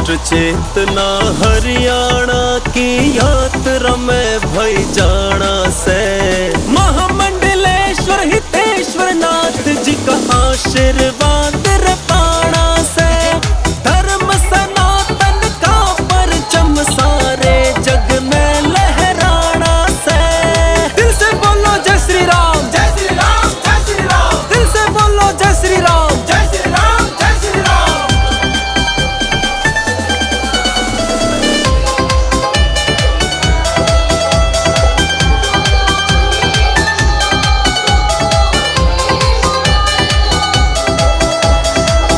राष्ट्र चेतना हरियाणा की यात्रा में भई जाना से महामंडलेश्वर हितेश्वर नाथ जी का आशीर्वाद रे पाना से धर्म सनातन का परचम सारे जग में लहराना से। दिल से बोलो जय श्री राम, जय श्री राम, जय श्री राम। दिल से बोलो जय श्री राम, जय श्री राम, जय श्री राम।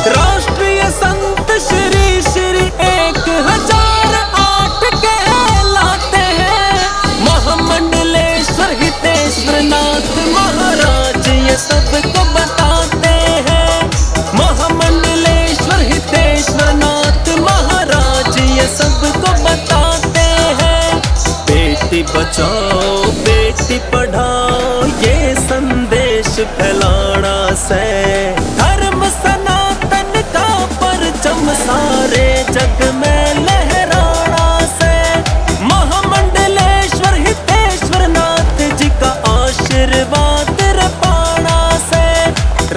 राष्ट्रीय संत श्री श्री 1008 कहलाते हैं। महामंडलेश्वर हितेश्वर नाथ महाराज ये सबको बताते हैं। महामंडलेश्वर हितेश्वर नाथ महाराज ये सबको बताते हैं। बेटी बचाओ बेटी पढ़ाओ ये संदेश फैलाना से धर्म सनातन का परचम सारे जग में लहराना से महामंडलेश्वर हितेश्वर नाथ जी का आशीर्वाद रे पाना से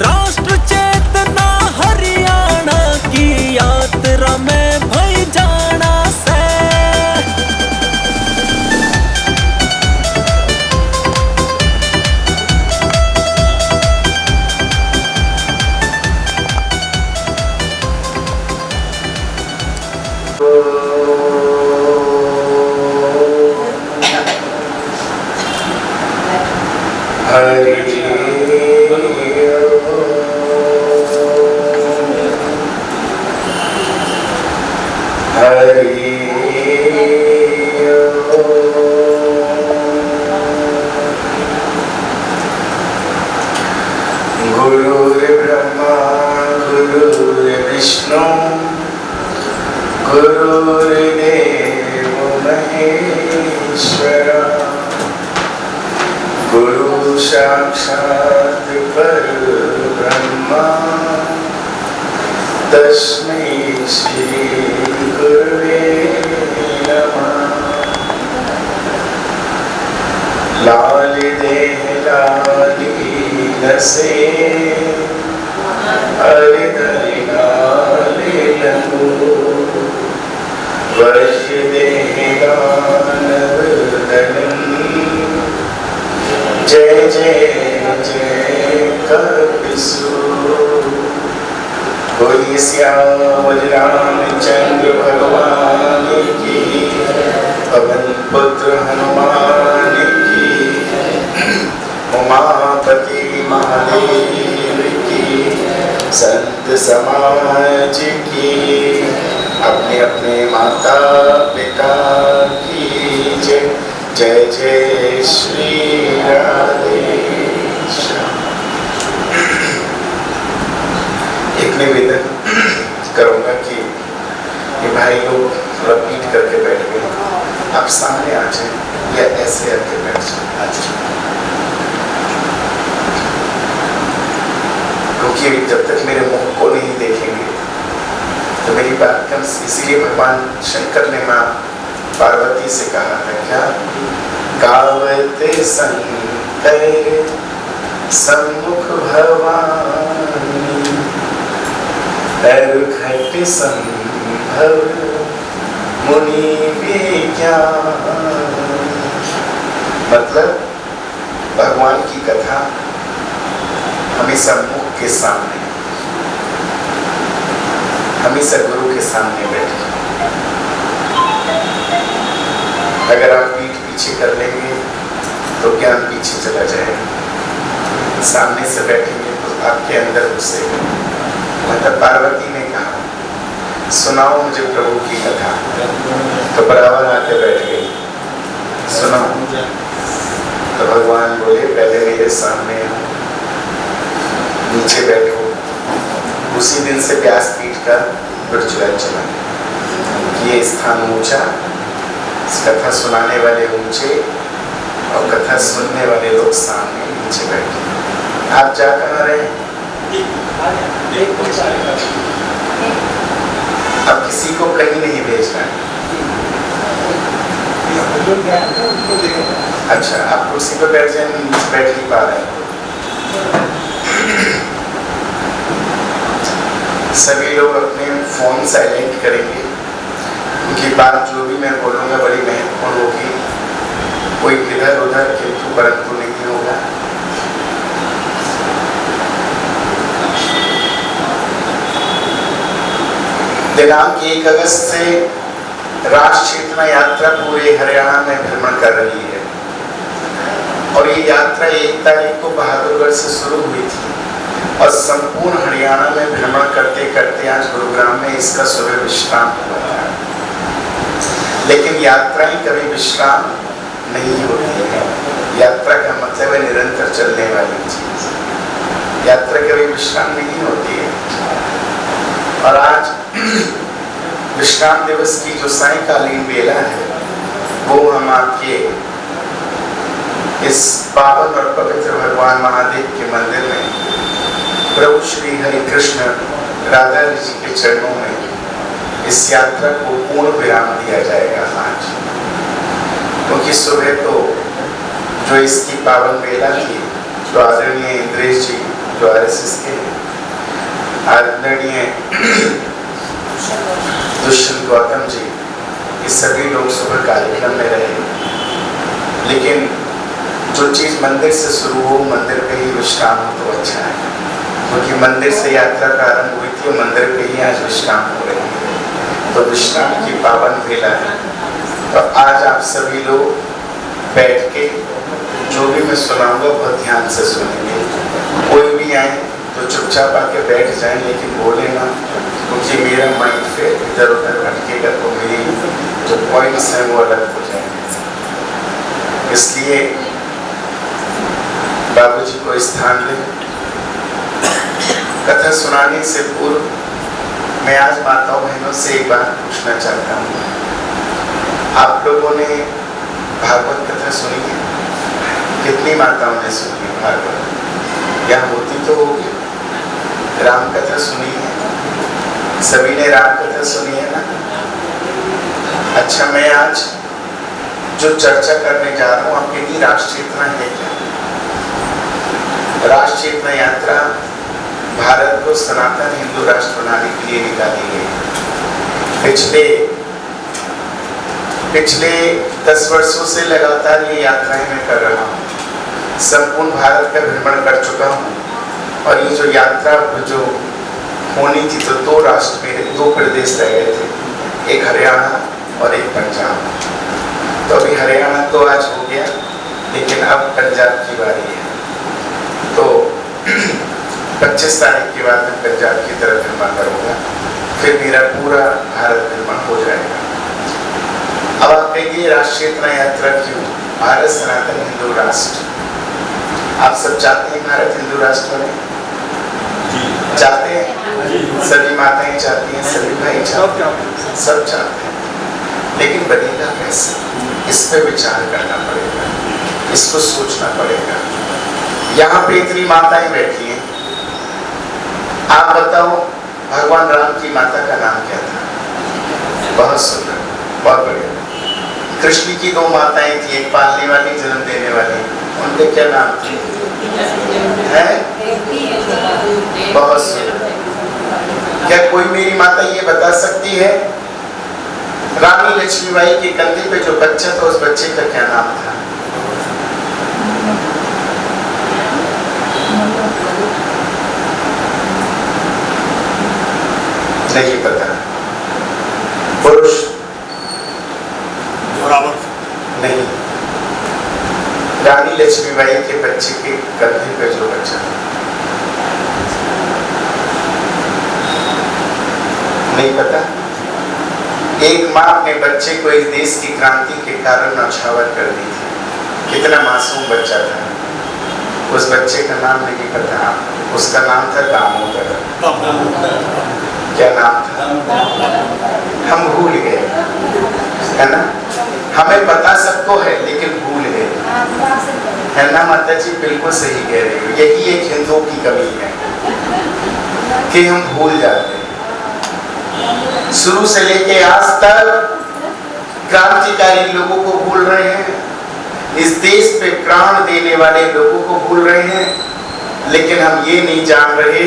राष्ट्र चेतना हरियाणा की यात्रा में भई जाना से। गुरुर्ब्रह्मा गुरुर्विष्णु गुरुर्देवो महेश्वरा गुरु साक्षात् परब्रह्मा तस्मै श्री गुरवे नमः। लाल देह लाली नसे हरि धरि लाले लंगो वर्ष देह दानव दलनी जय जय जय कपिसु। बोलिए श्याम रामचंद्र भगवान की पवन पुत्र हनुमान की उमापति महादेव की संत समाज की अपने अपने माता पिता की जय जय जय श्री राधे श्याम। एक निवेदन करूंगा कि ये भाई लोग थोड़ा पीट करके बैठ गए, आप सामने आ जाए या ऐसे आके बैठ जाए। क्योंकि जब तक मेरे मुख को नहीं देखेंगे तो मेरी बात कम। इसीलिए भगवान शंकर ने माँ पार्वती से कहा है क्या, गावत शंकर सम्मुख भवानी घट संभव मुनि विज्ञान। मतलब भगवान की कथा हमेशा मुख के सामने, हमेशा गुरु के सामने बैठे। अगर आप पीठ पीछे कर लेंगे तो ज्ञान पीछे चला जाएगा, सामने से बैठेंगे तो आपके अंदर घुसेगा। मतलब पार्वती ने कहा सुनाओ मुझे प्रभु की कथा, तो बराबर आके बैठ गई सुनाओ। तो भगवान बोले पहले मेरे सामने नीचे बैठो। उसी दिन से व्यासपीठ का प्रचलन चला, ये स्थान ऊंचा, कथा सुनाने वाले ऊंचे और कथा सुनने वाले लोग सामने नीचे बैठे। आप जा कहाँ रहे? अब किसी को कहीं नहीं भेजना है। अच्छा, आप कुर्सी पर बैठ जाए, नीचे बैठ नहीं पा रहे हैं। सभी लोग अपने फोन साइलेंट करेंगे, उनकी बात जो भी मैं बोलूँगा बड़ी महत्वपूर्ण होगी, कोई इधर उधर किंतु परंतु नहीं होगा। दिनांक 1 अगस्त से राष्ट्रीय चेतना यात्रा पूरे हरियाणा में भ्रमण कर रही है और ये यात्रा 1 तारीख को बहादुरगढ़ से शुरू हुई थी और संपूर्ण हरियाणा में भ्रमण करते करते आज गुरुग्राम में इसका सुबह विश्राम हुआ था। लेकिन यात्राएं कभी विश्राम नहीं होती है। यात्रा का मतलब है निरंतर चलने वाली चीज। यात्रा कभी विश्राम नहीं होती है। और आज विश्राम दिवस की जो सायंकालीन बेला है वो हम आपके इस पावन और पवित्र भगवान महादेव के मंदिर में प्रभु श्री हरि कृष्ण राधा जी के चरणों में इस यात्रा को पूर्ण विराम दिया जाएगा आज। क्योंकि सुबह तो जो इसकी पावन बेला थी, जो आदरणीय इंद्रेश जी जो RSS के आदरणीय दुष्यंत गौतम जी, ये सभी लोग सुबह कार्यक्रम में रहे। लेकिन जो चीज मंदिर से शुरू हो मंदिर पे ही विश्राम हो तो अच्छा है, क्योंकि मंदिर से यात्रा प्रारंभ हुई थी और मंदिर पे ही आज विश्राम हो रही है। तो विश्राम की पावन बेला है। तो आज आप सभी लोग बैठ के जो भी मैं सुनाऊंगा बहुत ध्यान से सुनेंगे। कोई भी आए तो चुपचाप आके बैठ जाए, लेकिन बोले ना, क्योंकि मेरा माइंड फिर इधर उधर भटकेगा तो मेरी जो पॉइंट्स हैं वो अलग हो जाएंगे। इसलिए बाबूजी को स्थान दें। कथा सुनाने से पूर्व मैं आज माताओं बहनों से एक बात पूछना चाहता हूँ। आप लोगों ने भागवत कथा सुनी है? कितनी माताओं ने सुनी है भागवत? या होती तो होगी। राम कथा सुनी है? सभी ने राम कथा सुनी है ना? अच्छा, मैं आज जो चर्चा करने जा रहा हूँ आपके लिए राष्ट्रीय चेतना है क्या? राष्ट्रीय चेतना यात्रा भारत को सनातन हिंदू राष्ट्र बनाने के लिए निकाली गई। पिछले 10 वर्षों से लगातार ये यात्राएं मैं कर रहा हूँ। संपूर्ण भारत का भ्रमण कर चुका हूँ और ये जो यात्रा जो होनी थी तो 2 राष्ट्र में 2 प्रदेश रह गए थे, एक हरियाणा और एक पंजाब। तो अभी हरियाणा तो आज हो गया, लेकिन अब पंजाब की बारी है। तो 25 तारीख के बाद मैं पंजाब की तरफ भ्रमण करूँगा, फिर मेरा पूरा भारत भ्रमण हो जाएगा। अब आप कहिए राष्ट्रीय चेतना यात्रा क्यों? भारत सनातन हिंदू राष्ट्र। आप सब चाहते हैं भारत हिंदू राष्ट्र बने? चाहते हैं? सभी माताएं चाहती हैं, सभी भाई चाहते हैं, सब चाहते हैं। लेकिन बनेगा कैसे? इस पे विचार करना पड़ेगा, इसको सोचना पड़ेगा। यहाँ पे इतनी माताएं बैठी हैं, आप बताओ भगवान राम की माता का नाम क्या था? बहुत सुंदर, बहुत बढ़िया। कृष्ण की 2 माताएं थी, एक पालने वाली, जन्म देने वाली, उनके क्या नाम थे? बहुत सुंदर। क्या कोई मेरी माता ये बता सकती है रानी लक्ष्मीबाई के कंधे पे जो बच्चा था उस बच्चे का क्या नाम था? नहीं पता। पुरुष? नहीं। रानी लक्ष्मीबाई के बच्चे के कंधे पे जो बच्चा था, नहीं पता। एक माँ अपने बच्चे को इस देश की क्रांति के कारण नौछावर कर दी थी। कितना मासूम बच्चा था, उस बच्चे का नाम नहीं पता। उसका नाम था दामोदर। क्या नाम था? हम भूल गए, है ना? हमें पता सबको है लेकिन भूल गए, है ना माता जी? बिल्कुल सही कह रही हो। यही एक हिंदुओं की कमी है कि हम भूल जाते हैं। शुरू से लेके आज तक क्रांतिकारी लोगों को भूल रहे हैं, इस देश पे प्राण देने वाले लोगों को भूल रहे हैं। लेकिन हम ये नहीं जान रहे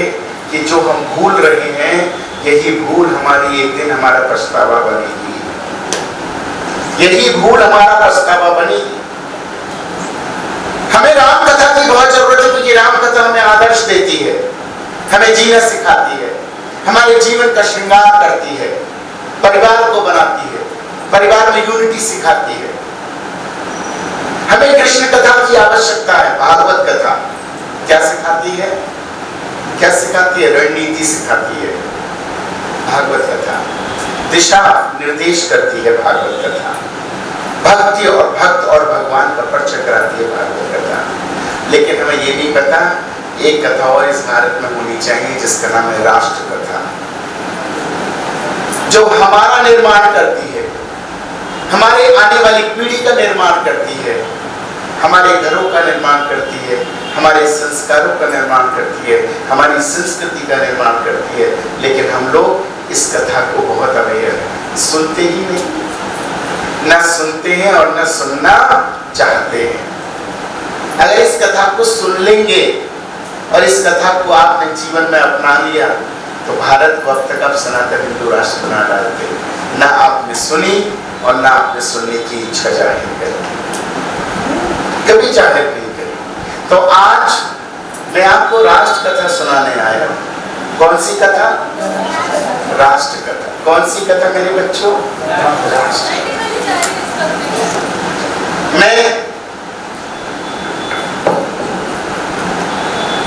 कि जो हम भूल रहे हैं यही भूल हमारी एक दिन हमारा पछतावा बनेगी, यही भूल हमारा पछतावा बनेगी। हमें राम कथा की बहुत जरूरत है, क्योंकि राम कथा हमें आदर्श देती है, हमें जीना सिखाती है, हमारे जीवन का श्रृंगार करती है, परिवार को बनाती है, परिवार में यूनिटी सिखाती है। हमें कृष्ण कथा की आवश्यकता है। भागवत कथा क्या सिखाती है? क्या सिखाती है? रणनीति सिखाती है। भागवत कथा दिशा निर्देश करती है। भागवत कथा भक्ति और भक्त और भगवान का परिचय कराती है। भागवत कथा। लेकिन हमें ये नहीं पता, एक कथा और इस भारत में होनी चाहिए जिसका नाम है राष्ट्र कथा, जो हमारा निर्माण करती है, हमारे आने वाली पीढ़ी का निर्माण करती है, हमारे घरों का निर्माण करती है, हमारे संस्कारों का निर्माण करती है, हमारी संस्कृति का निर्माण करती है। लेकिन हम लोग इस कथा को बहुत अवेयर हैं, सुनते ही नहीं, न सुनते हैं और न सुनना चाहते हैं। अगर इस कथा को सुन लेंगे और इस कथा को आपने जीवन में अपना लिया तो भारत को अब तक आप सनातन हिंदू राष्ट्र बना डालते। ना आपने सुनी और ना आपने सुनने की इच्छा जाहिर करी, कभी जाहिर नहीं करी। तो आज मैं आपको राष्ट्र कथा सुनाने आया हूं। कौन सी कथा? राष्ट्र कथा। कौन सी कथा मेरे बच्चों? राष्ट्र।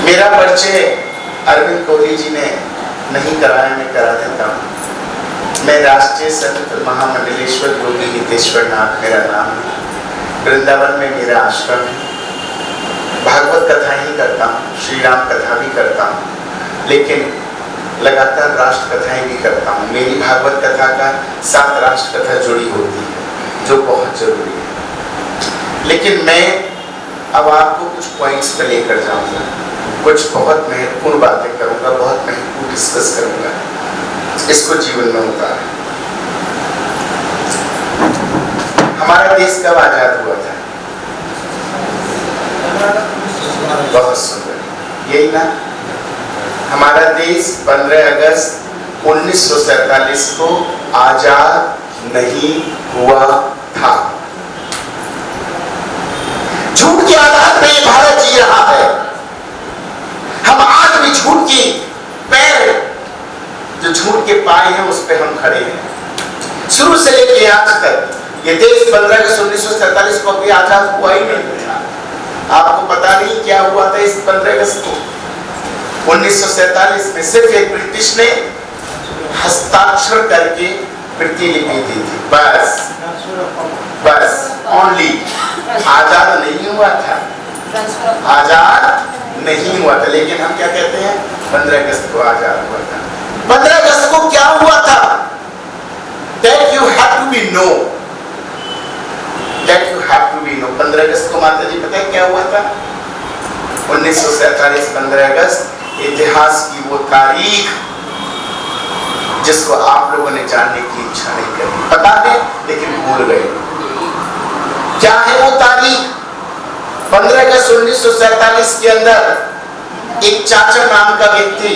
मेरा परिचय अरविंद कोहली जी ने नहीं कराया, मैं करा देता हूँ। मैं राष्ट्रीय संत महामंडलेश्वर योगी हितेश्वर नाथ मेरा नाम है। वृंदावन में मेरा आश्रम है। भागवत कथा ही करता हूँ, श्री राम कथा भी करता हूँ, लेकिन लगातार राष्ट्र कथाएं भी करता हूँ। मेरी भागवत कथा का 7 राष्ट्र कथा जुड़ी होती है, जो बहुत जरूरी है। लेकिन मैं अब आपको कुछ पॉइंट्स पे लेकर जाऊंगा, कुछ बहुत महत्वपूर्ण बातें करूंगा, बहुत महत्वपूर्ण डिस्कस करूंगा, इसको जीवन में उतार। हमारा देश कब आजाद हुआ था? बहुत सुंदर, यही ना। हमारा देश 15 अगस्त 1947 को आजाद नहीं हुआ था। झूठ के आधार पर भारत जी रहा है। हम आज भी झूठ की पैर, जो झूठ के पाए हैं उस पे हम खड़े हैं। शुरू से लेकर आज तक ये देश 15 अगस्त 1947 को अभी आजाद हुआ ही नहीं था। आपको पता नहीं क्या हुआ था इस 15 अगस्त को? 1947 में सिर्फ एक ब्रिटिश ने हस्ताक्षर करके प्रतिलिपि दी थी, बस ओनली। आजाद नहीं हुआ था, आजाद नहीं हुआ था। लेकिन हम क्या कहते हैं? 15 अगस्त को आजाद हुआ था। 15 अगस्त को क्या हुआ था? That you have to be know, that you have to be know। 15 अगस्त को माता जी पता है क्या हुआ था? 1947 15 अगस्त इतिहास की वो तारीख जिसको आप लोगों ने जानने की इच्छा नहीं करी। पता है लेकिन भूल गए। क्या है वो तारीख? 15 अगस्त 1947 के अंदर एक चाचा नाम का व्यक्ति,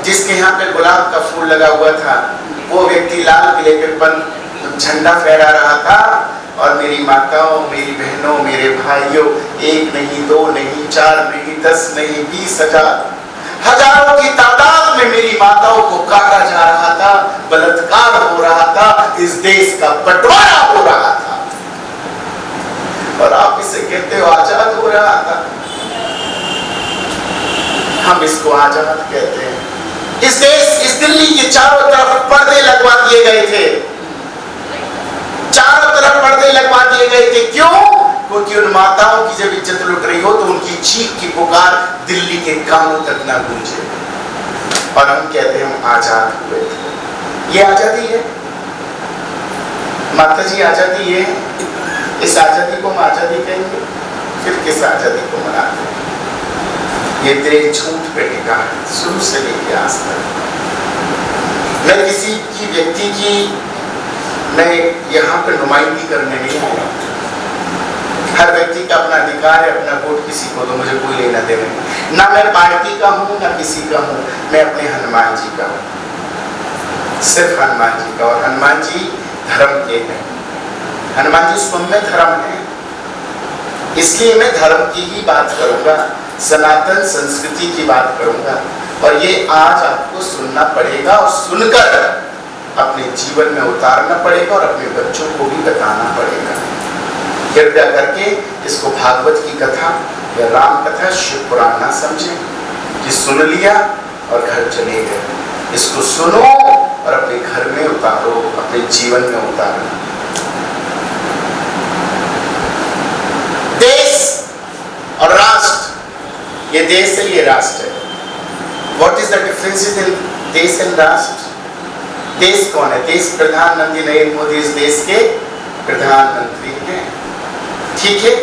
जिसके यहाँ पे गुलाब का फूल लगा हुआ था, वो व्यक्ति लाल किले पे झंडा फहरा रहा था और मेरी माताओं, मेरी बहनों, मेरे भाइयों, 1 नहीं 2 नहीं 4 नहीं 10 नहीं 20,000 हजारों की तादाद में मेरी माताओं को काटा जा रहा था, बलात्कार हो रहा था, इस देश का बंटवारा हो रहा था। और आप इसे कहते हो आजाद हो रहा था? हम इसको आजाद कहते हैं। इस देश, इस दिल्ली के चारों तरफ पर्दे लगवा दिए गए थे, चारों तरफ पर्दे लगवा दिए गए थे। क्यों? क्योंकि उन माताओं की जब इज्जत लुट रही हो तो उनकी चीख की पुकार दिल्ली के कानों तक ना गूंजे। और हम कहते हैं हम आजाद हुए थे। ये आजादी है माता जी, आजादी ये। इस आजादी को हम आजादी कहेंगे, फिर किस आजादी को मनाते हैं? ये तेरे झूठ पे टिका है शुरू से लेकर आज तक। मैं किसी की व्यक्ति की मैं यहाँ पर नुमाइंदगी करने नहीं आया। हर व्यक्ति का अपना अधिकार है, अपना वोट किसी को तो मुझे कोई लेना देना नहीं। ना मैं पार्टी का हूँ ना किसी का हूँ, मैं अपने हनुमान जी का हूँ, सिर्फ हनुमान जी का। और हनुमान जी धर्म के हैं, हनुमान जी सौम्य धर्म है, इसलिए मैं धर्म की ही बात करूंगा, सनातन संस्कृति की बात करूंगा। और ये आज आपको सुनना पड़ेगा और सुनकर अपने जीवन में उतारना पड़ेगा और अपने बच्चों को भी बताना पड़ेगा। कृपया करके इसको भागवत की कथा या राम कथा, शिव पुराण ना समझें कि सुन लिया और घर चले गए। इसको सुनो और अपने घर में उतारो, अपने जीवन में उतारो। देश और राष्ट्र, ये देश है ये राष्ट्र है। What is the difference in देश एंड राष्ट्र? देश कौन है? देश प्रधानमंत्री नरेंद्र मोदी इस देश के प्रधानमंत्री हैं, ठीक है?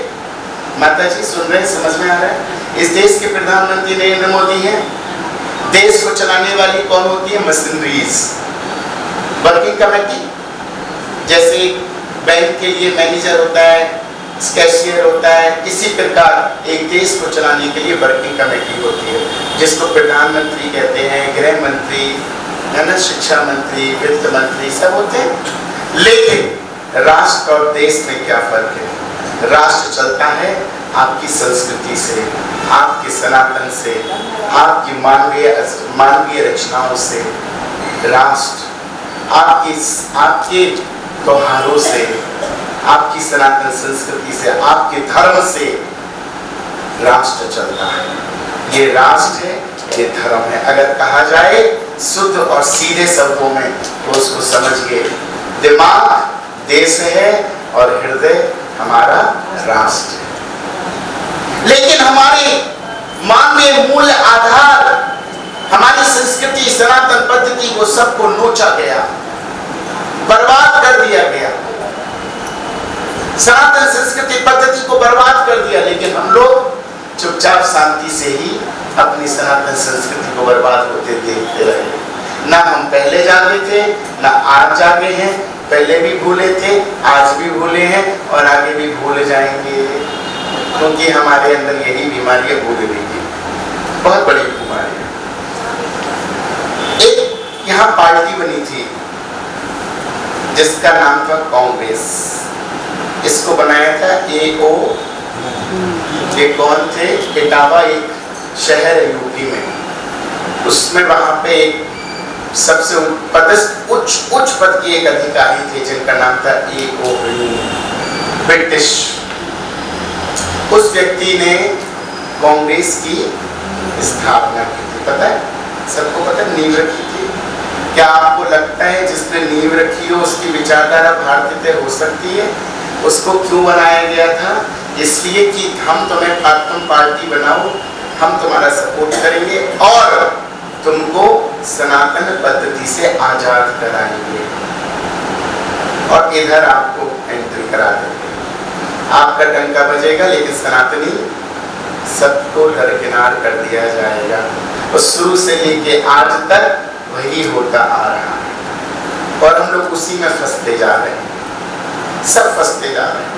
माता जी सुन रहे हैं, समझ में आ रहा है? इस देश के प्रधानमंत्री नरेंद्र मोदी हैं। देश को चलाने वाली कौन होती है? Machineries, working committee. जैसे बैंक के लिए मैनेजर होता है, कैशियर होता है, इसी प्रकार एक देश को चलाने के लिए वर्किंग कमेटी होती है, जिसको प्रधानमंत्री कहते हैं, गृह मंत्री है ना, शिक्षा मंत्री, वित्त मंत्री सब होते हैं। लेकिन राष्ट्र और देश में क्या फर्क है? राष्ट्र चलता है आपकी संस्कृति से, आपके सनातन से, आपकी मानवीय रचनाओं से। राष्ट्र आपके त्योहारों से, आपकी सनातन संस्कृति से, आपके धर्म से राष्ट्र चलता है। ये राष्ट्र है, ये धर्म है। अगर कहा जाए शुद्ध और सीधे शब्दों में तो उसको समझिए, दिमाग देश है और हृदय हमारा राष्ट्र है। लेकिन हमारे मानवीय मूल आधार, हमारी संस्कृति, सनातन पद्धति को सबको नोचा गया, बर्बाद कर दिया गया। सनातन संस्कृति पद्धति को बर्बाद कर दिया, लेकिन हम लोग चुपचाप शांति से ही अपनी सनातन संस्कृति को बर्बाद होते देखते रहे। ना हम पहले जागे थे, ना आज जागे हैं। पहले भी भूले थे, आज भी भूले हैं और आगे भी भूल जाएंगे, क्योंकि हमारे अंदर यही बीमारी है, भूलने की बहुत बड़ी बीमारी है। एक यहाँ पार्टी बनी थी जिसका नाम था कांग्रेस। इसको बनाया था ए.ओ. ये कौन थे? इटावा एक शहर है यूपी में। उसमें वहां पे एक सबसे उच्च पद की एक अधिकारी थे जिनका नाम था ए.ओ. ब्रिटिश। उस व्यक्ति ने कांग्रेस की स्थापना की थी, पता है सबको? पता है, नींव रखी थी। क्या आपको लगता है जिसने नींव रखी हो उसकी विचारधारा भारतीय हो सकती है? उसको क्यों बनाया गया था? इसलिए कि तुम पार्टी बनाओ, हम तुम्हारा सपोर्ट करेंगे और तुमको सनातन पद्धति से आजाद कराएंगे और इधर आपको एंट्री करा देंगे। आपका डंका बजेगा, लेकिन सनातनी सबको दरकिनार कर दिया जाएगा। और शुरू से लेके आज तक वही होता आ रहा है और हम लोग उसी में फंसते जा रहे हैं, सब फंसते जा रहे हैं।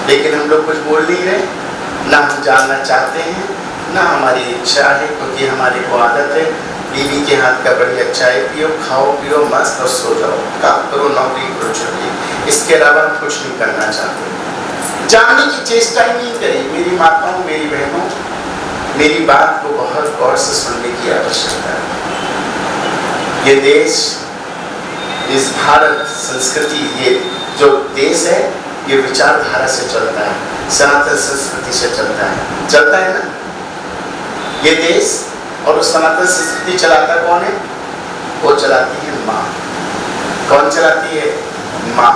लेकिन हम लोग कुछ बोल नहीं रहे, ना हम जानना चाहते हैं, ना हमारी इच्छा है, क्योंकि हमारी को आदत है बीवी के हाथ का बढ़िया चाय पियो, खाओ पियो मस्त और सो जाओ, काम करो, नौकरी करो, छुट्टी। इसके अलावा हम कुछ नहीं करना चाहते। जानने की चेष्टा ही नहीं करी। मेरी माताओं, मेरी बहनों, मेरी बात को बहुत गौर से सुनने की आवश्यकता है। ये देश, इस भारत संस्कृति, ये जो देश है ये विचारधारा से चलता है, सनातन संस्कृति से चलता है ना ये देश। और उस सनातन संस्कृति चलाता कौन है? वो चलाती है माँ। कौन चलाती है? माँ।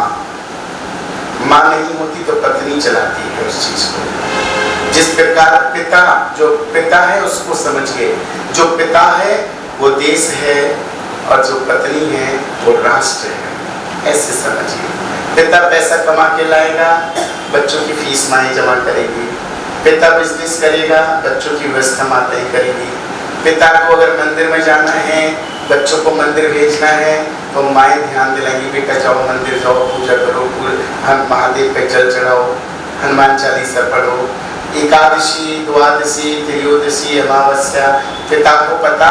माँ नहीं होती तो पत्नी चलाती है उस चीज को। जिस प्रकार पिता, जो पिता है उसको समझिए, जो पिता है वो देश है और जो पत्नी है वो राष्ट्र है, ऐसे समझिए। पिता पैसा कमा के लाएगा, बच्चों की फीस माँ जमा करेगी। पिता बिजनेस करेगा, बच्चों की व्यवस्था माता ही करेगी। पिता को अगर मंदिर में जाना है, बच्चों को मंदिर भेजना है तो माएँ ध्यान दिलाएंगी, बेटा जाओ मंदिर जाओ, पूजा करो, हम महादेव पे जल चढ़ाओ, हनुमान चालीसा पढ़ो। एकादशी, द्वादशी, त्रयोदशी, अमावस्या पिता को पता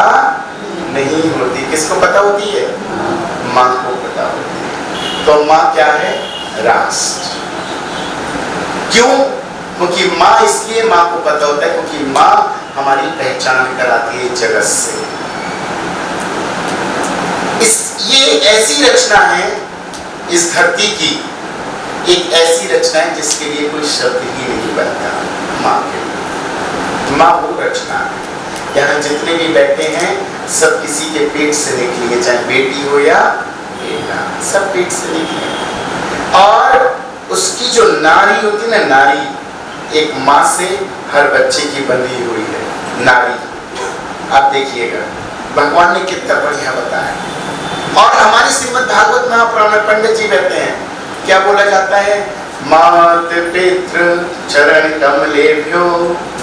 नहीं होती। किसको पता होती है? माँ को पता होती है। तो माँ क्या है? राष्ट्र। क्यों? क्योंकि माँ, इसलिए माँ को पता होता है क्योंकि माँ हमारी पहचान कराती है जगत से। ये ऐसी रचना है इस धरती की, एक ऐसी रचना है जिसके लिए कोई शब्द ही नहीं बनता। माँ के लिए, माँ वो रचना है। यहाँ जितने भी बैठे हैं सब किसी के पेट से निकली है, चाहे बेटी हो या बेटा, सब पेट से निकले। और उसकी जो नारी होती है ना, नारी, एक माँ से हर बच्चे की बंधी हुई है नारी। आप देखिएगा भगवान ने कितना बढ़िया बताया। और हमारे श्रीमद् भागवत महापुराण में पंडित जी कहते हैं, क्या बोला जाता है? मात पितृ चरण कमलेभ्यो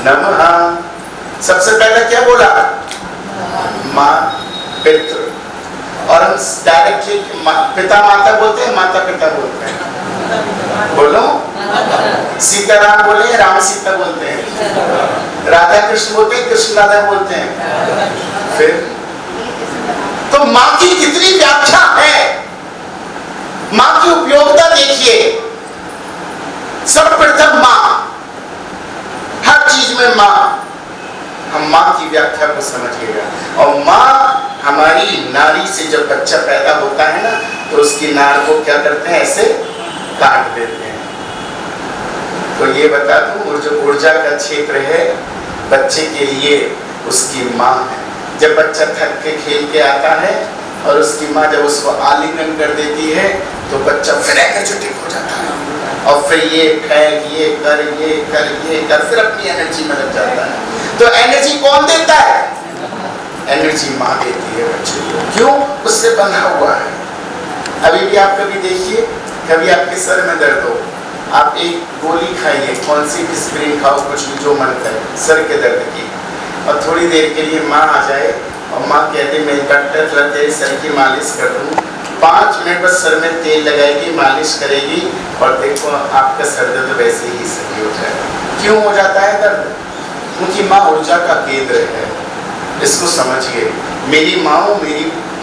नमः। सबसे पहले क्या बोला? माँ पितृ। और हम डायरेक्टली पिता माता बोलते हैं, माता पिता बोलते हैं। बोलो, सीताराम बोले, राम सीता बोलते हैं, राधा कृष्ण बोलते हैं, कृष्ण राधा बोलते हैं। फिर तो माँ की कितनी व्याख्या है, माँ की उपयोगिता देखिए। सर्वप्रथम माँ, हर चीज में माँ। हम माँ की व्याख्या को समझिएगा। और माँ हमारी नारी से जब बच्चा पैदा होता है ना, तो उसकी नार को क्या करते हैं? ऐसे काट देते हैं। तो ये बता दूं, जो ऊर्जा का क्षेत्र है बच्चे के लिए, उसकी माँ है। जब बच्चा थक के खेल के आता है और उसकी माँ जब उसको आलिंगन कर देती है तो बच्चा फिर एनर्जेटिक हो जाता है, और फिर ये फेंक, ये कर, फिर अपनी एनर्जी में लग जाता है। तो एनर्जी कौन देता है? एनर्जी माँ देती है बच्चे को। क्यों? उससे बंधा हुआ है। अभी भी आप कभी देखिए, कभी आपके सर में दर्द हो, आप एक गोली खाइए, कौन सी एस्पिरिन खाओ, कुछ भी जो मन करे सर के दर्द की, और थोड़ी देर के लिए माँ आ जाए और माँ कहते मैं डॉक्टर थोड़ा तेरे सर की मालिश कर दूँ। 5 मिनट बस सर में तेल लगाएगी, मालिश करेगी, और देखो आपका सर दर्द वैसे ही सही हो जाएगा। क्यों हो जाता है दर्द? क्योंकि माँ ऊर्जा का केंद्र है। इसको समझिए। मेरी माँ,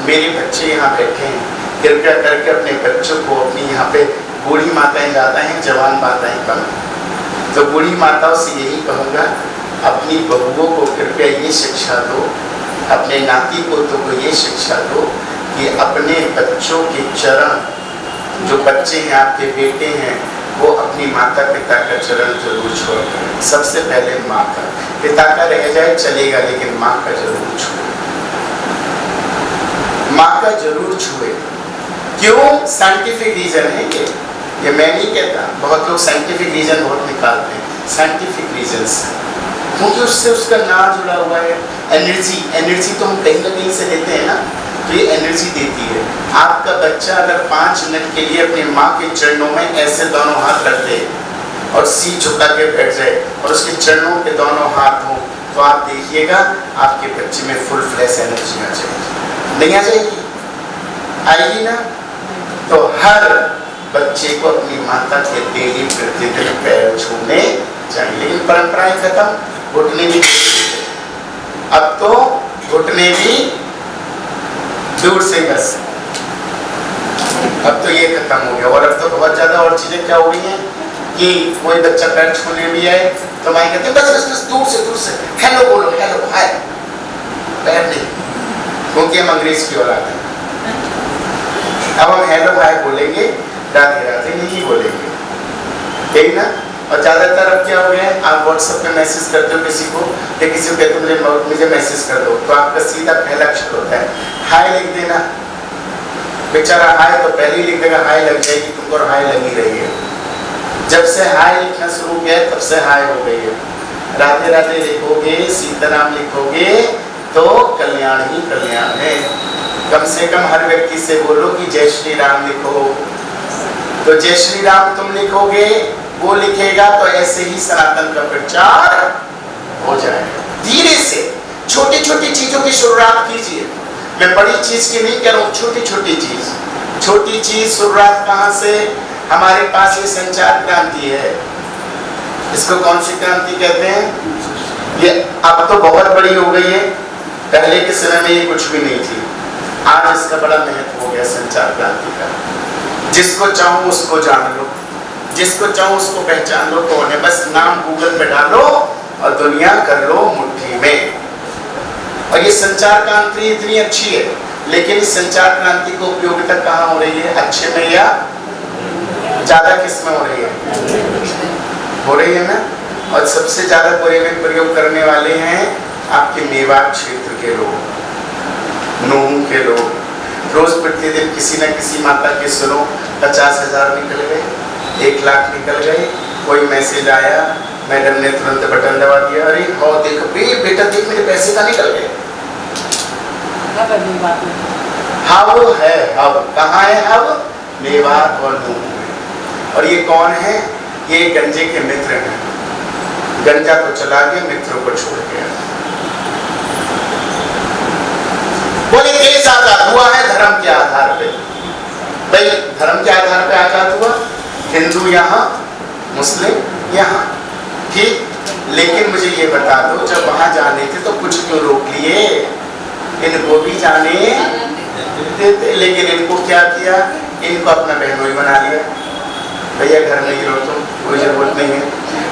मेरे बच्चे यहाँ बैठे हैं, कृपया करके अपने बच्चों को अपनी यहाँ पे बूढ़ी माताएं ज़्यादा हैं, जवान माताएं कम हैं। तो बूढ़ी माताओं से यही कहूँगा, अपनी बहुओं को कृपया ये शिक्षा दो, अपने नाती पोतों को ये शिक्षा दो कि अपने बच्चों के चरण, जो बच्चे हैं आपके बेटे हैं, वो अपनी माता पिता का चरण जरूर छोड़ करें। सबसे पहले माँ का, पिता का रह जाए चलेगा, लेकिन माँ का जरूर छुए, माँ का जरूर छुए। क्यों? साइंटिफिक रीजन है ये मैं नहीं कहता। बहुत लोग साइंटिफिक रीजन बहुत निकालते हैं, साइंटिफिक रीजंस, क्योंकि उससे उसका नाम जुड़ा हुआ है। एनर्जी तो हम कहीं ना कहीं से लेते हैं ना, तो ये एनर्जी देती है। आपका बच्चा अगर 5 मिनट के लिए अपनी माँ के चरणों में ऐसे दोनों हाथ रख दे और सीट झुका के बैठ जाए और उसके चरणों के दोनों हाथ हों, तो आप देखिएगा आपके बच्चे में फुल फ्लैश एनर्जी आ जाएगी। नहीं आ जाएगी? आएगी ना? तो हर बच्चे को अपनी माता के डेली प्रतिदिन पैर छूने चाहिए। लेकिन परंपराएं खत्म, घुटने भी, अब तो घुटने भी दूर से बस, अब तो ये खत्म हो गया। और अब तो बहुत ज्यादा और चीजें क्या हो गई हैं कि कोई बच्चा पैर छूने भी आए तो माँ कहते हैं बस दूर से हेलो बोलो, हेलो हाय, पैर नहीं, क्योंकि हम अंग्रेज की औलाद हैं। अब हम हेलो हाय बोलेंगे, राधे राधे नहीं बोलेंगे, ठीक ना? और ज़्यादातर अब क्या हो गया है, आप व्हाट्सएप पे मैसेज करते हो किसी को, या किसी को कहते हो मुझे मैसेज कर दो, तो आपका सीधा पहला अक्षर होता है हाय लिख देना। बेचारा हाय तो पहले ही लिख देगा, हाय लग जाएगी तुमको, हाय लगी रही है। जब से हाय लिखना शुरू किया है तब से हाय हो गई है। राधे राधे लिखोगे, सीताराम लिखोगे तो कल्याण ही कल्याण है। कम से कम हर व्यक्ति से बोलो कि जय श्री राम लिखो, तो जय श्री राम तुम लिखोगे, वो लिखेगा, तो ऐसे ही सनातन का प्रचार हो जाएगा। धीरे से छोटी छोटी चीजों की शुरुआत कीजिए। मैं बड़ी चीज की नहीं कह रहा हूँ, छोटी छोटी चीज, छोटी चीज शुरुआत कहाँ से? हमारे पास ये संचार क्रांति है। इसको कौन सी क्रांति कहते हैं? ये अब तो बहुत बड़ी हो गई है, पहले के समय में ये कुछ भी नहीं थी। आज इसका बड़ा महत्व हो गया संचार क्रांति का। जिसको चाहो उसको जान लो, जिसको चाहो उसको पहचान लो कौन है, बस नाम गूगल पे डालो और दुनिया कर लो मुट्ठी में। और ये संचार क्रांति इतनी अच्छी है, लेकिन इस संचार क्रांति को उपयोगिता कहाँ हो रही है? अच्छे में या ज्यादा किस में हो रही है? हो रही है ना। और सबसे ज्यादा बुरे में प्रयोग करने वाले हैं आपके मेवात क्षेत्र के लोग, नूह के लोग। रोज प्रतिदिन किसी न किसी माता के सुनो 50,000 निकल गए, 1 लाख निकल गए, कोई मैसेज आया, मैडम ने तुरंत बटन दबा दिया, अरे हो देखो बेटा देख मेरे पैसे का निकल गए। हाँ वो है, अब कहाँ है? अब मेवात और नूह में। और ये कौन है? ये गंजे के मित्र हैं। गंजा तो चला गया, मित्रों को छोड़ गया। बोले देश आजाद हुआ है धर्म के आधार पे। भाई धर्म के आधार पे आजाद हुआ, हिंदू यहाँ, मुस्लिम यहाँ, ठीक। लेकिन मुझे ये बता दो, जब वहां जाने थे तो कुछ क्यों रोक लिए? इनको भी जाने देते, लेकिन इनको क्या किया? इनको अपना बहनोई बना लिया। भैया घर में ही रहो, तुम कोई जरूरत नहीं है।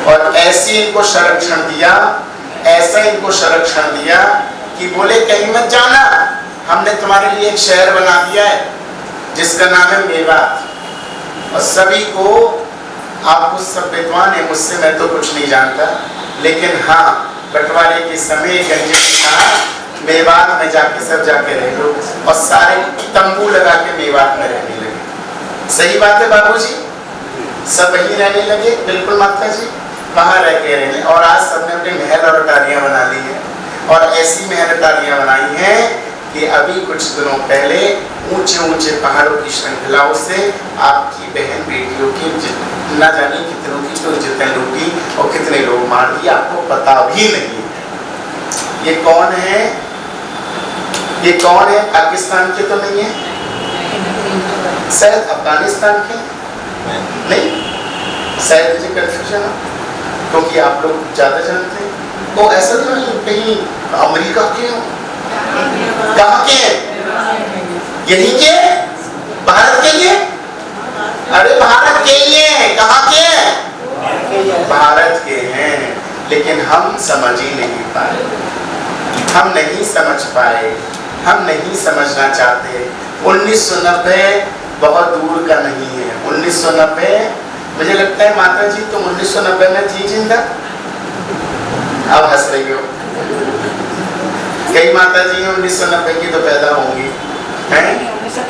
और ऐसे इनको संरक्षण दिया, ऐसा इनको संरक्षण दिया कि बोले कहीं मत जाना, हमने तुम्हारे लिए एक शहर बना दिया है जिसका नाम है मेवात। और सभी को, आपको सब विद्वान है, मुझसे मैं तो कुछ नहीं जानता, लेकिन हाँ बंटवारे के समय गंजे ने कहा मेवात में जाके सब जाके रह लो, और सारे तंबू लगा के मेवात में रहने लगे। सही बात है बाबूजी, सब वहीं रहने लगे। बिल्कुल माता जी, वहां रह के रहने। और आज सबने अपने महल और अटारियां बना ली है, और ऐसी महल अटारियां बनाई हैं कि अभी कुछ दिनों पहले ऊंचे ऊंचे पहाड़ों की श्रृंखलाओं से आपकी बहन बेटियों की न जाने कितनों की तो जितने लूटी और कितने लोग मार दिए, आपको पता भी नहीं। ये कौन है? ये कौन है? पाकिस्तान के तो नहीं है, शायद अफगानिस्तान के नहीं, शायद मुझे कंफ्यूजन हो, क्योंकि आप लोग ज्यादा जानते हैं। तो ऐसा तो नहीं कहीं अमेरिका के हो? कहाँ के हैं? यहीं के? भारत के लिए? अरे भारत के लिए हैं। कहाँ के हैं? भारत के हैं, लेकिन हम समझ ही नहीं पाए, हम नहीं समझ पाए, हम नहीं समझना चाहते। 1990 बहुत दूर का नहीं है। 1990, मुझे लगता है माता जी तुम 1990 में थी जिंदा? अब हंस रही हो। कई माता जी 1990 की तो पैदा होंगी, हैं?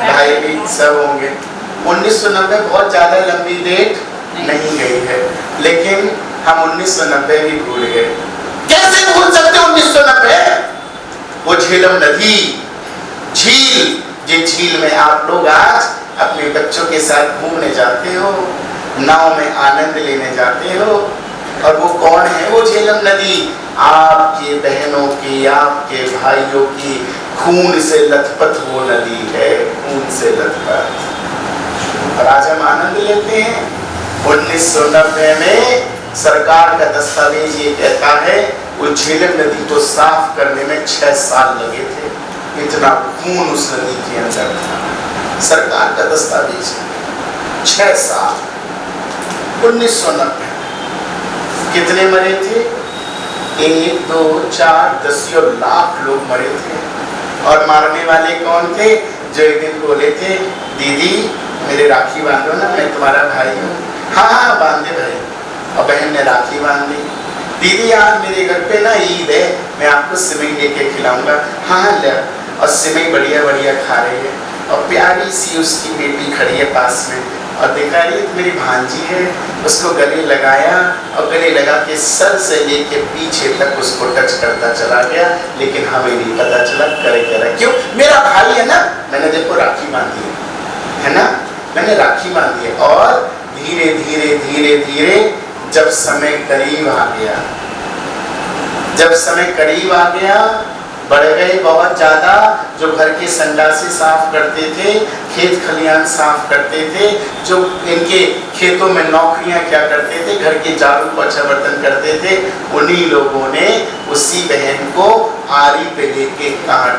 भाई भी सब होंगे। 1990 बहुत ज्यादा लंबी डेट नहीं गई है, लेकिन हम 1990 भी भूल गए। कैसे भूल सकते 1990? वो झेलम नदी, झील, जिस झील में आप लोग आज अपने बच्चों के साथ घूमने जाते हो, नाव में आनंद लेने जाते हो, और वो कौन है? वो झेलम नदी आपके बहनों की, आपके भाइयों की खून से लथपथ वो नदी है, खून से लथपथ। और आज हम आनंद लेते हैं। 1990 में सरकार का दस्तावेज ये कहता है वो झेलम नदी को साफ करने में 6 साल लगे थे, इतना खून उस नदी के अंदर था। सरकार का दस्तावेज 6 साल। 1990 कितने मरे थे? 1, 2, 4, 10 लाख लोग मरे थे। और मारने वाले कौन थे? जो एक दिन बोले थे दीदी मेरे राखी बांधो ना, मैं तुम्हारा भाई हूँ। हाँ हाँ बांध दे भाई। और बहन ने राखी बांध दी। दीदी आज मेरे घर पे ना ईद है, मैं आपको सिमई लेके खिलाऊंगा। हाँ ले। और सिमई बढ़िया बढ़िया खा रही है, और प्यारी सी उसकी बेटी खड़ी है पास में, और देखा रही मेरी भांजी है, उसको गले लगाया, और गले लगा के सर से लेके पीछे तक उसको टच करता चला गया, लेकिन हमें नहीं पता चला करे क्या रहा। क्यों? मेरा भाई है ना, मैंने देखो राखी बांधी है ना, मैंने राखी बांधी है। और धीरे धीरे धीरे धीरे जब समय करीब आ गया, जब समय करीब आ गया बढ़ गए बहुत ज्यादा। जो घर के संडासे साफ करते थे, खेत खलियान साफ करते थे, जो इनके खेतों में नौकरियां क्या करते थे, घर के झाड़ू पोछा बर्तन करते थे, उन्हीं लोगों ने उसी बहन को आरी पे लेके काट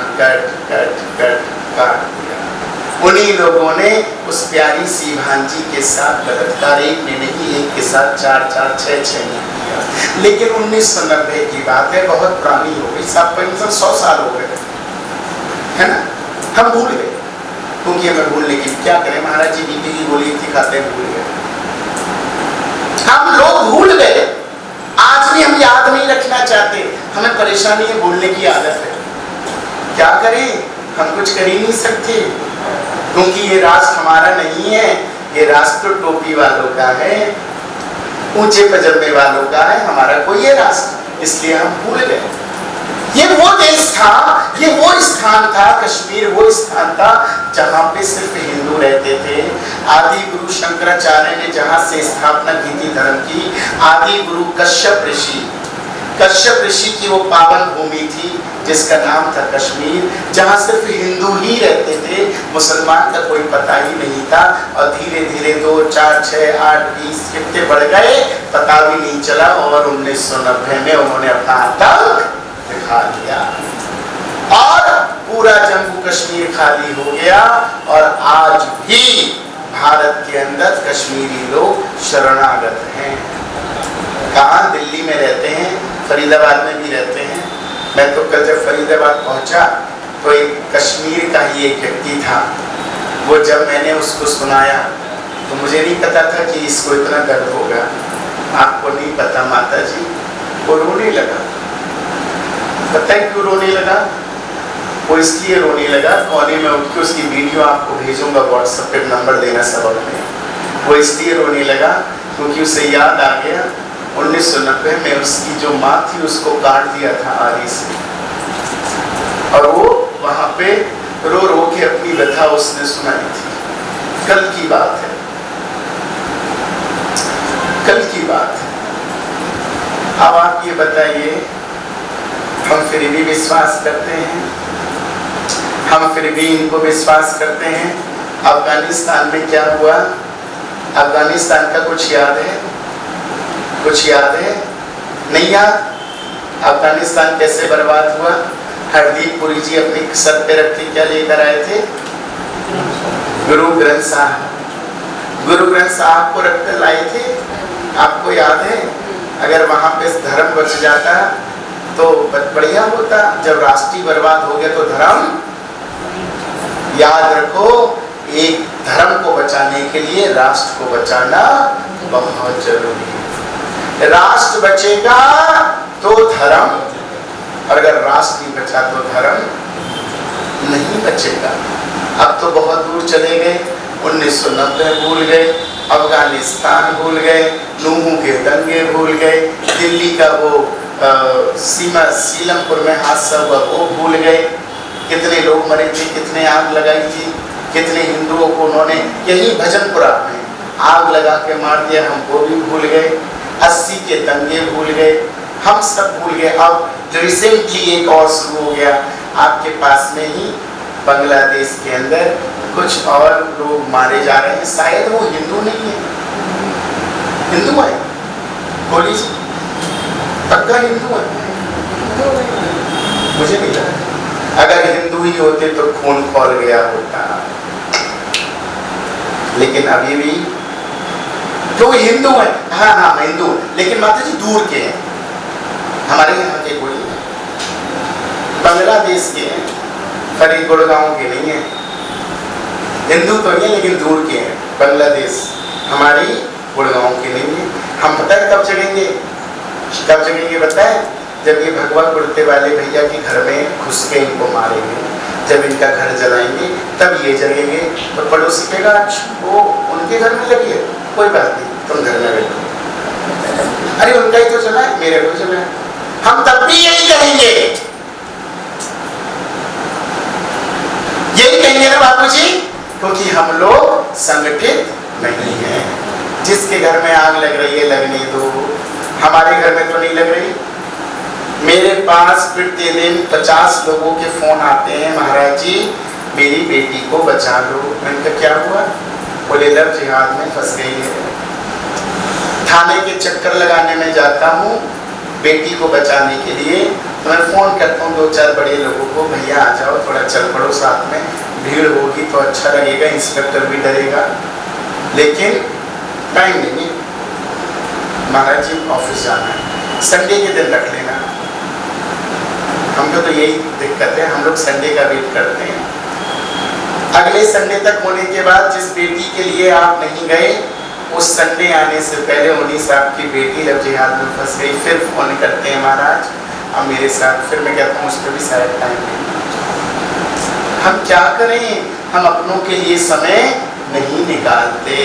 दिया। उन्हीं लोगों ने उस प्यारी सी भांजी के साथ बलात्कार, एक ने नहीं, एक के साथ 4 6 ने किया। लेकिन 1990 की बात है, बहुत पुरानी हो गई, सब 100 साल हो गए, है ना। हम भूल गए, क्योंकि हमें भूलने की क्या करें, महाराज जी बीपी की गोली थी, खाते भूल गए, हम लोग भूल गए। आज भी हम याद नहीं रखना चाहते, हमें परेशानी है, भूलने की आदत है। क्या करें, हम कुछ कर ही नहीं सकते, क्योंकि ये राष्ट्र हमारा नहीं है, ये राष्ट्र टोपी वालों का है, ऊंचे पजामे वालों का है, हमारा कोई है राष्ट्र, इसलिए हम भूल गए। ये वो देश था, ये वो स्थान था, कश्मीर वो स्थान था जहां पे सिर्फ हिंदू रहते थे। आदि गुरु शंकराचार्य ने जहां से स्थापना की थी धर्म की, आदि गुरु कश्यप ऋषि की वो पावन भूमि थी जिसका नाम था कश्मीर, जहां सिर्फ हिंदू ही रहते थे, मुसलमान का कोई पता ही नहीं था। और धीरे धीरे 2 4 6 8 20 कितने बढ़ गए पता भी नहीं चला, और 1990 में उन्होंने अपना आतंक दिखा दिया और पूरा जम्मू कश्मीर खाली हो गया। और आज भी भारत के अंदर कश्मीरी लोग शरणागत हैं। कहाँ? दिल्ली में रहते हैं, फरीदाबाद में भी रहते हैं। मैं तो कल जब फरीदाबाद पहुंचा तो एक कश्मीर का ही एक व्यक्ति था, वो जब मैंने उसको सुनाया तो मुझे नहीं पता था कि इसको इतना दर्द होगा। आपको नहीं पता माता जी, वो रोने लगा। पता है क्यों रोने लगा? वो इसलिए रोने लगा, कोने में उठ के उसकी वीडियो आपको भेजूंगा व्हाट्सएप पे, नंबर देना सबक में। वो इसलिए रोने लगा क्योंकि उसे याद आ गया 1990 में उसकी जो माँ थी उसको काट दिया था आरी से, और वो वहां पे रो रो के अपनी व्यथा उसने सुनाई थी। कल की बात है, कल की बात है। अब आप ये बताइए, हम फिर भी विश्वास करते हैं, हम फिर भी इनको विश्वास करते हैं। अफगानिस्तान में क्या हुआ? अफगानिस्तान का कुछ याद है? कुछ याद है? नहीं याद? अफगानिस्तान कैसे बर्बाद हुआ? हरदीप पुरी जी अपने सर पे रख के क्या लेकर आए थे? गुरु ग्रंथ साहब। गुरु ग्रंथ साहब को रख कर लाए थे। आपको याद है? अगर वहां पे धर्म बच जाता तो बढ़िया होता। जब राष्ट्रीय बर्बाद हो गया तो धर्म, याद रखो, एक धर्म को बचाने के लिए राष्ट्र को बचाना बहुत जरूरी है। राष्ट्र बचेगा तो धर्म, और अगर राष्ट्र नहीं बचा तो धर्म नहीं बचेगा। अब तो बहुत दूर चले गए, 1990 भूल गए, अफगानिस्तान भूल गए, नूहू के दंगे भूल गए, दिल्ली का वो सीलमपुर में हादसा हुआ वो भूल गए, कितने लोग मरे थे, कितने आग लगाई थी, कितने हिंदुओं को उन्होंने यही भजनपुरा में आग लगा के मार दिया, हम वो भी भूल गए। 80 के दंगे भूल गए, हम सब भूल गए। अब रिसेंटली एक और शुरू हो गया आपके पास में ही, बांग्लादेश के अंदर कुछ और लोग मारे जा रहे हैं। शायद वो हिंदू नहीं है, हिंदू है, बोली पक्का हिंदू है, मुझे नहीं लगा। अगर हिंदू ही होते तो खून खौल गया होता, लेकिन अभी भी तो हिंदू है। हाँ हाँ हिंदू, लेकिन माता जी दूर के हैं, हमारे यहाँ के कोई बांग्लादेश के हैं, फरीद गुड़गांव के नहीं है। हिंदू तो नहीं है लेकिन दूर के हैं, बांग्लादेश, हमारी गुड़गांव के नहीं है। हम पता है कब जगेंगे? कब जगेंगे पता है? जब ये भगवा कुर्ते वाले भैया के घर में घुस के इनको मारेंगे, जब इनका घर जलाएंगे तब ये जगेंगे। तो पड़ोसी कहेगा वो उनके घर में लगी है, कोई बात नहीं, तुम घर में बैठो। अरे उनका ही तो चला है, मेरे को चला है। हम तब भी यही कहेंगे, यही कहेंगे ना बाबूजी, क्योंकि हम लोग संगठित नहीं हैं। जिसके घर में आग लग रही है लगने दो, हमारे घर में तो नहीं लग रही। मेरे पास बीते दिन 50 लोगों के फोन आते हैं, महाराज जी मेरी बेटी को बचा लो। मैंने कहा क्या हुआ? बोले लव जिहाद में फंस गई है। थाने के चक्कर लगाने में जाता हूँ बेटी को बचाने के लिए, तो मैं फोन करता हूँ 2-4 बड़े लोगों को, भैया आ जाओ थोड़ा चल पड़ो साथ में, भीड़ होगी तो अच्छा लगेगा, इंस्पेक्टर भी डरेगा, लेकिन टाइम नहीं है, महाराज जी ऑफिस जाना है, संडे के दिन रख लेना। हमको तो यही दिक्कत है, हम लोग संडे का वेट करते हैं। अगले संडे तक होने के बाद जिस बेटी के लिए आप नहीं गए, उस संडे आने से पहले उन्हीं साहब की बेटी लव जिहाद में फंस गई। फिर फोन करते हैं महाराज अब मेरे साथ, फिर मैं कहता हूँ उस पर भी शायद टाइम नहीं। हम क्या करें, हम अपनों के लिए समय नहीं निकालते,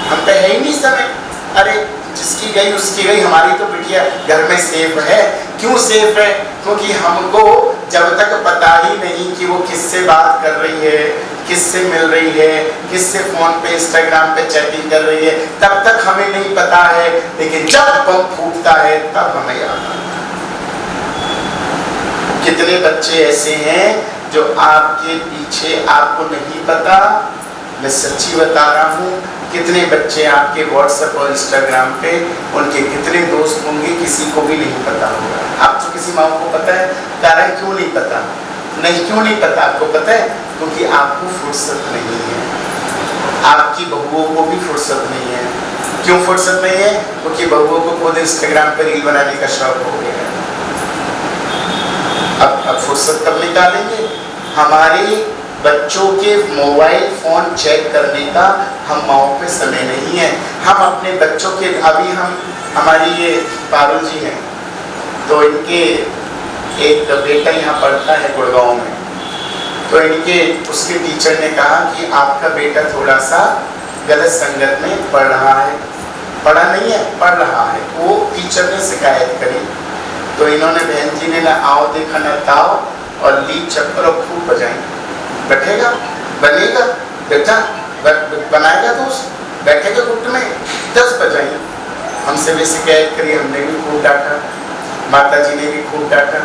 हम पे है ही नहीं समय। अरे जिसकी गई उसकी गई, हमारी तो बिटिया घर में सेफ है। क्यों सेफ है? क्योंकि हमको जब तक पता ही नहीं कि वो किससे बात कर रही है, किससे मिल रही है, किससे फोन पे इंस्टाग्राम पे चैटिंग कर रही है, तब तक हमें नहीं पता है। लेकिन जब बम फूटता है तब हमें याद आता है। कितने बच्चे ऐसे हैं जो आपके पीछे, आपको नहीं पता, मैं सच्ची बता रहा हूँ, कितने बच्चे आपके व्हाट्सएप और इंस्टाग्राम पे, उनके कितने दोस्त होंगे किसी को भी नहीं पता होगा। आप तो किसी माँ को पता है, कारण क्यों नहीं पता? नहीं क्यों नहीं पता आपको पता है? क्योंकि आपको फुर्सत नहीं है, आपकी बहुओं को भी फुर्सत नहीं है। क्यों फुर्सत नहीं है? क्योंकि बहुओं को खुद इंस्टाग्राम पर रील बनाने का शौक हो गया है। अब फुर्सत कब निकालेंगे? हमारी बच्चों के मोबाइल फोन चेक करने का हम माओ पे समय नहीं है। हम अपने बच्चों के, अभी हमारी ये पारुल जी हैं, तो इनके एक बेटा यहाँ पढ़ता है गुड़गांव में, तो उसके टीचर ने कहा कि आपका बेटा थोड़ा सा गलत संगत में पढ़ रहा है। पढ़ा नहीं है, पढ़ रहा है। वो टीचर ने शिकायत करी, तो इन्होंने बहन जी ने ना आओ देखा ना ताओ और ली चक्कर और खूब बजाई। बैठेगा, बनेगा बेटा, बनाएगा तो बैठेगा गुट में, 10 बजाई। हमसे भी शिकायत करी, हमने भी खूब डांटा, माता जी ने भी खूब डांटा।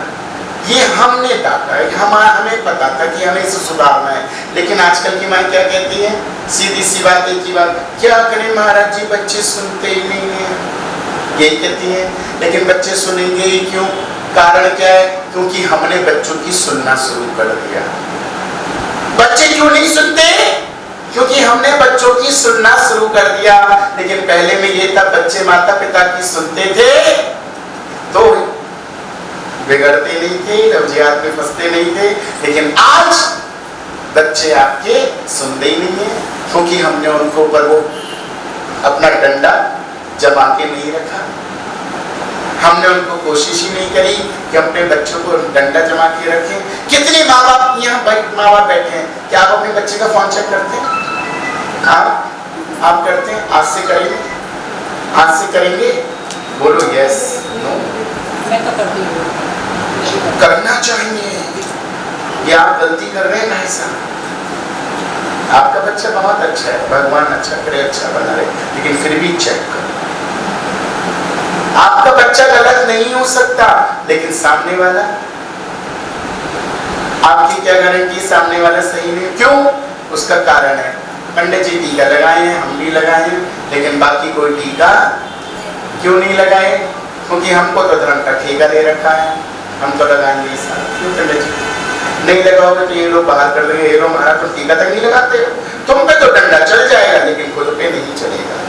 ये हमने डांटा है, हमें पता था कि हमें इसे सुधारना है। लेकिन आजकल की माँ क्या कहती है? सीधी सी बात, एक ही बात, क्या करें महाराज जी बच्चे सुनते ही नहीं है, यही कहती है। लेकिन बच्चे सुनेंगे ही क्यों? कारण क्या है? क्योंकि हमने बच्चों की सुनना शुरू कर दिया। बच्चे क्यों नहीं सुनते? क्योंकि हमने बच्चों की सुनना शुरू कर दिया। लेकिन पहले में ये था, बच्चे माता पिता की सुनते थे तो बिगड़ते नहीं थे, लव जिहाद में फंसते नहीं थे। लेकिन आज बच्चे आपके सुनते ही नहीं है, क्योंकि हमने उनको ऊपर वो अपना डंडा जमा के नहीं रखा। हमने उनको कोशिश ही नहीं करी कि अपने बच्चों को डंडा जमा के रखें। कितने माँ बाप यहाँ माँ बाप बैठे हैं, क्या आप अपने बच्चे का फोन चेक करते हैं? आप करते हैं? आज से करेंगे? आज से करेंगे? बोलो यस नो। मैं तो करती हूँ। करना चाहिए। ये आप गलती कर रहे हैं भाई साहब। आपका बच्चा बहुत अच्छा है, भगवान अच्छा करे, अच्छा बना रहे, लेकिन फिर भी चेक करो। आपका बच्चा गलत नहीं हो सकता, लेकिन सामने वाला, आपकी क्या गारंटी सामने वाला सही नहीं? क्यों? उसका कारण है, पंडित जी टीका लगाए हैं, हम भी लगाए हैं, लेकिन बाकी कोई टीका क्यों नहीं लगाए? क्योंकि हमको तो धर्म का ठेका ले रखा है, हम तो लगाएंगे इस साल। क्यों पंडित जी? नहीं लगाओगे तो ये लोग बाहर कर देंगे, ये लोग महाराज तो टीका तक नहीं लगाते हो, तुम पे तो डंडा चल जाएगा लेकिन खुद पे नहीं चलेगा।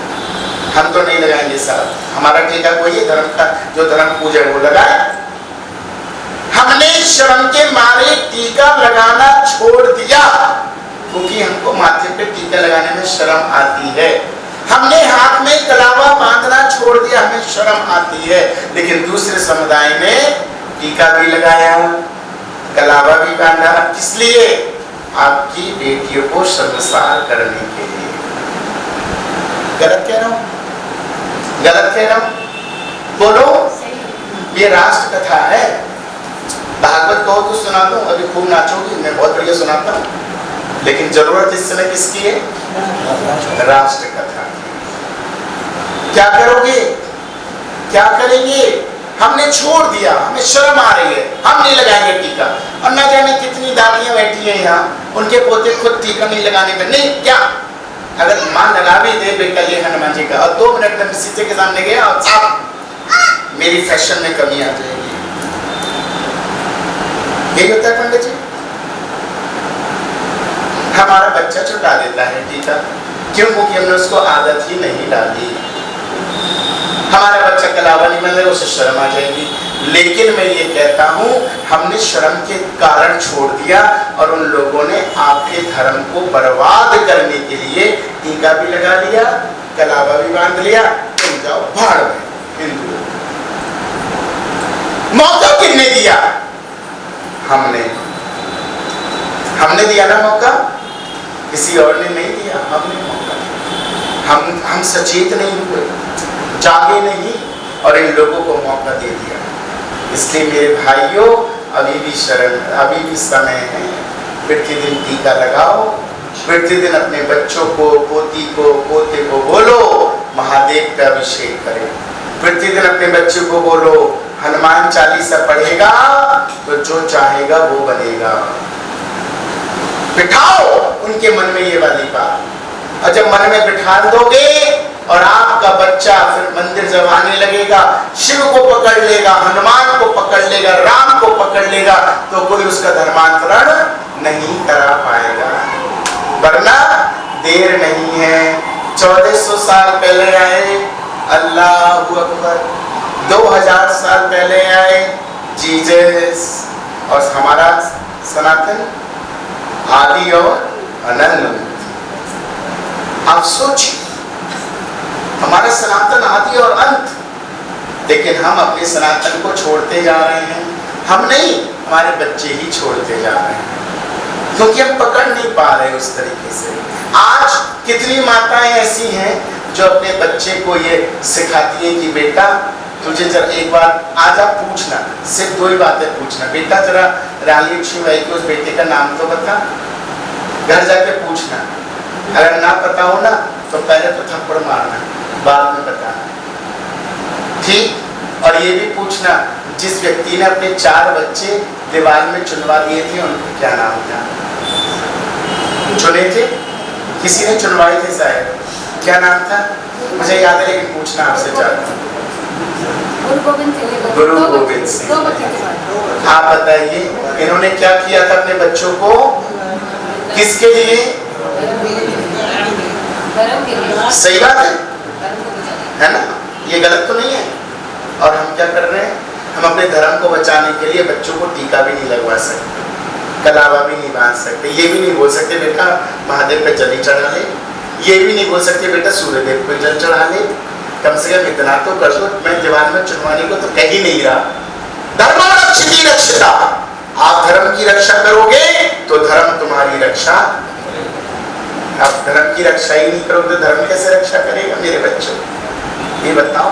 हम तो नहीं लगाएंगे साहब, हमारा टीका कोई है धर्म का, जो धर्म पूजा वो लगाए। हमने शर्म के मारे टीका लगाना छोड़ दिया, क्योंकि हमको माथे पे टीका लगाने में शर्म आती है। हमने हाथ में कलावा बांधना छोड़ दिया, हमें शर्म आती है। लेकिन दूसरे समुदाय ने टीका भी लगाया, कलावा भी बांधा, किस लिए? आपकी बेटियों को शर्मसार करने के लिए। गलत कह रहा हूं? गलत कह रहा हूं? बोलो। ये राष्ट्र कथा है। भागवत कहो तो सुना दो, अभी खूब नाचोगी, मैं बहुत बढ़िया सुनाता हूं। लेकिन जरूरत इस समय किसकी है? राष्ट्र कथा। क्या करोगे? क्या करेंगे? हमने छोड़ दिया, हमें शर्म आ रही है। यहाँ उनके पोते खुद टीका नहीं लगाने में, नहीं क्या, अगर माँ लगा भी दे बेटा ये हनुमान जी का, और 2 मिनट में शीशे के सामने गया और साहब मेरी फैशन में कमी आ जाएगी। यही होता है पंडित जी। हमारा बच्चा छुटा देता है टीका, क्यों? क्योंकि हमने उसको आदत ही नहीं डाली। हमारा बच्चा कलावा नहीं बन रहा, उसे शर्म आ जाएगी। लेकिन मैं ये कहता हूँ हमने शर्म के कारण छोड़ दिया और उन लोगों ने आपके धर्म को बर्बाद करने के लिए टीका भी लगा लिया, कलावा भी बांध लिया, तुम जाओ भाड़ में। हिंदू मौका किसने दिया? हमने दिया ना मौका, किसी और ने नहीं दिया, हमने मौका दिया। हम सचेत नहीं हुए, जागे नहीं और इन लोगों को मौका दे दिया। इसलिए मेरे भाइयों अभी भी समय है, प्रतिदिन टीका लगाओ, प्रतिदिन अपने बच्चों को, पोती को, पोते को बोलो महादेव का अभिषेक करें। प्रतिदिन अपने बच्चों को बोलो हनुमान चालीसा पढ़ेगा तो जो चाहेगा वो बनेगा। बिठाओ उनके मन में ये वाली बात, और जब मन में बिठा दोगे और आपका बच्चा फिर मंदिर जब आने लगेगा, शिव को पकड़ लेगा, हनुमान को पकड़ लेगा, राम को पकड़ लेगा, तो कोई उसका धर्मांतरण नहीं करा पाएगा। वरना देर नहीं है, 1400 साल पहले आए अल्लाहू अकबर, 2000 साल पहले आए जीसस, और हमारा सनातन आदि और अनंत। आप सोचिए हमारा सनातन आदि और अंत, लेकिन हम अपने सनातन को छोड़ते जा रहे हैं। हम नहीं, हमारे बच्चे ही छोड़ते जा रहे हैं, क्योंकि हम पकड़ नहीं पा रहे उस तरीके से। आज कितनी माताएं ऐसी हैं जो अपने बच्चे को ये सिखाती हैं कि बेटा तुझे जरा एक बार आज आप पूछना, सिर्फ 2 ही बातें पूछना, बेटा जरा रानी लक्ष्मीबाई के उस बेटे का नाम तो बता, घर जाके पूछना, अगर ना पता हो ना तो पहले तो थप्पड़ मारना, बाद में बताना, ठीक। और ये भी पूछना जिस व्यक्ति ने अपने 4 बच्चे दीवार में चुनवा दिए थे उनका क्या नाम था? चुने थे, किसी ने चुनवाए थे शायद, क्या नाम था मुझे याद है, लेकिन पूछना आपसे चाहता हूँ। गुरु गोविंद सिंह। आप बताइए इन्होंने क्या किया था अपने बच्चों को, किसके लिए? सही बात है ना? ये गलत तो नहीं है। और हम क्या कर रहे हैं? हम अपने धर्म को बचाने के लिए बच्चों को टीका भी नहीं लगवा सकते, कलावा भी नहीं बांध सकते, ये भी नहीं बोल सकते बेटा महादेव पे जल चढ़ा ले, ये भी नहीं बोल सकते बेटा सूर्यदेव पे जल चढ़ा ले। कम से कम इतना तो कर दो। मैं दीवार में चुनवाने को तो कह ही नहीं रहा। धर्म रक्षिति रक्षिता, आप धर्म की रक्षा करोगे तो धर्म तुम्हारी रक्षा। आप धर्म की रक्षा ही नहीं करोगे तो धर्म कैसे रक्षा करेगा मेरे बच्चों? ये बताओ।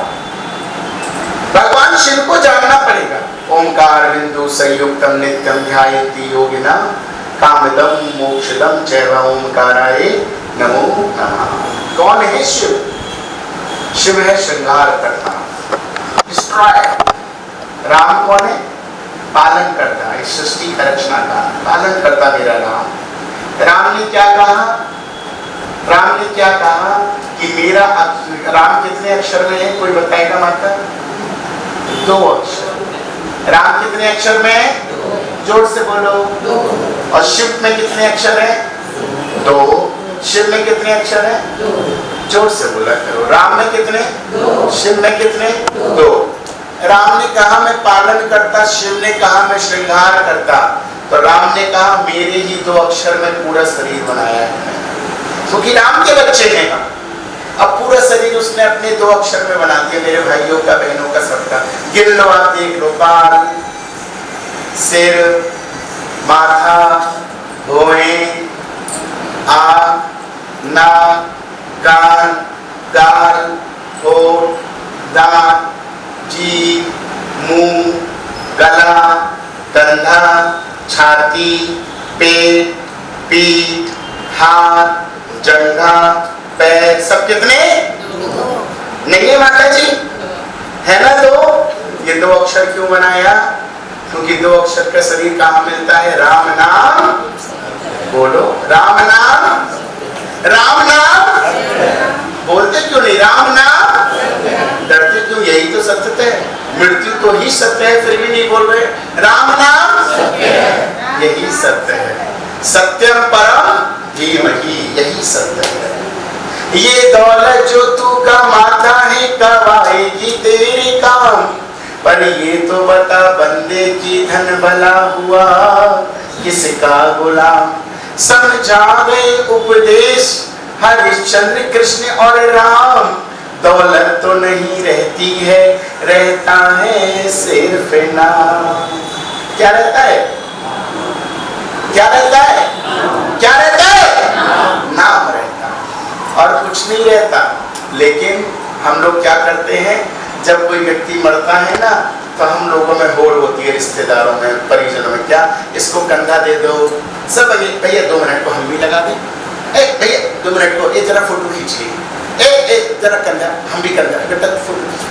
भगवान शिव को जानना पड़ेगा। ओंकार बिंदु संयुक्तम नित्यम ध्यायन्ति योगिना कामदम मोक्षदम चैव ओंकाराय नमो नमः। कौन है शिव? शिव है श्रृंगार करता, डिस्ट्रॉयर। राम कौन है? पालन करता है, सृष्टि का रचना का पालन करता मेरा राम। राम ने क्या कहा? राम ने क्या कहा कि मेरा राम कितने अक्षर में है? कोई बताएगा माता? 2 अक्षर। राम कितने अक्षर में है? जोर से बोलो। और शिव में कितने अक्षर है? 2। शिव में कितने अक्षर है? 2। जोर से बोला करो। राम में कितने? 2। शिव में कितने? 2। राम ने कहा मैं पालन करता, शिव ने कहा मैं श्रृंगार करता। तो राम ने कहा मेरे ही 2 अक्षर में पूरा शरीर बनाया है, क्योंकि राम के बच्चे हैं। अब पूरा शरीर उसने अपने 2 अक्षर में बना दिया। मेरे भाइयों का, बहनों का, सबका गिन लो, आप देख लो। बाल, सिर, माथा, भौहें, आँख, नाक, कान, गाल, होठ, दांत, जीभ, मुंह, गला, कंधा, छाती, पेट, पीठ, हाथ, जंघा, पैर, सब कितने? 2 नहीं है माता जी? है ना 2? ये 2 अक्षर क्यों बनाया? क्योंकि 2 अक्षर का शरीर कहाँ मिलता है? राम नाम बोलो राम नाम, राम नाम। बोलते क्यों नहीं राम नाम? डरते क्यों? यही तो सत्य है, मृत्यु तो ही सत्य है, फिर भी नहीं बोल रहे राम नाम। यही सत्य है, सत्यम परम धीमहि, यही सत्य है। ये दौलत जो तू कमाता है कब आएगी तेरे काम, पर ये तो बता बंदे की धन भला हुआ किसका गुलाम। समझा गए उपदेश हरिश्चंद्र कृष्ण और राम, दौलत तो नहीं रहती है, रहता है सिर्फ नाम। क्या रहता है? क्या रहता है? क्या रहता है? नाम रहता है और कुछ नहीं रहता। लेकिन हम लोग क्या करते हैं, जब कोई व्यक्ति मरता है ना, तो हम लोगों में होड़ होती है, रिश्तेदारों में, परिजनों में, क्या इसको कंधा दे दो, सब भैया 2 मिनट को हम भी लगा दें, भैया 2 मिनट को ये जरा फोटो खींच लीजिए, जरा कंधा, हम भी कंधा, बेटा फोटो खींच,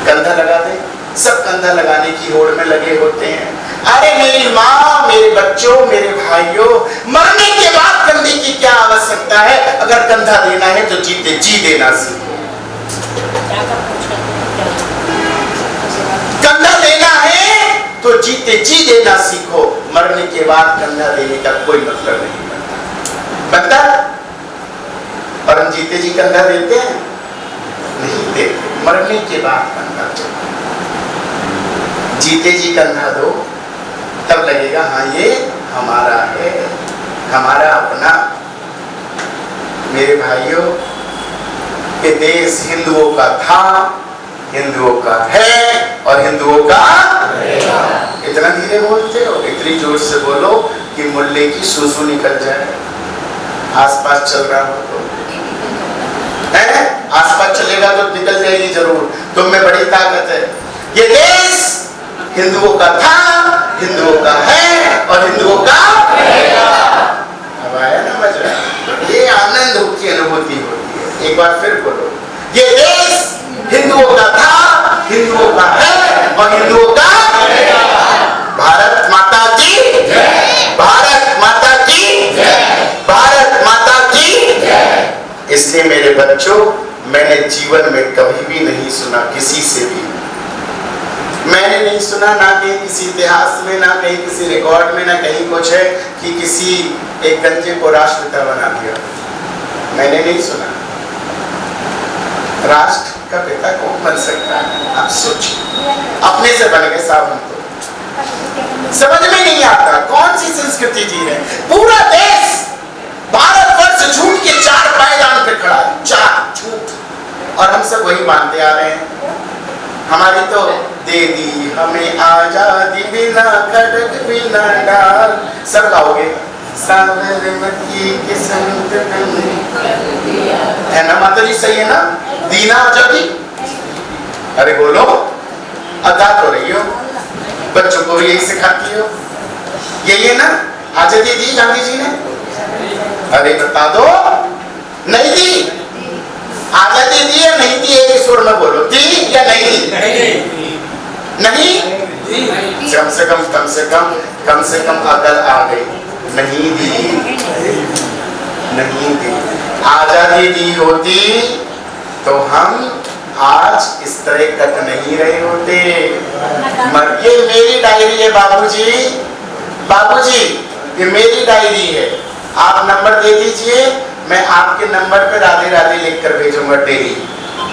कंधा लगा दें। सब कंधा लगाने की होड़ में लगे होते हैं। अरे मेरी माँ, मेरे बच्चों, मेरे भाइयों, मरने के बाद कंधे की क्या आवश्यकता है? अगर कंधा देना है तो जीते जी देना सीखो। कंधा देना है तो जीते जी देना सीखो। मरने के बाद कंधा देने का कोई मतलब नहीं बनता। और हम जीते जी कंधा देते हैं? नहीं देते। मरने के बाद कंधा दो, जीते जी कंधा दो, तब लगेगा हाँ ये हमारा है, हमारा अपना। मेरे भाइयों, ये देश हिंदुओं का था, हिंदुओं का है और हिंदुओं का रहेगा। इतना धीरे बोलते हो, इतनी जोर से बोलो कि मुल्ले की सूसू निकल जाए। आसपास चल रहा हो तो है, आसपास चलेगा तो निकल जाएगी जरूर। तुम में बड़ी ताकत है। ये देश हिंदुओं का था, हिंदुओं का है और हिंदुओं का रहेगा। अब आया ना मजा? ये आनंद की अनुभूति होती है। एक बार फिर बोलो, ये देश हिंदुओं का था, हिंदुओं का है और हिंदुओं का रहेगा। भारत माता की जय, भारत माता की जय, भारत माता की जय। इसलिए मेरे बच्चों, मैंने जीवन में कभी भी नहीं सुना किसी से भी, मैंने नहीं सुना, ना कहीं किसी इतिहास में, ना कहीं किसी रिकॉर्ड में, ना कहीं कुछ है कि किसी एक गंजे को राष्ट्रपिता बना दिया। मैंने नहीं सुना। राष्ट्र का पिता कौन बन सकता है? आप सोचिए, अपने से बन गए साहब। हम तो समझ में नहीं आता कौन सी संस्कृति जी रहे। पूरा देश, भारतवर्ष झूठ के 4 पायदान पे खड़ा है, 4 झूठ, और हम सब वही मानते आ रहे हैं। हमारी तो दे दी हमें आजादी बिना खड़क बिना डाल, सब गाओगे साबरमती के संत है ना माता जी? सही है ना? दीना आजादी। अरे बोलो, अदा तो रही हो, बच्चों को यही सिखाती हो, यही है ना? आजादी दी गांधी जी ने? अरे बता दो, नहीं दी? आजादी दी या नहीं दी? एक स्वर में बोलो, दी या नहीं दी? नहीं? कम से कम अकल आ गई। नहीं दी, नहीं दी। आजादी दी होती तो हम आज इस तरह कट नहीं रहे होते। ये मेरी डायरी है बाबूजी, बाबूजी ये मेरी डायरी है, आप नंबर दे दीजिए, मैं आपके नंबर पर राधे राधे लिख कर भेजूंगा डेली।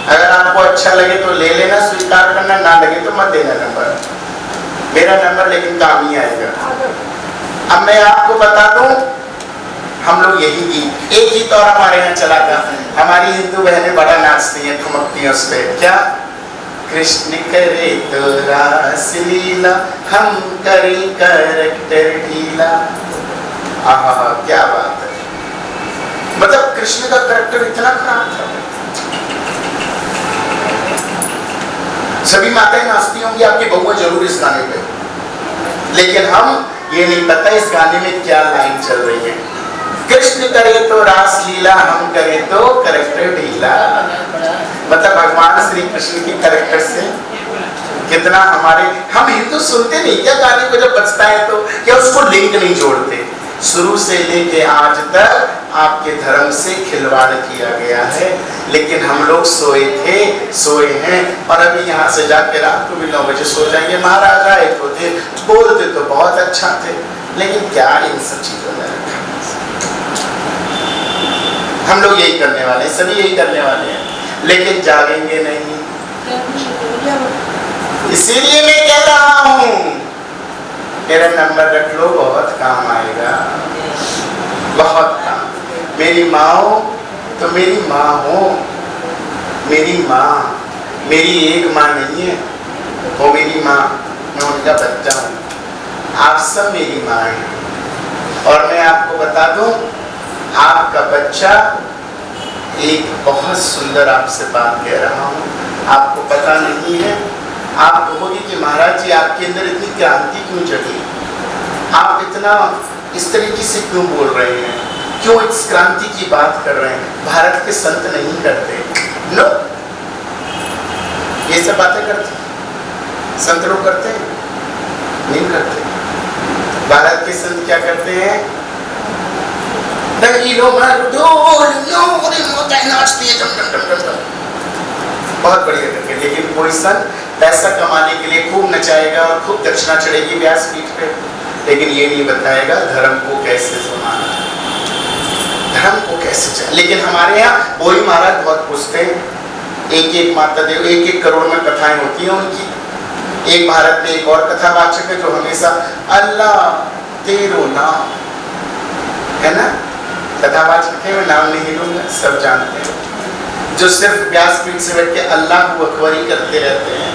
अगर आपको अच्छा लगे तो ले लेना, स्वीकार करना, ना लगे तो मत देना नंबर। मेरा नंबर लेकिन काम ही आएगा। अब मैं आपको बता दूं, हम लोग यही गीत, एक गीत और हमारे यहाँ चला था, हमारी हिंदू बहनें बड़ा नाचती हैं, ठुमकती हैं उस पर। क्या? कृष्ण करे तो रास लीला, हम करें करैक्टर ढीला। आहा, क्या बात है। मतलब कृष्ण का करैक्टर इतना खराब था। सभी माताएं नाचती होंगी, आपकी बहुएं जरूर इस गाने पे, लेकिन हम ये नहीं पता इस गाने में क्या लाइन चल रही है। कृष्ण करे तो रास लीला, हम करे तो करैक्टर ढीला। मतलब भगवान श्री कृष्ण की करैक्टर से कितना हम हिंदू सुनते नहीं क्या गाने को? जब बजता है तो क्या उसको लिंक नहीं जोड़ते? शुरू से लेके आज तक आपके धर्म से खिलवाड़ किया गया है, लेकिन हम लोग सोए हैं और अभी यहाँ से जाके रात को भी 9 बजे सो जाएंगे। महाराज आए तो थे, बोलते तो बहुत अच्छा थे, लेकिन क्या इन सब चीजों में रखा। हम लोग यही करने वाले हैं, सभी यही करने वाले हैं, लेकिन जागेंगे नहीं। इसीलिए मैं कह रहा हूँ मेरा नंबर रख लो, बहुत काम आएगा, बहुत काम। मेरी माँ हो तो मेरी माँ हो, मेरी माँ, मेरी एक माँ नहीं है, वो मेरी माँ, मैं उनका बच्चा हूँ। आप सब मेरी माँ हैं। और मैं आपको बता दूं, आपका बच्चा एक बहुत सुंदर आपसे बात कह रहा हूँ, आपको पता नहीं है। आप कहोगे कि महाराज जी आपके अंदर इतनी क्रांति क्यों जगी, आप इतना इस तरीके से क्यों बोल रहे हैं, क्यों इस क्रांति की बात कर रहे हैं। भारत के संत नहीं करते, नो, ये सब बातें करते संत लोग करते हैं, नहीं करते। भारत के संत क्या करते हैं, बहुत बढ़िया करके, लेकिन कोई संत पैसा कमाने के लिए खूब नचाएगा और खूब दक्षिणा चढ़ेगी व्यासपीठ पे, लेकिन ये नहीं बताएगा धर्म को कैसे संभालना है, धर्म को कैसे चले। लेकिन हमारे यहाँ वही महाराज बहुत पूछते हैं, एक माता देव, 1-1 करोड़ में कथाएं होती हैं उनकी। एक भारत में एक और कथावाचक है जो हमेशा अल्लाह तेरो नाम, है ना, कथावाचक है, मैं नाम नहीं लूंगा, सब जानते हैं, जो सिर्फ व्यासपीठ से बैठ के अल्लाह को अखबारी करते रहते हैं,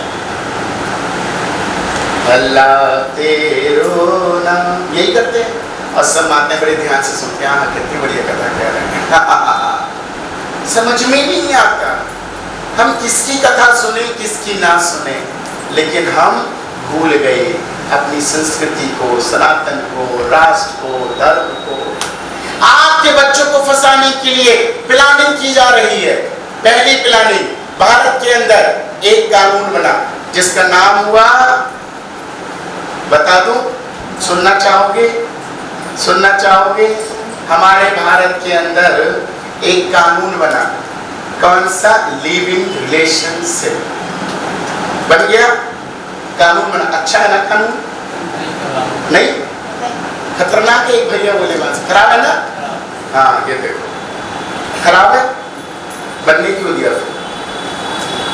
अल्लाह तेरो नाम, यही करते हैं। और सब माताएं बड़े ध्यान से सुनते हैं, हाँ कितनी बढ़िया कथा कह रहे हैं। समझ में नहीं आता हम किसकी कथा सुने किसकी ना सुने, लेकिन हम भूल गए अपनी संस्कृति को, सनातन को, राष्ट्र को, धर्म को। आपके बच्चों को फंसाने के लिए प्लानिंग की जा रही है। पहली प्लानिंग, भारत के अंदर एक कानून बना जिसका नाम हुआ, बता दूं, सुनना चाहोगे? सुनना चाहोगे? हमारे भारत के अंदर एक कानून बना, कौन सा? लिविंग रिलेशनशिप बन गया, कानून बना। अच्छा है ना कानून? नहीं, खतरनाक है। एक भैया बोले बात खराब है ना? हाँ, ये देखो खराब है, बनने क्यों दिया?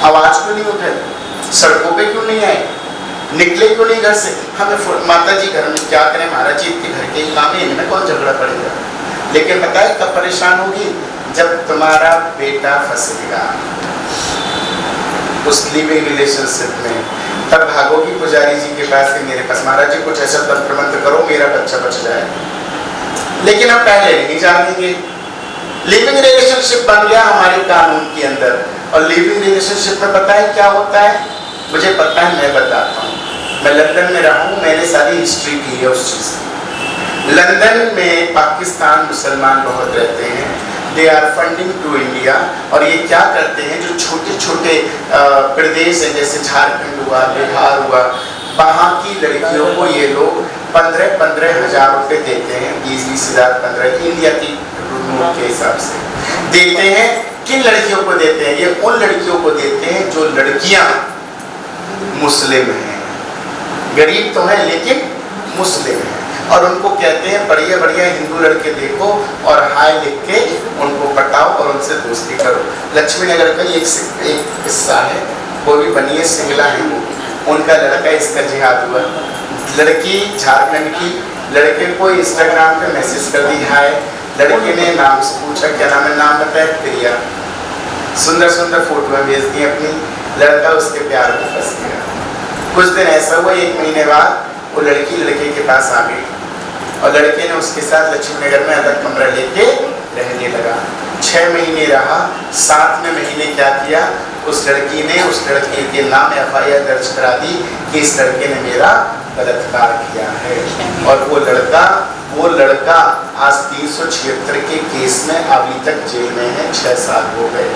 आवाज क्यों नहीं उठाई? सड़कों पे क्यों नहीं आए? निकले क्यों नहीं घर से? हमें माता जी घर में क्या करें, महाराज जी इनके घर के ही काम है, इनमें कौन झगड़ा पड़ेगा। लेकिन बताए कब परेशान होगी? जब तुम्हारा बेटा फंसेगा उस लिविंग रिलेशनशिप में, तब भागोगी पुजारी जी के पास कि मेरे पास महाराज जी कुछ ऐसा तंत्र मंत्र करो मेरा बच्चा बच जाए। लेकिन हम पहले नहीं जानेंगे। लिविंग रिलेशनशिप बन गया हमारे कानून के अंदर। और लिविंग रिलेशनशिप में पता है क्या होता है? मुझे पता है, मैं बताता हूँ। मैं लंदन में रहा हूँ, मैंने सारी हिस्ट्री की है उस चीज़ की। लंदन में पाकिस्तान मुसलमान बहुत रहते हैं, they are funding to India. और ये क्या करते हैं, जो छोटे छोटे प्रदेश हैं जैसे झारखंड हुआ, बिहार हुआ, वहाँ की लड़कियों को ये लोग 15-15 हज़ार रुपये देते हैं, 20-20 हज़ार, 15 इंडिया की नोट के हिसाब से देते हैं। किन लड़कियों को देते हैं? ये उन लड़कियों को देते हैं जो लड़कियां मुस्लिम हैं, गरीब तो हैं लेकिन मुस्लिम हैं। और उनको कहते हैं बढ़िया बढ़िया हिंदू लड़के देखो और हाय लिख के उनको पटाओ और उनसे दोस्ती करो। लक्ष्मी नगर का एक किस्सा है, वो भी बनिए सिंगला है, उनका लड़का इसका जिहाद हुआ। लड़की झारखंड की, लड़के को इंस्टाग्राम पे मैसेज कर दी हाय, लड़के ने नाम से पूछा क्या नाम है, नाम बताया प्रिया, सुंदर सुंदर फोटो भेज दी अपनी, लड़का उसके प्यार में फंस गया। कुछ दिन ऐसा हुआ, 1 महीने बाद वो लड़की लड़के के पास आ गई और लड़के ने उसके साथ लक्ष्मी नगर में अलग कमरा लेके रहने लगा। 6 महीने रहा, 7वें महीने क्या किया, उस लड़की ने उस लड़के के नाम FIR दर्ज करा दी कि इस लड़के ने मेरा बलात्कार किया है। और वो लड़का आज 376 के केस में अभी तक जेल में है, 6 साल हो गए।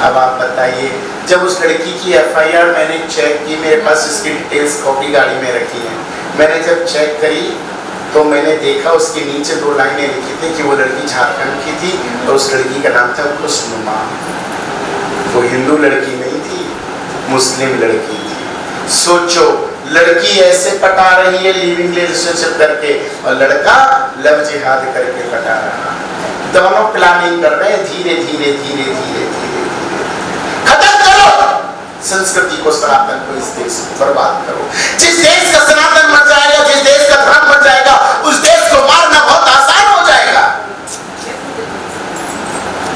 अब आप बताइए, जब उस लड़की की FIR मैंने चेक की, मेरे पास इसकी डिटेल्स कॉपी गाड़ी में रखी है, मैंने जब चेक करी तो मैंने देखा उसके नीचे 2 लाइनें लिखी थी कि वो लड़की झारखंड की थी और उस लड़की का नाम था खुशनुमा। वो हिंदू लड़की नहीं थी, मुस्लिम लड़की थी। सोचो, लड़की ऐसे पटा रही है लिविंग रिलेशनशिप करके और लड़का लव जिहाद करके पटा रहा है। दोनों प्लानिंग कर रहे हैं धीरे धीरे धीरे धीरे धीरे धीरे। खत्म करो संस्कृति को, सनातन को, इस देश को बर्बाद करो। जिस देश का सनातन मर जाएगा, जिस देश का धर्म मर जाएगा, उस देश को मारना बहुत आसान हो जाएगा।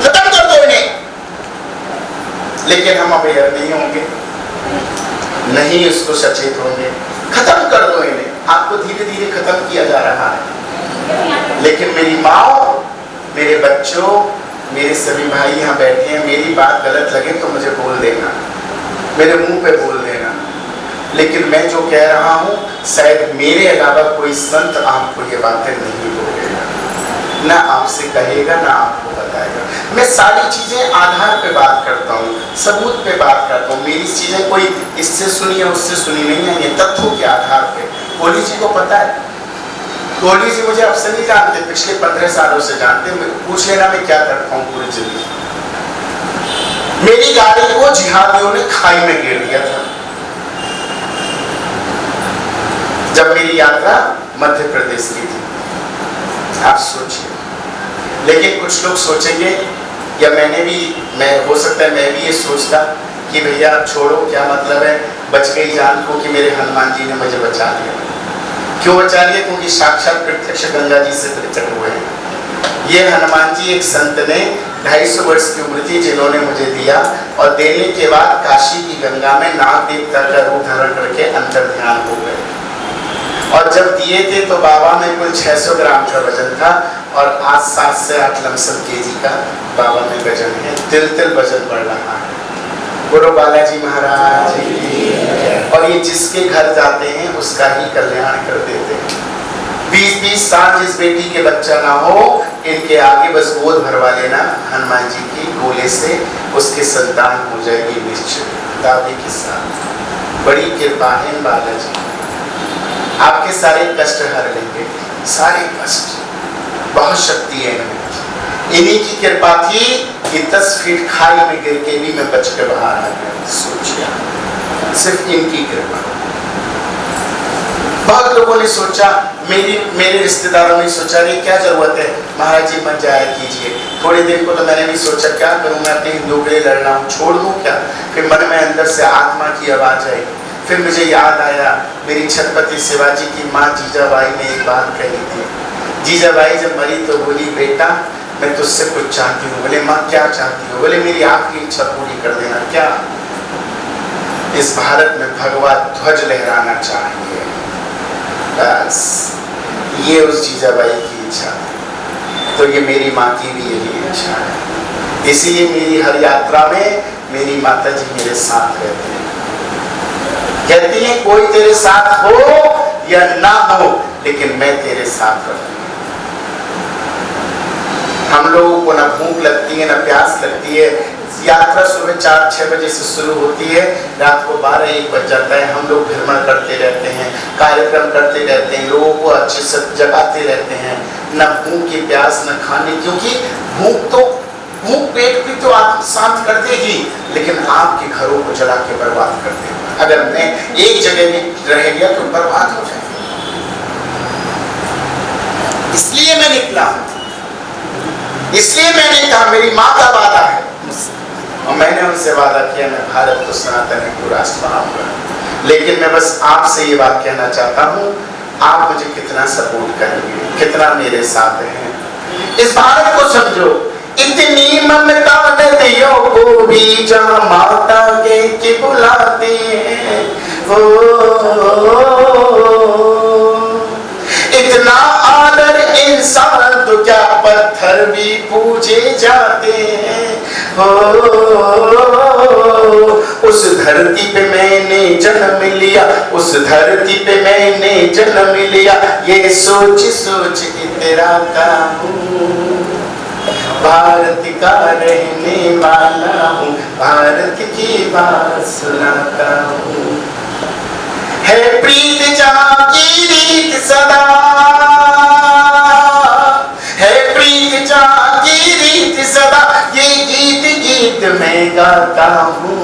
खत्म कर दो इन्हें। लेकिन हम अवेयर नहीं होंगे, नहीं इसको सचेत होंगे। खत्म कर दो इन्हें। आपको धीरे धीरे खत्म किया जा रहा है। लेकिन मेरी माँ, मेरे बच्चों, मेरे सभी भाई यहाँ बैठे हैं, मेरी बात गलत लगे तो मुझे बोल देना, मेरे मुंह पे बोल देना। लेकिन मैं जो कह रहा हूँ शायद मेरे अलावा कोई संत आपको ये बातें नहीं बोलेगा, ना आपसे कहेगा, ना आपको बताएगा। मैं सारी चीजें आधार पे बात करता हूँ, सबूत पे बात करता हूँ। मेरी चीजें कोई इससे सुनी है उससे सुनी नहीं है, ये तथ्यों के आधार पे। कोहली जी को पता है, कोहली जी मुझे अब से नहीं जानते, पिछले 15 सालों से जानते। पूछ लेना मैं क्या करता हूँ पूरी जिंदगी। मेरी गाड़ी को जिहादियों ने खाई में गिर दिया था जब मेरी यात्रा मध्य प्रदेश की थी। आप सोचिए। लेकिन कुछ लोग सोचेंगे, या मैं हो सकता है मैं भी ये सोचता कि भैया छोड़ो, क्या मतलब है, बच गई जान को कि मेरे हनुमान जी ने मुझे बचा लिया। क्यों बचा लिया? क्योंकि साक्षात प्रत्यक्ष गंगा जी से प्रकट हुए हैं। ये हनुमान जी एक संत ने 250 वर्ष की उम्र थी जिन्होंने मुझे दिया, और देने के बाद काशी की गंगा में नाग देवता का रूप धारण करके अंतर ध्यान हो गए। और जब दिए थे तो बाबा में कुल 600 ग्राम का वजन था, और आज 7 से 8 लमसम केजी का बाबा में वजन है। तिल तिल वजन बढ़ रहा है। गुरु बालाजी महाराज की। और ये जिसके घर जाते हैं उसका ही कल्याण कर देते हैं। 20-20 साल जिस बेटी के बच्चा ना हो, इनके आगे बस गोद भरवा लेना हनुमान जी की गोले से, उसके संतान हो जाएगी निश्चित दावे के साथ। बड़ी कृपा है बालाजी, आपके सारे कष्ट हर लेंगे, सारे कष्ट। बहुत शक्ति है इनमें। इन्हीं की कृपा थी कि 10 फीट खाई में गिर के भी मैं बच के बाहर आ गया। सोचिए, सिर्फ इनकी कृपा। बहुत लोगों ने सोचा, मेरे रिश्तेदारों ने सोचा, ये क्या जरूरत है महाराज जी मत जाया कीजिए। थोड़े दिन को तो मैंने भी सोचा क्या करूं मैं, अपने हिंदू के लिए लड़ना हूं, छोड़ दूं क्या। फिर मन में अंदर से आत्मा की आवाज आई। फिर मुझे याद आया मेरी छत्रपति शिवाजी की माँ जीजाबाई ने एक बात कही थी। जीजाबाई जब मरी तो बोली, बेटा मैं तुझसे कुछ चाहती हूँ। बोले माँ क्या चाहती हो? बोले मेरी आपकी इच्छा पूरी कर देना। क्या? इस भारत में भगवा ध्वज लहराना चाहिए। बस ये उस जीजाबाई की इच्छा है। तो ये मेरी माँ की भी यही इच्छा है। इसीलिए मेरी हर यात्रा में मेरी माता जी मेरे साथ रहती हैं। कहती हैं कोई तेरे साथ हो या ना हो, लेकिन मैं तेरे साथ रहूंगी। हम लोगों को ना भूख लगती है ना प्यास लगती है। यात्रा सुबह 4-6 बजे से शुरू होती है, रात को 12-1 बज जाता है। हम लोग भ्रमण करते रहते हैं, कार्यक्रम करते रहते हैं, लोगों को अच्छे से जगाते रहते हैं। न भूख की प्यास न खाने, क्योंकि भूख पेट की तो आप शांत कर देगी, लेकिन आपके घरों को जला के बर्बाद कर देगी। अगर मैं एक जगह में रह गया तो बर्बाद हो जाएगा। इसलिए मैं निकला, इसलिए मैंने कहा मेरी माँ का वादा है, और मैंने उनसे वादा किया मैं भारत को सनातन हिंदू राष्ट्र बनाऊंगा। लेकिन मैं बस आपसे ये बात कहना चाहता हूँ, आप मुझे कितना सपोर्ट करेंगे, कितना मेरे साथ हैं। इस भारत को समझो, इतनी ममता नदियों को भी जहाँ माता के बुलाते हैं, इतना आदर इंसान तो क्या पत्थर भी पूजे जाते हैं। उस धरती पे मैंने जन्म लिया, उस धरती पे मैंने जन्म लिया, ये सोच सोच इतराता हूँ। भारत का रहने वाला हूँ, भारत की बात सुनाता हूँ। है प्रीत जहाँ की रीत सदा, गाता हूँ,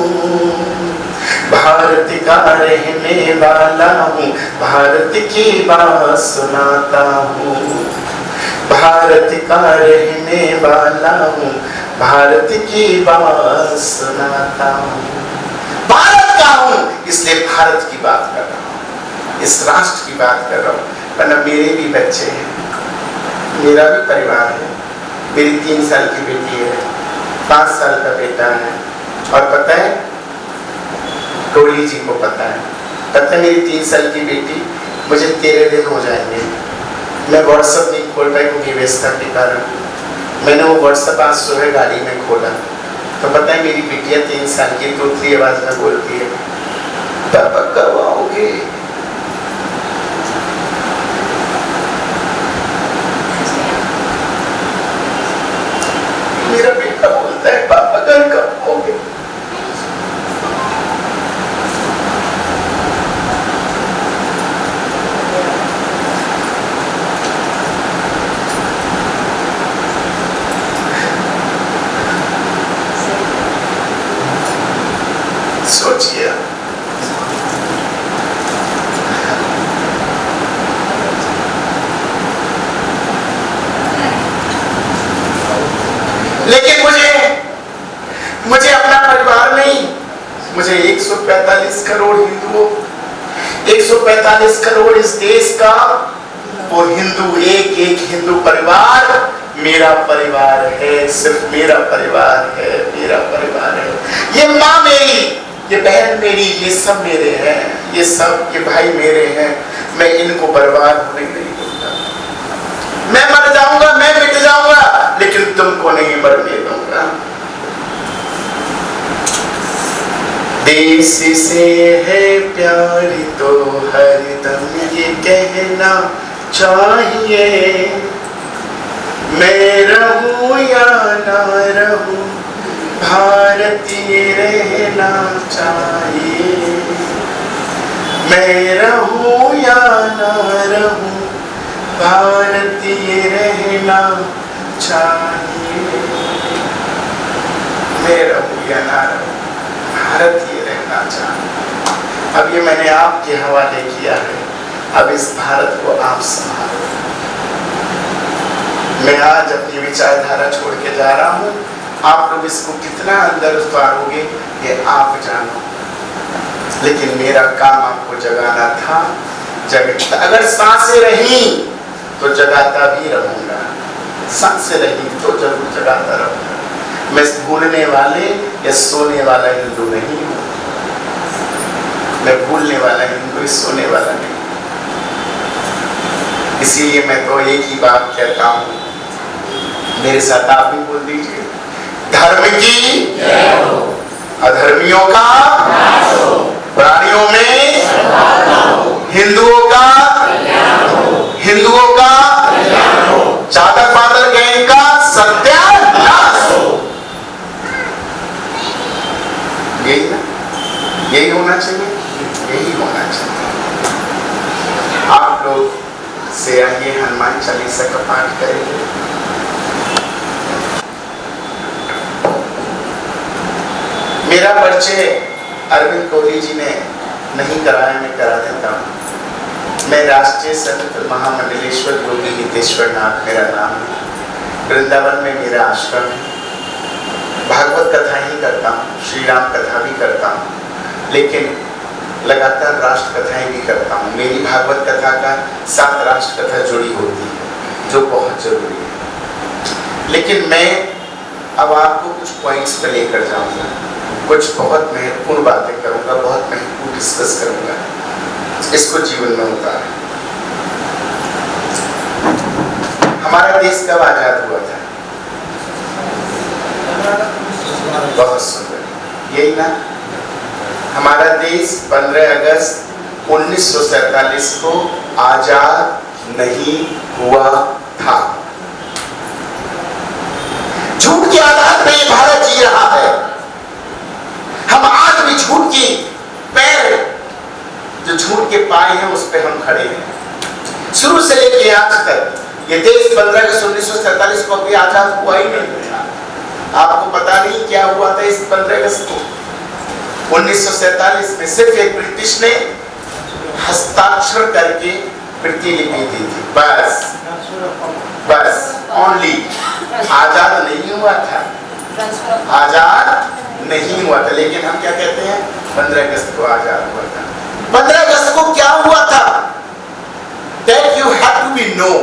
भारत का रहने वाला हूँ, भारत की बात सुनाता हूँ, भारत का रहने वाला हूँ, भारत की बात सुनाता हूँ। भारत का हूँ इसलिए भारत की बात कर रहा हूँ, इस राष्ट्र की बात कर रहा हूँ। वरना मेरे भी बच्चे हैं, मेरा भी परिवार है, मेरी 3 साल की बेटी है, 5 साल का बेटा है, और पता है टोली जी को पता है मेरी 3 साल की बेटी, मुझे 13 दिन हो जाएंगे, मैं व्हाट्सएप नहीं खोल पाई क्योंकि व्यवस्था के कारण। मैंने वो व्हाट्सएप आज सुबह गाड़ी में खोला तो पता है मेरी बेटिया 3 साल की तोतली आवाज में बोलती है, पापा कब आओगे? मेरा बेटा बोलता है पापा घर कब आओगे? सोचिए, लेकिन मुझे अपना परिवार नहीं, मुझे 145 करोड़ हिंदुओं, 145 करोड़ इस देश का वो हिंदू, एक एक हिंदू परिवार मेरा परिवार है, सिर्फ मेरा परिवार है, मेरा परिवार है। ये माँ मेरी, ये बहन मेरी, ये सब मेरे हैं, ये सब ये भाई मेरे हैं। मैं इनको बर्बाद होने नहीं दूंगा। मैं मर जाऊंगा, मैं मिट जाऊंगा, लेकिन तुमको नहीं मरने दूंगा। देश से है प्यार तो हरदम ये कहना चाहिए, मैं रहूं या ना रहूं भारतीय रहना चाहिए, मैं रहूं या ना रहूं भारतीय रहना चाहिए, मैं रहूं या ना रहूं भारतीय रहना चाहिए। अब ये मैंने आपके हवाले किया है, अब इस भारत को आप संभालो। मैं आज अपनी विचारधारा छोड़ के जा रहा हूँ, आप लोग इसको कितना अंदर उतारोगे ये आप जानो, लेकिन मेरा काम आपको जगाना था, जगता। अगर सांसें रही तो जगाता भी रहूंगा, सांसें रही तो जरूर जगाता रहूंगा। मैं भूलने वाले या सोने वाला हिंदू नहीं हूँ, मैं भूलने वाला हिंदू, सोने वाला नहीं। इसीलिए मैं तो एक ही बात कहता हूँ, मेरे साथ आप भी बोल दीजिए, धर्म की अधर्मियों का, प्राणियों में हिंदुओं का, हिंदुओं का चादर बादल गैंग का सत्यानाश। यही ना, यही होना चाहिए, यही होना चाहिए। आप लोग से आइए हनुमान चालीसा का पाठ करेंगे। मेरा परिचय अरविंद कोहली जी ने नहीं कराया, मैं करा देता हूँ। मैं राष्ट्रीय संत महामंडलेश्वर योगी हितेश्वर नाथ मेरा नाम है। वृंदावन में मेरा आश्रम है। भागवत कथा ही करता हूँ, श्री राम कथा भी करता हूँ, लेकिन लगातार राष्ट्र कथाएं भी करता हूँ। मेरी भागवत कथा का 7 राष्ट्र कथा जुड़ी होती है, जो बहुत जरूरी है। लेकिन मैं अब आपको कुछ पॉइंट्स पे लेकर जाऊंगा, कुछ बहुत महत्वपूर्ण बातें करूंगा, बहुत महत्वपूर्ण डिस्कस करूंगा, इसको जीवन में उतारें। हमारा देश कब आजाद हुआ था? बहुत सुंदर, यही ना। हमारा देश 15 अगस्त 1947 को आजाद नहीं हुआ था। झूठ के आधार पे भारत जी रहा है। हम आज भी झूठ की पैर, जो झूठ के पाए हैं उस पे हम खड़े हैं। शुरू से लेकर आज तक ये देश 15 अगस्त 1947 को अभी आजाद हुआ ही नहीं था। आपको पता नहीं क्या हुआ था इस 15 अगस्त को? 1947 में सिर्फ एक ब्रिटिश ने हस्ताक्षर करके प्रतिलिपि दी थी, बस ओनली। आजाद नहीं हुआ था, आजाद नहीं हुआ था, लेकिन हम क्या कहते हैं 15 अगस्त को आजाद हुआ था। 15 अगस्त को क्या हुआ था? That you have to be know,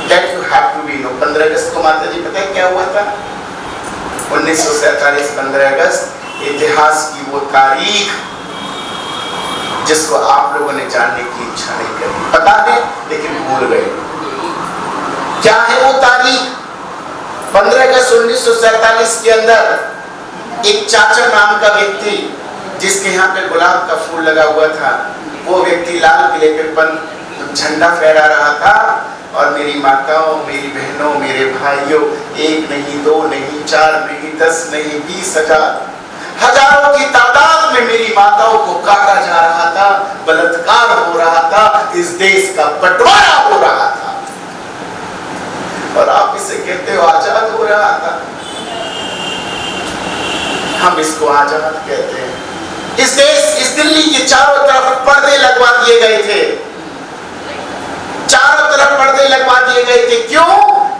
that you have to be know। 15 अगस्त को माता जी पता है क्या हुआ था? 1947 15 अगस्त इतिहास की वो तारीख जिसको आप लोगों ने जानने की इच्छा नहीं करी। पता है लेकिन भूल गए। क्या है वो तारीख? 15 अगस्त 1947 के अंदर एक चाचा नाम का व्यक्ति, जिसके यहाँ पे गुलाब का फूल लगा हुआ था, वो व्यक्ति लाल किले पे झंडा फहरा रहा था और मेरी माताओं, मेरी बहनों, मेरे भाइयों, 1 नहीं, 2 नहीं, 4 नहीं, 10 नहीं, 20,000 हजारों की तादाद में मेरी माताओं को काटा जा रहा था, बलात्कार हो रहा था, इस देश का बंटवारा हो रहा था। और आप इसे कहते हो आजाद हो रहा था। हम इसको आजाद कहते हैं। इस दिल्ली के चारों तरफ पर्दे लगवा दिए गए थे, चारों तरफ पर्दे लगवा दिए गए थे। क्यों?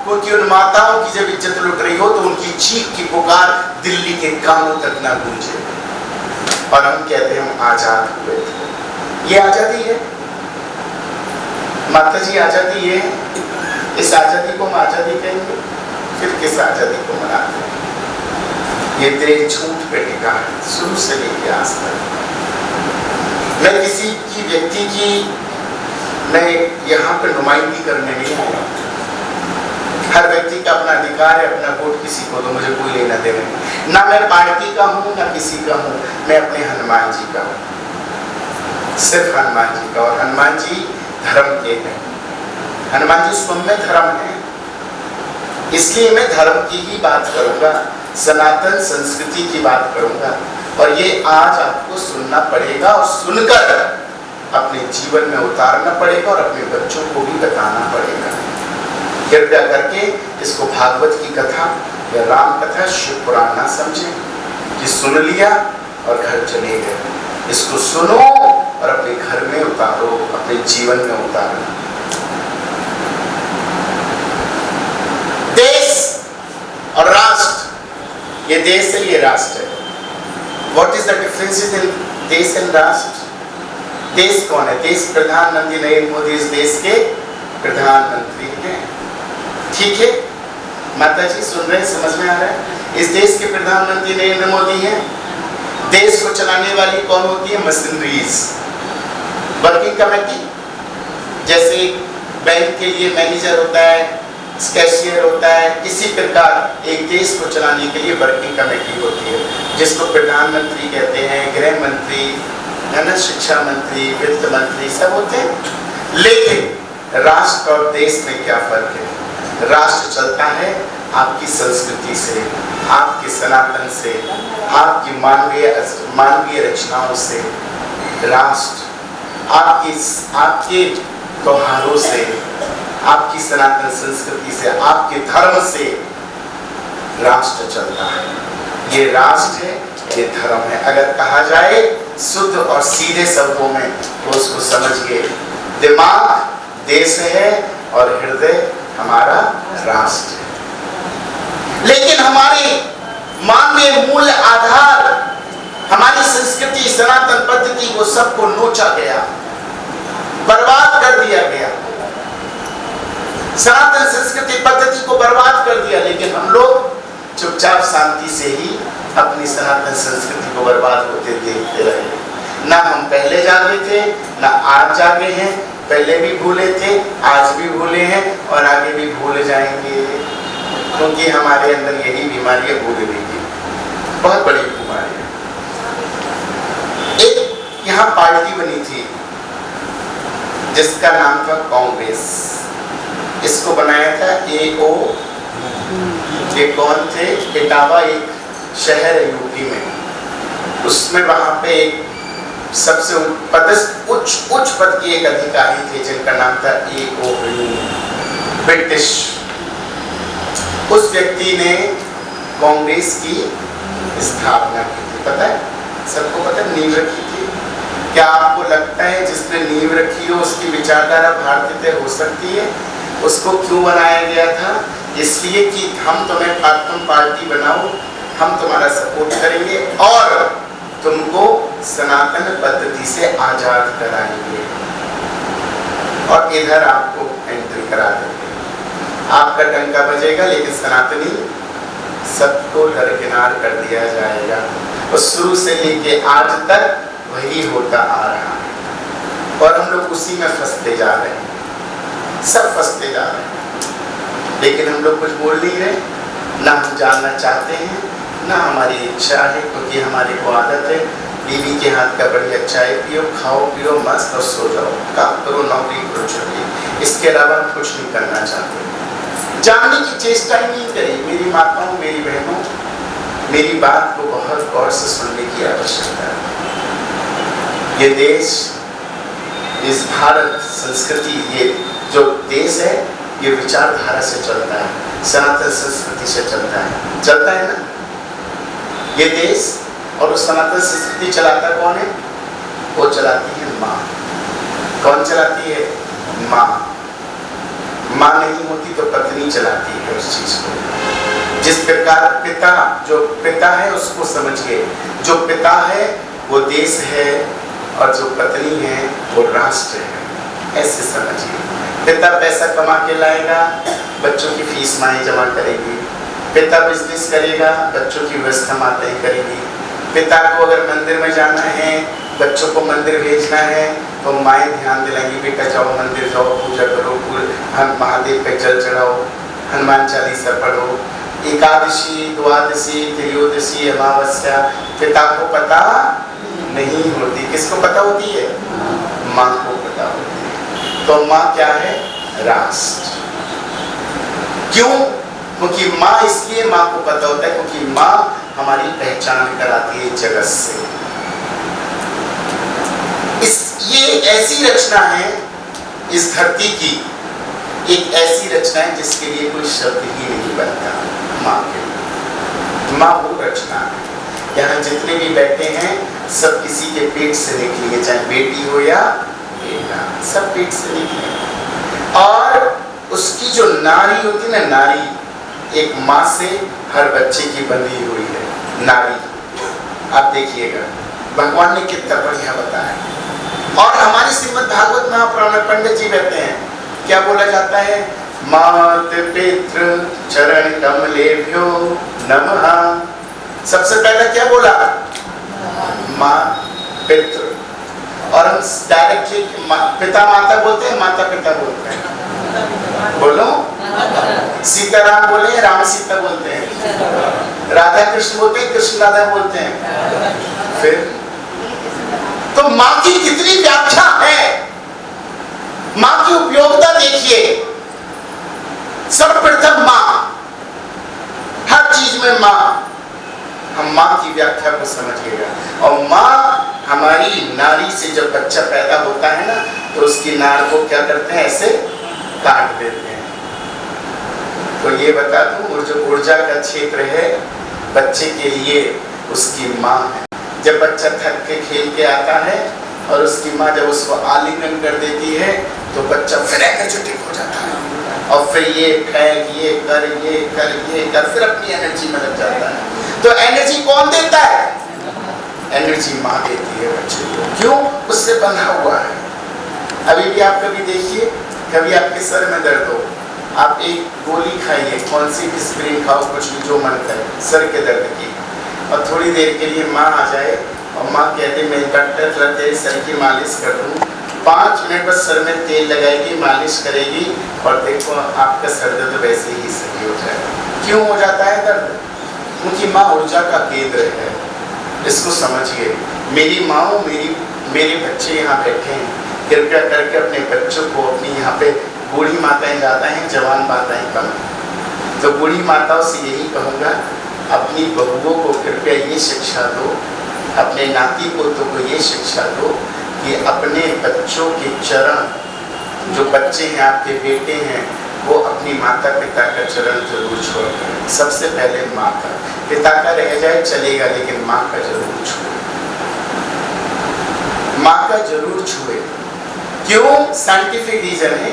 क्योंकि उन माताओं की जब इज्जत लुट रही हो तो उनकी चीख की पुकार दिल्ली के कानों तक ना गूंजे। और हम कहते हैं हम आजाद हुए थे। ये आजादी है माता जी, आजादी है। इस आजादी को हम आजादी कहेंगे, फिर किस आजादी को मनाते हैं? ये तेरे झूठ पे टिका है शुरू से लेकर आज तक। मैं किसी की व्यक्ति की मैं यहाँ पे नुमाइंदगी करने नहीं आया। हर व्यक्ति का अपना अधिकार है, अपना वोट किसी को तो मुझे कोई लेना देना नहीं। ना मैं पार्टी का हूँ ना किसी का हूँ, मैं अपने हनुमान जी का हूँ, सिर्फ हनुमान जी का। और हनुमान जी धर्म के हैं, हनुमान जी स्वयं धर्म है। इसलिए मैं धर्म की ही बात करूंगा, सनातन संस्कृति की बात करूंगा। और ये आज आपको सुनना पड़ेगा और सुनकर अपने जीवन में उतारना पड़ेगा और अपने बच्चों को भी बताना पड़ेगा। कृपया करके इसको भागवत की कथा या राम कथा, शिव पुराण ना समझें कि सुन लिया और घर चले गए। इसको सुनो और अपने घर में उतारो, अपने जीवन में उतारो। देश और राष्ट्र, ये देश है, ये राष्ट्र है। What is the difference in देश एंड राष्ट्र? देश कौन है? देश प्रधानमंत्री नरेंद्र मोदी इस देश के प्रधानमंत्री हैं, ठीक है? माता जी सुन रहे हैं, समझ में आ रहा है? इस देश के प्रधानमंत्री नरेंद्र मोदी हैं। देश को चलाने वाली कौन होती है? Machineries, working committee. जैसे बैंक के लिए मैनेजर होता है, कैशियर होता है, इसी प्रकार एक देश को चलाने के लिए वर्किंग कमेटी होती है, जिसको प्रधानमंत्री कहते हैं, गृह मंत्री है ना, शिक्षा मंत्री, वित्त मंत्री सब होते हैं। लेकिन राष्ट्र और देश में क्या फर्क है? राष्ट्र चलता है आपकी संस्कृति से, आपके सनातन से, आपकी मानवीय रचनाओं से। राष्ट्र आपके त्योहारों से, आपकी सनातन संस्कृति से, आपके धर्म से राष्ट्र चलता है। ये राष्ट्र है, ये धर्म है। अगर कहा जाए शुद्ध और सीधे शब्दों में तो उसको समझिए, दिमाग देश है और हृदय हमारा राष्ट्र है। लेकिन हमारे मानवीय मूल आधार, हमारी संस्कृति, सनातन पद्धति को सबको नोचा गया, बर्बाद कर दिया गया। सनातन संस्कृति पद्धति को बर्बाद कर दिया। लेकिन हम लोग चुपचाप शांति से ही अपनी सनातन संस्कृति को बर्बाद होते देखते रहे। ना हम पहले जागे थे, ना आज जागे हैं। पहले भी भूले थे, आज भी भूले हैं और आगे भी भूल जाएंगे, क्योंकि हमारे अंदर यही बीमारी है, भूलने की बहुत बड़ी बीमारी है। एक यहाँ पार्टी बनी थी जिसका नाम था कांग्रेस। इसको बनाया था AO, ये कौन थे? इटावा एक शहर है यूपी में। उसमें वहां पे एक सबसे उच्च पद की एक अधिकारी थे जिनका नाम था AO, ब्रिटिश। उस व्यक्ति ने कांग्रेस की स्थापना की थी। पता है, सबको पता है, नींव रखी थी। क्या आपको लगता है जिसने नींव रखी हो उसकी विचारधारा भारतीय हो सकती है? उसको क्यों बनाया गया था? इसलिए कि तुम पार्टी बनाओ, हम तुम्हारा सपोर्ट करेंगे और तुमको सनातन पद्धति से आजाद कराएंगे और इधर आपको एंट्री करा देंगे। आपका डंका बजेगा लेकिन सनातनी सबको दरकिनार कर दिया जाएगा। और शुरू से लेके आज तक वही होता आ रहा है और हम लोग उसी में फंसते जा रहे हैं, सब फंसते जा रहे हैं। लेकिन हम लोग कुछ बोल नहीं रहे, ना हम जानना चाहते हैं, ना हमारी इच्छा है, क्योंकि हमारी को आदत है बीवी के हाथ का बढ़िया चाय पियो, खाओ पियो मस्त और सो जाओ, काम करो, नौकरी करो, छोड़िए। इसके अलावा हम कुछ नहीं करना चाहते। जानने की चेष्टा ही नहीं करी। मेरी माताओं, मेरी बहनों, मेरी बात को बहुत गौर से सुनने की आवश्यकता है। ये देश, इस भारत संस्कृति, ये जो देश है ये विचारधारा से चलता है, सनातन संस्कृति से चलता है ना ये देश। और उस सनातन संस्कृति चलाता कौन है? वो चलाती है माँ। कौन चलाती है? माँ। माँ नहीं होती तो पत्नी चलाती है उस चीज को। जिस प्रकार पिता, जो पिता है उसको समझिए, जो पिता है वो देश है और जो पत्नी है वो राष्ट्र है, ऐसे समझिए। पिता पैसा कमा के लाएगा, बच्चों की फीस माएँ जमा करेगी। पिता बिजनेस करेगा, बच्चों की व्यवस्था माताएं करेगी। पिता को अगर मंदिर में जाना है, बच्चों को मंदिर भेजना है, तो माएँ ध्यान दिलाएंगी, बेटा जाओ मंदिर जाओ, पूजा करो, हम महादेव पे जल चढ़ाओ, हनुमान चालीसा पढ़ो। एकादशी, द्वादशी, त्रयोदशी, अमावस्या पिता को पता नहीं होती। किसको पता होती है? माँ को पता होती है। तो माँ क्या है? राष्ट्र। क्यों? क्योंकि माँ, इसलिए माँ को पता होता है क्योंकि माँ हमारी पहचान कराती है जगत से। ये ऐसी रचना है इस धरती की, एक ऐसी रचना है जिसके लिए कोई शब्द ही नहीं बनता। माँ के लिए, माँ वो रचना है। यहाँ जितने भी बैठे हैं सब किसी के पेट से निकली, चाहे बेटी हो या बेटा, सब पेट से निकले। और उसकी जो नारी होती है ना, नारी, एक माँ से हर बच्चे की बंधी हुई है नारी। आप देखिएगा भगवान ने कितना बढ़िया बताया। और हमारे श्रीमद् भागवत महापुराण में पंडित जी कहते हैं, क्या बोला जाता है? मात पितृ चरण कमलेभ्यो नमः। सबसे पहले क्या बोला? माँ पितृ। और हम डायरेक्टली पिता माता बोलते हैं, माता पिता बोलते हैं। बोलो, सीताराम बोले, राम सीता बोलते हैं, राधा कृष्ण बोलते हैं, कृष्ण राधा बोलते हैं। फिर तो माँ की कितनी व्याख्या है, माँ की उपयोगिता देखिए। सर्वप्रथम माँ, हर चीज में माँ। हम माँ की व्याख्या को समझिएगा। और माँ हमारी नारी से जब बच्चा पैदा होता है ना, तो उसकी नार को क्या करते हैं? ऐसे काट देते हैं। तो ये बता दूं, जो ऊर्जा का क्षेत्र है बच्चे के लिए, उसकी माँ है। जब बच्चा थक के खेल के आता है और उसकी माँ जब उसको आलिंगन कर देती है तो बच्चा फिर एनर्जेटिक हो जाता है और फिर ये फेंक, ये कर, फिर अपनी एनर्जी में लग जाता है। तो एनर्जी कौन देता है? एनर्जी माँ देती है बच्चे को। क्यों? उससे बंधा हुआ है। अभी भी आप कभी देखिए, कभी आपके सर में दर्द हो, आप एक गोली खाइए, कौन सी एस्पिरिन खाओ, कुछ भी जो मन करे सर के दर्द की, और थोड़ी देर के लिए माँ आ जाए और माँ कहते मैं डॉक्टर थोड़ा तेरे सर की मालिश कर दूँ। 5 मिनट बस सर में तेल लगाएगी, मालिश करेगी और देखो आपका सर दर्द वैसे ही सही हो जाएगा। क्यों हो जाता है दर्द? क्योंकि माँ ऊर्जा का केंद्र है। इसको समझिए। मेरी माँ, मेरे बच्चे यहाँ बैठे हैं, कृपया करके अपने बच्चों को, अपनी यहाँ पे बूढ़ी माताएं ज़्यादा हैं, जवान माताएं कम हैं, तो बूढ़ी माताओं से यही कहूँगा, अपनी बहुओं को कृपया ये शिक्षा दो, अपने नाती पोतों को ये शिक्षा दो कि अपने बच्चों के चरण, जो बच्चे हैं आपके बेटे हैं, वो अपनी माता पिता का चरण जरूर छोड़कर, सबसे पहले माँ का, पिता का रह जाए चलेगा लेकिन माँ का जरूर छुए, माँ का जरूर छुए। क्यों? साइंटिफिक रीजन है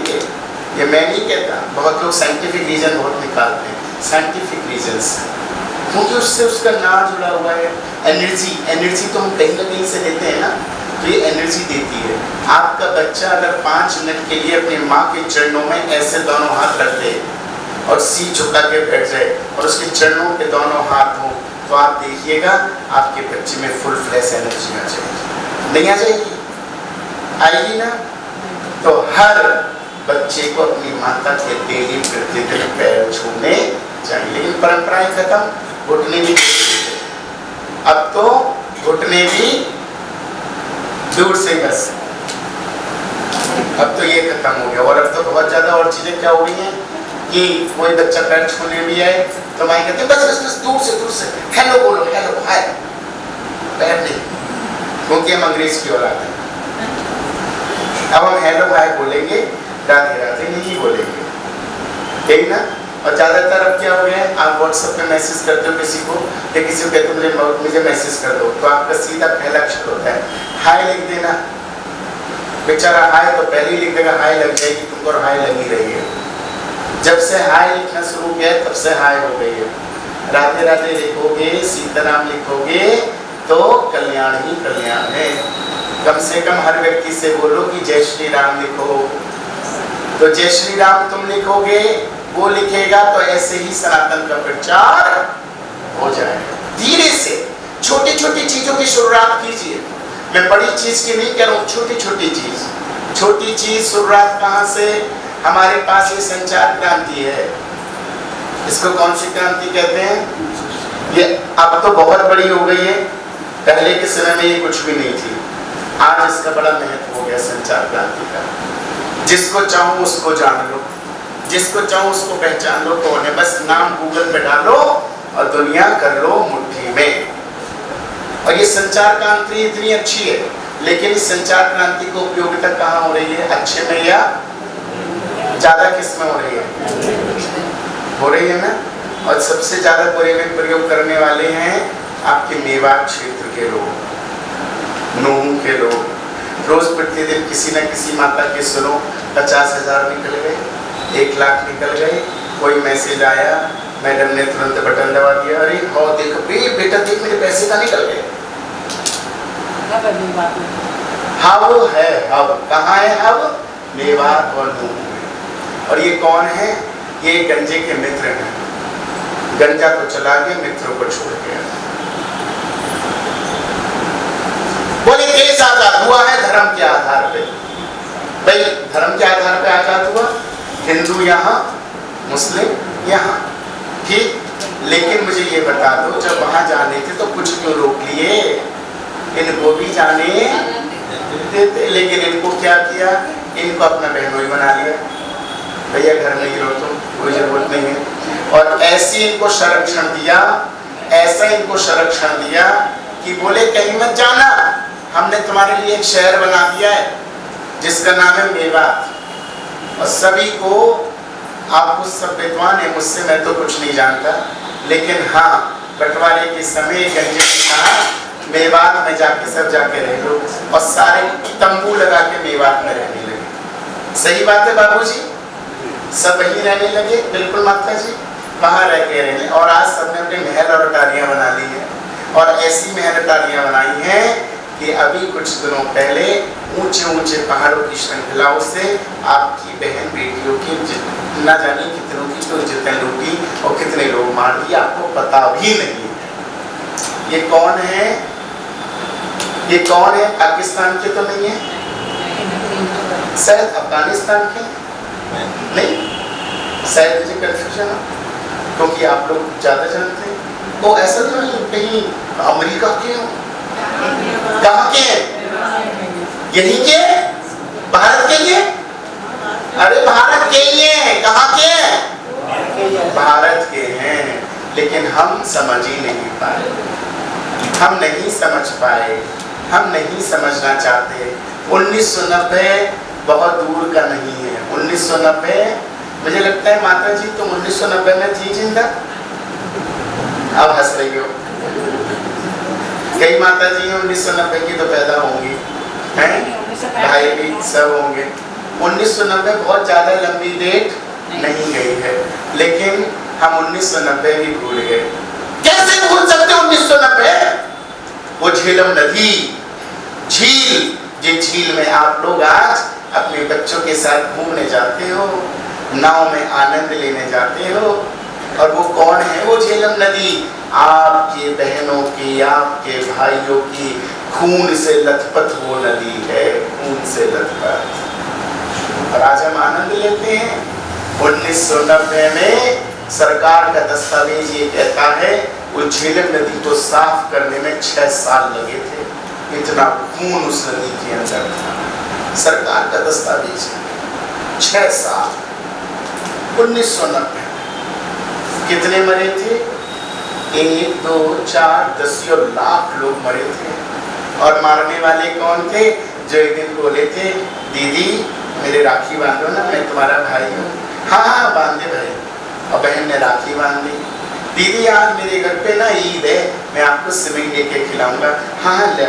ये मैं नहीं कहता, बहुत लोग साइंटिफिक रीजन बहुत निकालते हैं, साइंटिफिक रीजन क्योंकि उससे उसका नाम जुड़ा हुआ है। एनर्जी तो हम कहीं ना कहीं से लेते हैं ना, तो ये एनर्जी देती है। आपका बच्चा अगर 5 मिनट के लिए अपनी माँ के चरणों में ऐसे दोनों हाथ रख दे और सीट झुका के बैठ जाए और उसके चरणों के दोनों हाथ हों, तो आप देखिएगा आपके बच्चे में फुल फ्लैश एनर्जी आ जाएगी। नहीं आ जाएगी? आएगी ना? तो हर बच्चे को अपनी माता के डेली प्रतिदिन पैर छूने चाहिए। लेकिन परंपराएं खत्म, घुटने भी, अब तो घुटने भी दूर से बस, अब तो ये खत्म हो गया। और अब तो बहुत ज्यादा और चीजें क्या हो गई हैं कि कोई बच्चा पैर छूने भी आए तो माँ कहते हैं बस दूर से हेलो बोलो, हेलो हाय, पैर नहीं, क्योंकि हम अंग्रेज की औलाद हैं। अब हम हेलो हाय बोलेंगे, राधे राधे नहीं बोलेंगे, ठीक ना? और ज़्यादातर अब क्या हो गया है, आप व्हाट्सएप पे मैसेज करते हो किसी को, या किसी को कहते हो मुझे मैसेज कर दो, तो आपका सीधा पहला अक्षर होता है हाय लिख देना। बेचारा हाय तो पहले ही लिख देगा, हाय लग जाएगी तुमको, हाय लगी रही है। जब से हाय लिखना शुरू किया है तब से हाय हो गई है। राधे राधे लिखोगे, सीताराम लिखोगे तो कल्याण ही कल्याण है। कम से कम हर व्यक्ति से बोलो कि जय श्री राम लिखो, तो जय श्री राम तुम लिखोगे, वो लिखेगा, तो ऐसे ही सनातन का प्रचार हो जाएगा। धीरे से छोटी छोटी चीजों की शुरुआत कीजिए। मैं बड़ी चीज की नहीं कह रहा हूँ, छोटी छोटी चीज शुरुआत कहाँ से? हमारे पास ये संचार क्रांति है, इसको कौन सी क्रांति कहते हैं? ये अब तो बहुत बड़ी हो गई है, पहले के समय में ये कुछ भी नहीं थी। आज इसका बड़ा महत्व हो गया संचार क्रांति का। जिसको चाहो उसको जान लो, जिसको चाहो उसको पहचान लो, कौन है? बस नाम गूगल पे डालो और दुनिया कर लो मुट्ठी में। और ये संचार क्रांति इतनी अच्छी है, लेकिन इस संचार क्रांति को उपयोगिता कहाँ हो रही है? अच्छे में या ज्यादा किस में हो रही है? हो रही है ना? और सबसे ज्यादा बुरे में प्रयोग करने वाले हैं आपके मेवात क्षेत्र के लोग, नूह के लोग। रोज प्रतिदिन किसी न किसी माता के सुनो 50,000 निकल गए, 1 लाख निकल गए, कोई मैसेज आया, मैडम ने तुरंत बटन दबा दिया, अरे हो देखो बेटा देख मेरे पैसे का निकल गए। हाँ वो है, अब कहाँ है? अब मेवात और नूह में। और ये कौन है? ये गंजे के मित्र हैं। गंजा तो चला गया, मित्रों को छोड़ गया। बोले देश आजाद हुआ है धर्म के आधार पे। भाई धर्म के आधार पे आजाद हुआ, हिंदू यहाँ, मुस्लिम यहाँ, ठीक। लेकिन मुझे ये बता दो, जब वहां जाने थे तो कुछ क्यों रोक लिए? इनको भी जाने देते, लेकिन इनको क्या किया? इनको अपना बहनोई बना लिया। भैया घर में ही रहो तुम, कोई जरूरत नहीं है। और ऐसे इनको संरक्षण दिया, ऐसा इनको संरक्षण दिया कि बोले कहीं मत जाना, हमने तुम्हारे लिए एक शहर बना दिया है जिसका नाम है मेवात। और सभी को, आप कुछ सब विद्वान है, मुझसे मैं तो कुछ नहीं जानता, लेकिन हाँ बंटवारे के समय गंजे ने कहा मेवात में जाके सब जाके रह लो, और सारे तंबू लगा के मेवात में रहने लगे। सही बात है बाबूजी, सब वहीं रहने लगे। बिल्कुल माता जी, वहाँ रह के रहने। और आज सबने अपने महल और अटारियाँ बना ली है, और ऐसी महल अटारियाँ बनाई हैं कि अभी कुछ दिनों पहले ऊंचे ऊंचे पहाड़ों की श्रृंखलाओं से आपकी बहन बेटियों की न जाने कितनों की तो इज्जतें लूटी और कितने लोग मार दिए, आपको पता भी नहीं है। ये कौन है? ये कौन है? पाकिस्तान के तो नहीं है, शायद अफगानिस्तान के नहीं, शायद मुझे कंफ्यूजन है क्योंकि आप लोग ज्यादा जानते हैं। तो ऐसा तो नहीं कहीं अमेरिका के हो? कहाँ के हैं? यहीं के? भारत के लिए? अरे भारत के ही हैं। कहाँ के हैं? भारत के हैं, लेकिन हम समझ ही नहीं पाए, हम नहीं समझ पाए, हम नहीं समझना चाहते। 1990 बहुत दूर का नहीं है। 1990 मुझे लगता है माता जी तुम 1990 में थी जिंदा, अब हंस रही हो। कई माता जी 1990 की तो पैदा होंगी, हैं? भाई भी सब होंगे। 1990 बहुत ज्यादा लंबी डेट नहीं गई है, लेकिन हम 1990 भी भूल गए। कैसे भूल सकते 1990? वो झेलम नदी, झील, जिस झील में आप लोग आज अपने बच्चों के साथ घूमने जाते हो, नाव में आनंद लेने जाते हो, और वो कौन है? वो झेलम नदी आपके बहनों की, आपके भाइयों की खून से लथपथ वो नदी है, खून से लथपथ। और आज हम आनंद लेते हैं। 1990 में सरकार का दस्तावेज ये कहता है वो झेलम नदी को साफ करने में 6 साल लगे थे, इतना खून उस नदी के अंदर था। सरकार का दस्तावेज 6 साल। 1990 कितने मरे थे? 1, 2, 4, 10 लाख लोग मरे थे। और मारने वाले कौन थे? जो एक दिन बोले थे दीदी मेरे राखी बांधो ना, मैं तुम्हारा भाई हूँ। हाँ हाँ बांधे भाई। और बहन ने राखी बांध दी। दीदी आज मेरे घर पे ना ईद है, मैं आपको सिमई लेके खिलाऊंगा। हाँ ले।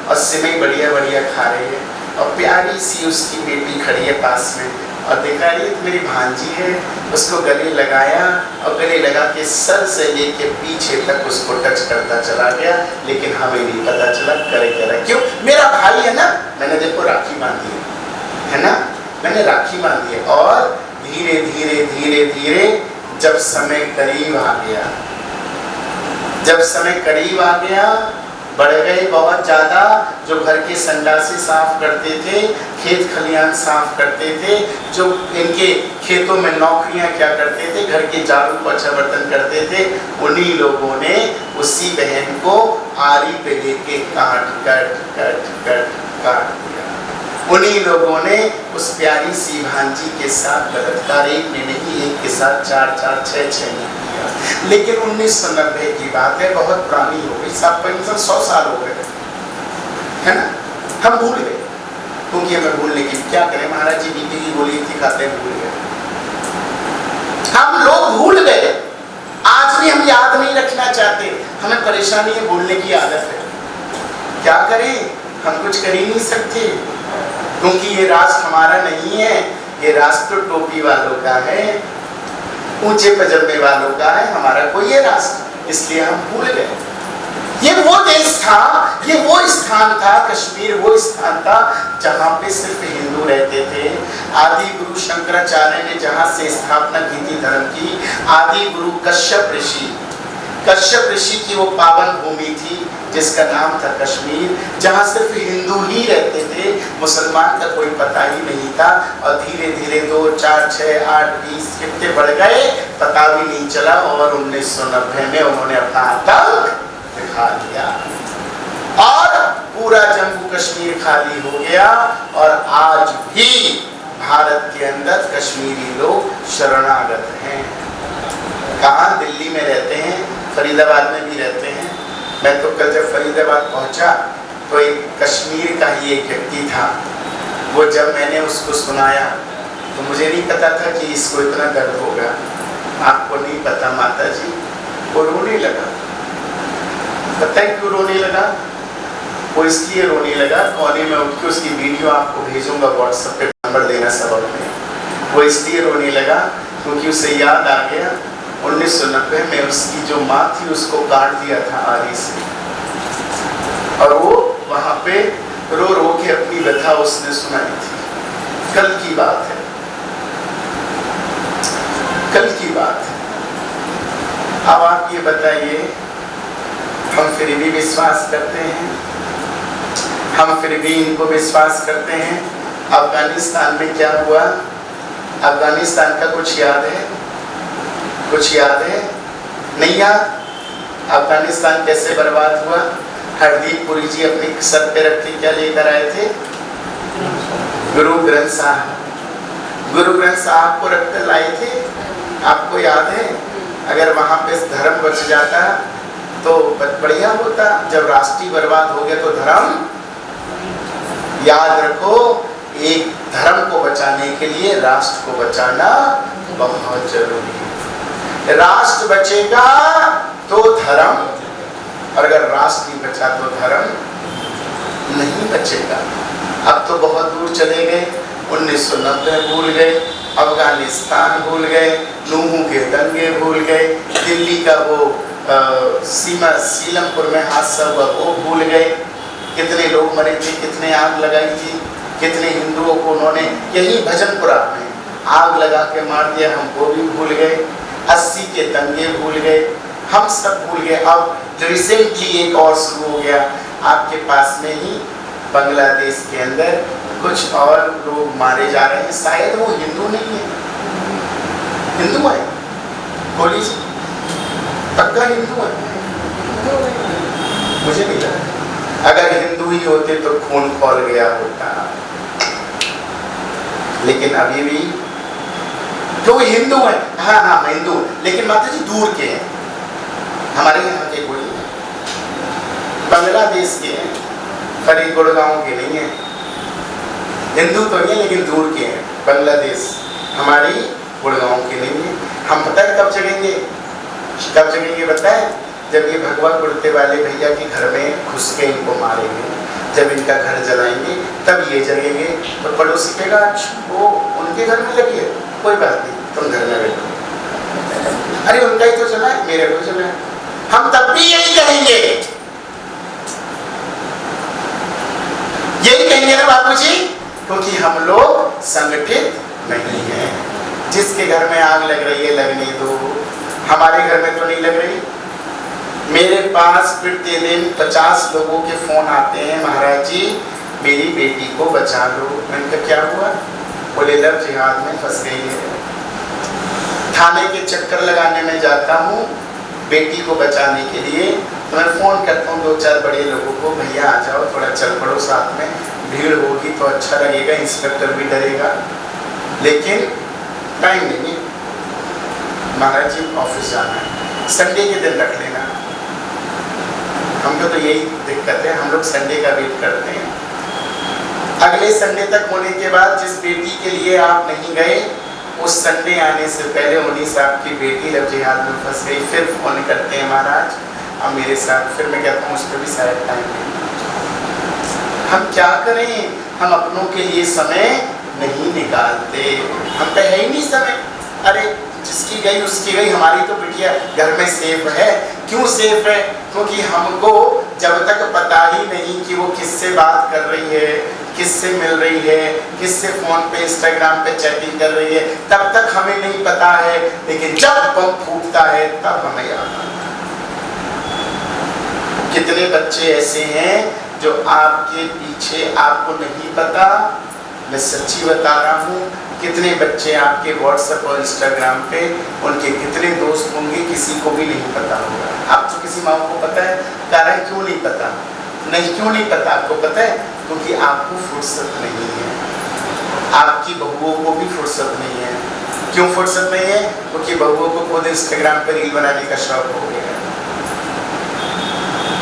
और सिमई बढ़िया बढ़िया खा रही है, और प्यारी सी उसकी बेटी खड़ी है पास में, और देखा रही है मेरी भांजी है, उसको गले लगाया, और गले लगा के सर से लेके पीछे तक उसको टच करता चला गया, लेकिन हमें नहीं पता चला करे क्या रहा। क्यों? मेरा भाई है ना, मैंने देखो राखी बांधी है ना, मैंने राखी बांधी है। और धीरे धीरे धीरे धीरे जब समय करीब आ गया, जब समय करीब आ गया, बढ़ गए बहुत ज्यादा। जो घर के संडासे साफ करते थे, खेत खलियान साफ करते थे, जो इनके खेतों में नौकरियां क्या करते थे, घर के झाड़ू पोछा बर्तन करते थे, उन्हीं लोगों ने उसी बहन को आरी पे लेके काट कट कट कट काट दिया। उन्हीं लोगों ने उस प्यारी सी भांजी के साथ बलात्कार, एक ने नहीं, एक के साथ 4 4 6 6 नहीं किया। लेकिन 1990 की बात है, बहुत पुरानी हो गई, सब 100 साल हो गए, है ना। हम भूल गए, क्योंकि हमें भूलने की क्या करें, महाराज जी बीपी की गोली थी खाते भूल गए, हम लोग भूल गए। आज भी हम याद नहीं रखना चाहते, हमें परेशानी है, भूलने की आदत है। क्या करें, हम कुछ कर ही नहीं सकते, क्योंकि ये राष्ट्र हमारा नहीं है, ये राष्ट्र टोपी वालों का है, ऊंचे पजामे वालों का है, हमारा कोई है राष्ट्र, इसलिए हम भूल गए। ये वो देश था, ये वो स्थान था, कश्मीर वो स्थान था जहाँ पे सिर्फ हिंदू रहते थे। आदि गुरु शंकराचार्य ने जहाँ से स्थापना की थी धर्म की, आदि गुरु कश्यप ऋषि की वो पावन भूमि थी जिसका नाम था कश्मीर, जहाँ सिर्फ हिंदू ही रहते थे, मुसलमान का कोई पता ही नहीं था। और धीरे धीरे 2 4 6 8 20 कितने बढ़ गए पता भी नहीं चला, और 1990 में उन्होंने अपना आतंक दिखा दिया और पूरा जम्मू कश्मीर खाली हो गया। और आज भी भारत के अंदर कश्मीरी लोग शरणागत हैं। कहाँ? दिल्ली में रहते हैं, फरीदाबाद में भी रहते हैं। मैं तो कल जब फरीदाबाद पहुंचा तो एक कश्मीर का ही एक व्यक्ति था, वो जब मैंने उसको सुनाया तो मुझे नहीं पता था कि इसको इतना दर्द होगा। आपको नहीं पता माता जी, वो रोने लगा। पता है क्यों रोने लगा? वो इसलिए रोने लगा, कोने में उठ के उसकी वीडियो आपको भेजूंगा व्हाट्सएप पे, नंबर देना सबक में। वो इसलिए रोने लगा क्योंकि उसे याद आ गया 1990 में उसकी जो माँ थी उसको काट दिया था आरी से, और वो वहां पे रो रो के अपनी व्यथा उसने सुनाई थी। कल की बात है, कल की बात है। अब आप ये बताइए, हम फिर भी विश्वास करते हैं, हम फिर भी इनको विश्वास करते हैं। अफगानिस्तान में क्या हुआ? अफगानिस्तान का कुछ याद है? कुछ याद है? नहीं याद? अफगानिस्तान कैसे बर्बाद हुआ? हरदीप पुरी जी अपने सर पे रख के क्या लेकर आए थे? गुरु ग्रंथ साहब। गुरु ग्रंथ साहब को रख कर लाए थे। आपको याद है? अगर वहां पे धर्म बच जाता तो बढ़िया होता। जब राष्ट्रीय बर्बाद हो गया तो धर्म, याद रखो, एक धर्म को बचाने के लिए राष्ट्र को बचाना बहुत जरूरी है। राष्ट्र बचेगा तो धर्म, और अगर राष्ट्र नहीं बचा तो धर्म नहीं बचेगा। अब तो बहुत दूर चले गए, 1990 भूल गए, अफगानिस्तान भूल गए, नूह के दंगे भूल गए, दिल्ली का वो सीलमपुर में हादसा हुआ वो भूल गए, कितने लोग मरे थे, कितने आग लगाई थी, कितने हिंदुओं को उन्होंने यही भजनपुरा में आग लगा के मार दिया, हम वो भी भूल गए, 80 के दंगे भूल गए, हम सब भूल गए। अब रिसेंटली एक और शुरू हो गया आपके पास में ही, बांग्लादेश के अंदर कुछ और लोग मारे जा रहे हैं, शायद वो हिंदू नहीं है, हिंदू है, बोली पक्का हिंदू है, मुझे नहीं लगा। अगर हिंदू ही होते तो खून खौल गया होता, लेकिन अभी भी तो हिंदू है। हाँ हाँ हिंदू, लेकिन माता जी दूर के हैं, हमारे यहाँ के कोई बांग्लादेश के हैं, फरीदकोट गांव के नहीं है, हिंदू तो नहीं है लेकिन दूर के हैं, बांग्लादेश हमारी गुड़गांव के नहीं है। हम पता है कब जगेंगे, कब जगेंगे पता है? जब ये भगवा कुर्ते वाले भैया के घर में घुस के इनको मारेंगे, जब इनका घर जलाएंगे तब ये जगेंगे। तो पड़ोसी कहेगा वो उनके घर में लगी है, कोई बात नहीं तुम घर में बैठो, अरे उनका ही तो चला है, मेरे को चला है। हम तब भी यही कहेंगे, यही कहेंगे ना बाबूजी, क्योंकि हम लोग संगठित नहीं है। जिसके घर में आग लग रही है लगने दो, हमारे घर में तो नहीं लग रही। मेरे पास प्रतिदिन 50 लोगों के फोन आते हैं, महाराज जी मेरी बेटी को बचा लो। मैंने कहा क्या हुआ? बोले लव जिहाद में फंस गई है। थाने के चक्कर लगाने में जाता हूँ बेटी को बचाने के लिए, तो मैं फ़ोन करता हूँ 2-4 बड़े लोगों को, भैया आ जाओ थोड़ा चल पड़ो साथ में, भीड़ होगी तो अच्छा लगेगा, इंस्पेक्टर भी डरेगा, लेकिन टाइम नहीं है, महाराज जी ऑफिस जाना है, संडे के दिन रख लेना। हमको तो यही दिक्कत है, हम लोग संडे का वेट करते हैं। अगले संडे तक होने के बाद जिस बेटी के लिए आप नहीं गए, उस संडे आने से पहले उन्हीं साहब की बेटी लव जिहाद में फंस गई, फिर फोन करते हैं महाराज अब मेरे साथ, फिर मैं कहता हूँ उस पर भी शायद टाइम नहीं। हम क्या करें, हम अपनों के लिए समय नहीं निकालते, हम पे है ही नहीं समय। अरे जिसकी गई उसकी गई, हमारी तो बिटिया घर में सेफ है। क्यों सेफ है? क्योंकि हमको जब तक पता ही नहीं कि वो किससे बात कर रही है, किससे मिल रही है, किससे फोन पे इंस्टाग्राम पे चैटिंग कर रही है, तब तक हमें नहीं पता है। लेकिन जब बम फूटता है तब हमें याद आता है। कितने बच्चे ऐसे हैं जो आपके पीछे, आपको नहीं पता, मैं सच्ची बता रहा हूँ, कितने बच्चे आपके व्हाट्सएप और इंस्टाग्राम पे, उनके कितने दोस्त होंगे किसी को भी नहीं पता होगा। आप तो किसी माँ को पता है, कारण क्यों नहीं पता? नहीं क्यों नहीं पता आपको पता है? क्योंकि आपको फुर्सत नहीं है, आपकी बहुओं को भी फुर्सत नहीं है। क्यों फुर्सत नहीं है? क्योंकि बहुओं को खुद इंस्टाग्राम पर रील बनाने का शौक हो गया है।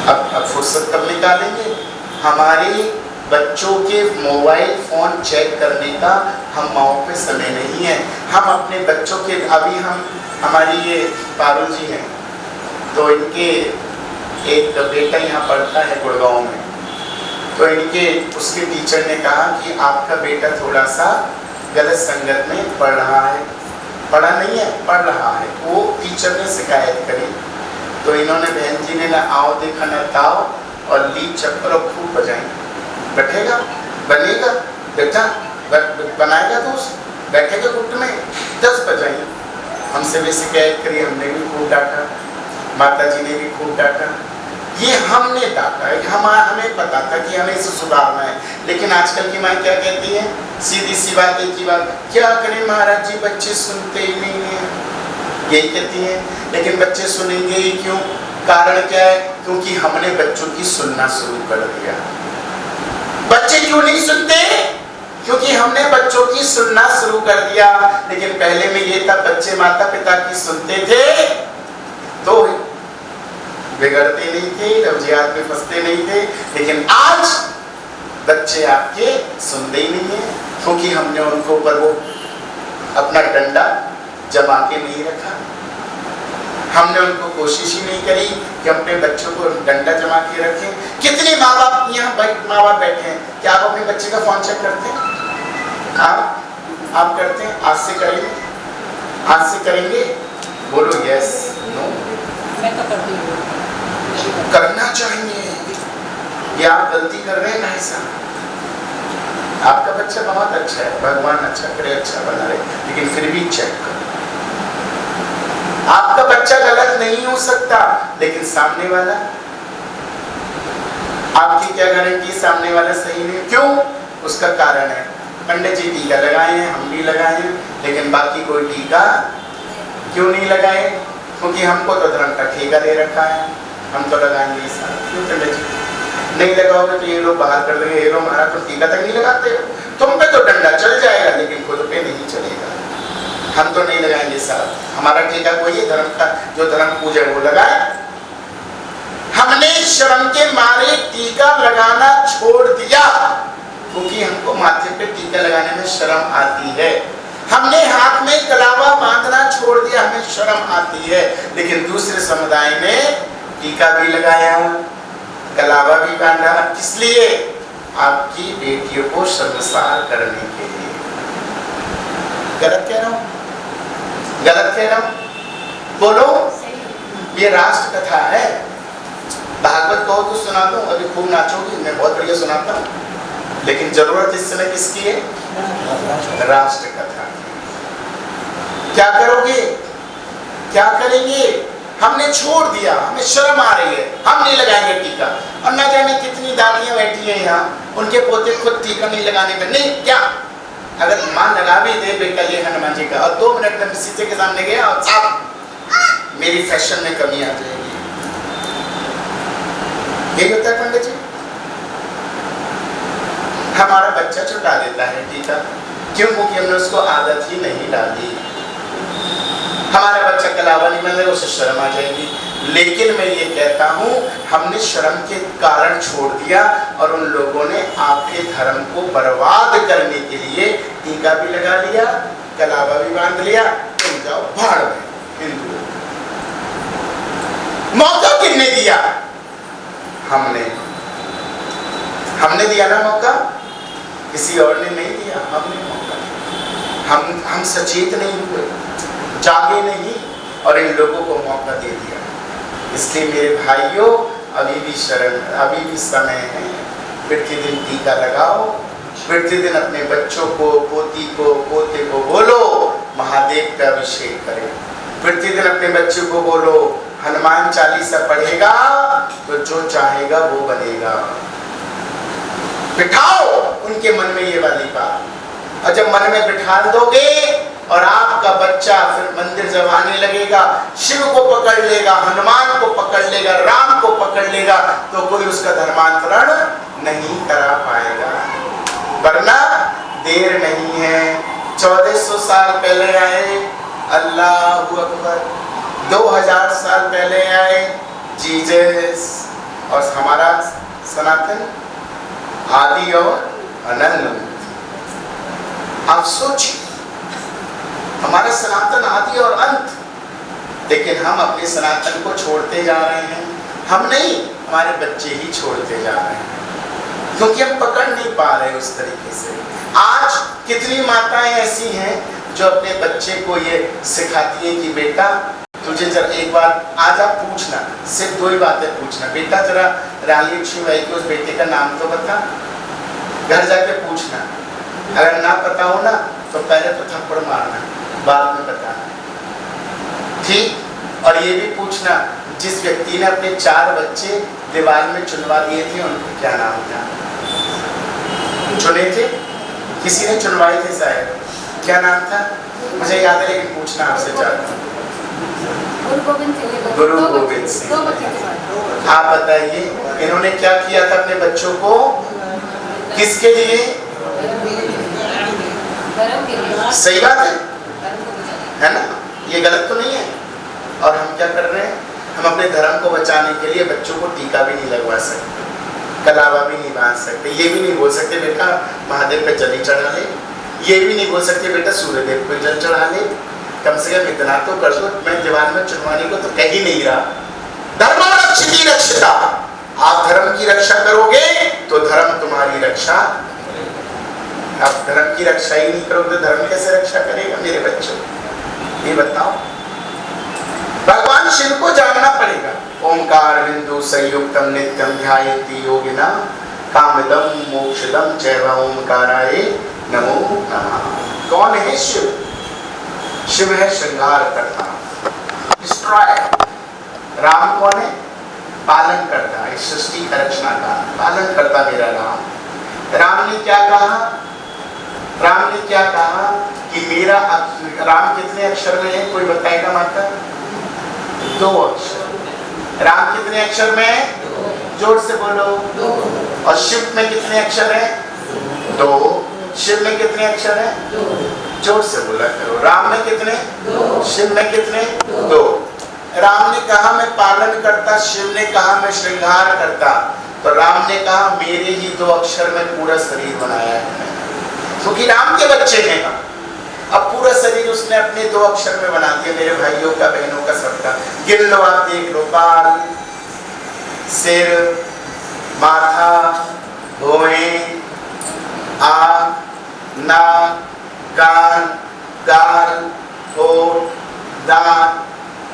अब फुर्सत कब निकालेंगे? हमारी बच्चों के मोबाइल फोन चेक करने का हम माओ पे समय नहीं है। हम अपने बच्चों के, अभी हम, हमारी ये पारुल जी हैं, तो इनके एक बेटा यहाँ पढ़ता है गुड़गांव में, तो इनके उसके टीचर ने कहा कि आपका बेटा थोड़ा सा गलत संगत में पढ़ रहा है। पढ़ा नहीं है, पढ़ रहा है। वो टीचर ने शिकायत करी, तो इन्होंने बहन जी ने ना आओ देखा ना ताओ और लीड चप्पर और खूब बजाई। बैठेगा, बनेगा बेटा, बनाएगा तो बैठेगा गुट में 10 बजाई। हमसे भी शिकायत करी, हमने भी खूब डांटा, माता जी ने भी खूब डांटा। ये हमने डांटा है, हमें पता था कि हमें इसे सुधारना है। लेकिन आजकल की माँ क्या कहती है? सीधी सी बात, एक ही बात, क्या करें महाराज जी बच्चे सुनते ही नहीं है, यही कहती हैं। लेकिन बच्चे सुनेंगे ही क्यों? कारण क्या है? क्योंकि हमने बच्चों की सुनना शुरू कर दिया। बच्चे क्यों नहीं सुनते? क्योंकि हमने बच्चों की सुनना शुरू कर दिया। लेकिन पहले में ये था, बच्चे माता पिता की सुनते थे तो बिगड़ते नहीं थे, रवजियात में फंसते नहीं थे। लेकिन आज बच्चे आपके सुनते ही नहीं है। क्योंकि हमने उनको ऊपर वो अपना डंडा जमा के नहीं रखा। हमने उनको कोशिश ही नहीं करी कि अपने बच्चों को डंडा जमा के रखें। कितने माँ बाप यहाँ माँ बाप बैठे हैं, क्या आप अपने बच्चे का फोन चेक करते हैं? आप करते हैं? आज से करेंगे? आज से करेंगे? बोलो यस नो। मैं तो करती हूँ। करना चाहिए। ये आप गलती कर रहे हैं भाई साहब। आपका बच्चा बहुत अच्छा है, भगवान अच्छा करे, अच्छा बना रहे, लेकिन फिर भी चेक करो। आपका बच्चा गलत नहीं हो सकता, लेकिन सामने वाला, आपकी क्या गारंटी सामने वाला सही नहीं? क्यों? उसका कारण है, पंडित जी टीका लगाए हैं, हम भी लगाए हैं, लेकिन बाकी कोई टीका क्यों नहीं लगाए? क्योंकि हमको तो धर्म का ठेका दे रखा है, हम तो लगाएंगे ही साथ। क्यों पंडित जी? नहीं लगाओगे तो ये लोग बाहर कर देंगे, ये लोग हमारा तो टीका तक नहीं लगाते हो। तुम पे तो डंडा चल जाएगा, लेकिन खुद पे नहीं चलेगा। हम तो नहीं लगाएंगे साहब, हमारा टीका कोई है धर्म का, जो धर्म पूजा वो लगाए। हमने शर्म के मारे टीका लगाना छोड़ दिया, क्योंकि हमको माथे पे टीका लगाने में शर्म आती है। हमने हाथ में कलावा बांधना छोड़ दिया, हमें शर्म आती है। लेकिन दूसरे समुदाय ने टीका भी लगाया, कलावा भी बांधा, किस लिए? आपकी बेटियों को शर्मसार करने के लिए। गलत कह रहा हूं? गलत कह रहा हूं? बोलो। ये राष्ट्र कथा है। भागवत कहो तो सुना दूं, अभी खूब नाचोगी, मैं बहुत बढ़िया सुनाता हूं, लेकिन जरूरत इस समय किसकी है? राष्ट्र कथा। क्या करोगे? क्या करेंगे? हमने छोड़ दिया, हमें शर्म आ रही है, हम नहीं लगाएंगे टीका। और न जाने कितनी दादियां बैठी हैं यहाँ, उनके पोते खुद टीका नहीं लगाने में नहीं। क्या अगर माँ लगा भी दे बेटा ये हनुमान जी का, और 2 मिनट में शीशे के सामने गया और साहब मेरी फैशन में कमी आ जाएगी। यही होता है पंडित जी। हमारा बच्चा छुटा देता है टीका, क्यों? क्योंकि हमने उसको आदत ही नहीं डाली। हमारा बच्चा कलावा नहीं बन रहा, उसे शर्म आ जाएगी। लेकिन मैं ये कहता हूँ, हमने शर्म के कारण छोड़ दिया, और उन लोगों ने आपके धर्म को बर्बाद करने के लिए टीका भी लगा लिया, कलावा भी बांध लिया। तुम जाओ भाड़ में। हिंदू मौका किसने दिया? हमने दिया ना मौका, किसी और ने नहीं दिया, हमने मौका। हम सचेत नहीं हुए, जागे नहीं, और इन लोगों को मौका दे दिया। इसलिए मेरे भाइयों, अभी भी समय है। प्रतिदिन टीका लगाओ, प्रतिदिन अपने बच्चों को, पोती को, पोते को बोलो महादेव का अभिषेक करें। प्रतिदिन अपने बच्चों को बोलो हनुमान चालीसा पढ़ेगा तो जो चाहेगा वो बनेगा। बिठाओ उनके मन में ये वाली बात, और जब मन में बिठा दोगे और आपका बच्चा फिर मंदिर जब आने लगेगा, शिव को पकड़ लेगा, हनुमान को पकड़ लेगा, राम को पकड़ लेगा, तो कोई उसका धर्मांतरण नहीं करा पाएगा। वरना देर नहीं है। 1400 साल पहले आए अल्लाहू अकबर, 2000 साल पहले आए जीसस, और हमारा सनातन आदि और अनंत। आप सोचिए, हमारा सनातन आदि और अंत, लेकिन हम अपने सनातन को छोड़ते जा रहे हैं। हम नहीं, हमारे बच्चे ही छोड़ते जा रहे हैं, क्योंकि हम पकड़ नहीं पा रहे उस तरीके से। आज कितनी माताएं ऐसी हैं जो अपने बच्चे को ये सिखाती हैं कि बेटा तुझे जरा एक बार आज आप पूछना, सिर्फ 2 ही बातें पूछना, बेटा जरा रानी लक्ष्मीबाई के उस बेटे का नाम तो बता। घर जाके पूछना, अगर ना पता हो ना तो पहले तो थप्पड़ मारना, बाद में बताना, ठीक। और ये भी पूछना, जिस व्यक्ति ने अपने 4 बच्चे दीवार में चुनवा दिए थे उनको क्या नाम था? चुने थे, किसी ने चुनवाए थे शायद, क्या नाम था मुझे याद है, लेकिन पूछना आपसे चाहता हूँ। गुरु गोविंद सिंह। आप बताइए इन्होंने क्या किया था अपने बच्चों को, किसके लिए? सही बात है ना? ये गलत तो नहीं है। और हम क्या कर रहे हैं? हम अपने धर्म को बचाने के लिए बच्चों को टीका भी नहीं लगवा सकते, कलावा भी नहीं बांध सकते, ये भी नहीं बोल सकते बेटा महादेव पे जली चढ़ा ले, ये भी नहीं बोल सकते बेटा सूर्यदेव को जल चढ़ा ले, कम से कम इतना तो कर दो। मैं दीवान में चुनवाने को तो कह ही नहीं रहा। धर्म रक्षिति रक्षिता, आप धर्म की रक्षा करोगे तो धर्म तुम्हारी रक्षा। आप धर्म की रक्षा ही नहीं करोगे तो धर्म कैसे रक्षा करेगा मेरे बच्चों, ये बताओ। भगवान शिव को जानना पड़ेगा। ओंकार बिंदु संयुक्तम नित्यम ध्यायन्ति योगिना कामदम मोक्षदम चैव ओंकाराय नमो नमः। कौन है शिव? शिव है श्रृंगार करता, डिस्ट्रॉयर। राम कौन है? पालन करता है, सृष्टि का रचना का पालन करता मेरा राम। राम ने क्या कहा? राम ने क्या कहा कि मेरा राम कितने अक्षर में है? कोई बताएगा माता? 2 अक्षर। राम कितने अक्षर में है? जोर से बोलो। और शिव में कितने अक्षर है? 2। शिव में कितने अक्षर है? 2। जोर से बोला करो। राम में कितने? 2। शिव में कितने? 2। राम ने कहा मैं पालन करता, शिव ने कहा मैं श्रृंगार करता। तो राम ने कहा मेरे ही 2 अक्षर में पूरा शरीर बनाया है, क्योंकि राम के बच्चे हैं। अब पूरा शरीर उसने अपने 2 अक्षर में बना दिया, मेरे भाइयों का, बहनों का, सबका। गिन लो, आप देख लो। बाल, सिर, माथा, भौहें, आँख, नाक, कान, गाल, होठ, दांत,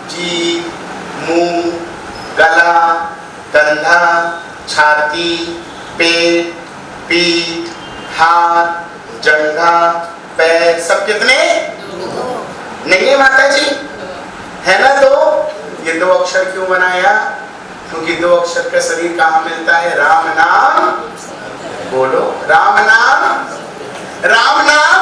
जीभ, मुंह, गला, कंधा, छाती, पेट, पीठ, हाथ, जंघा, पैर, सब कितने? 2 नहीं है माता जी? है ना 2? ये 2 अक्षर क्यों बनाया? क्योंकि 2 अक्षर का शरीर कहाँ मिलता है? राम नाम बोलो। राम नाम, राम नाम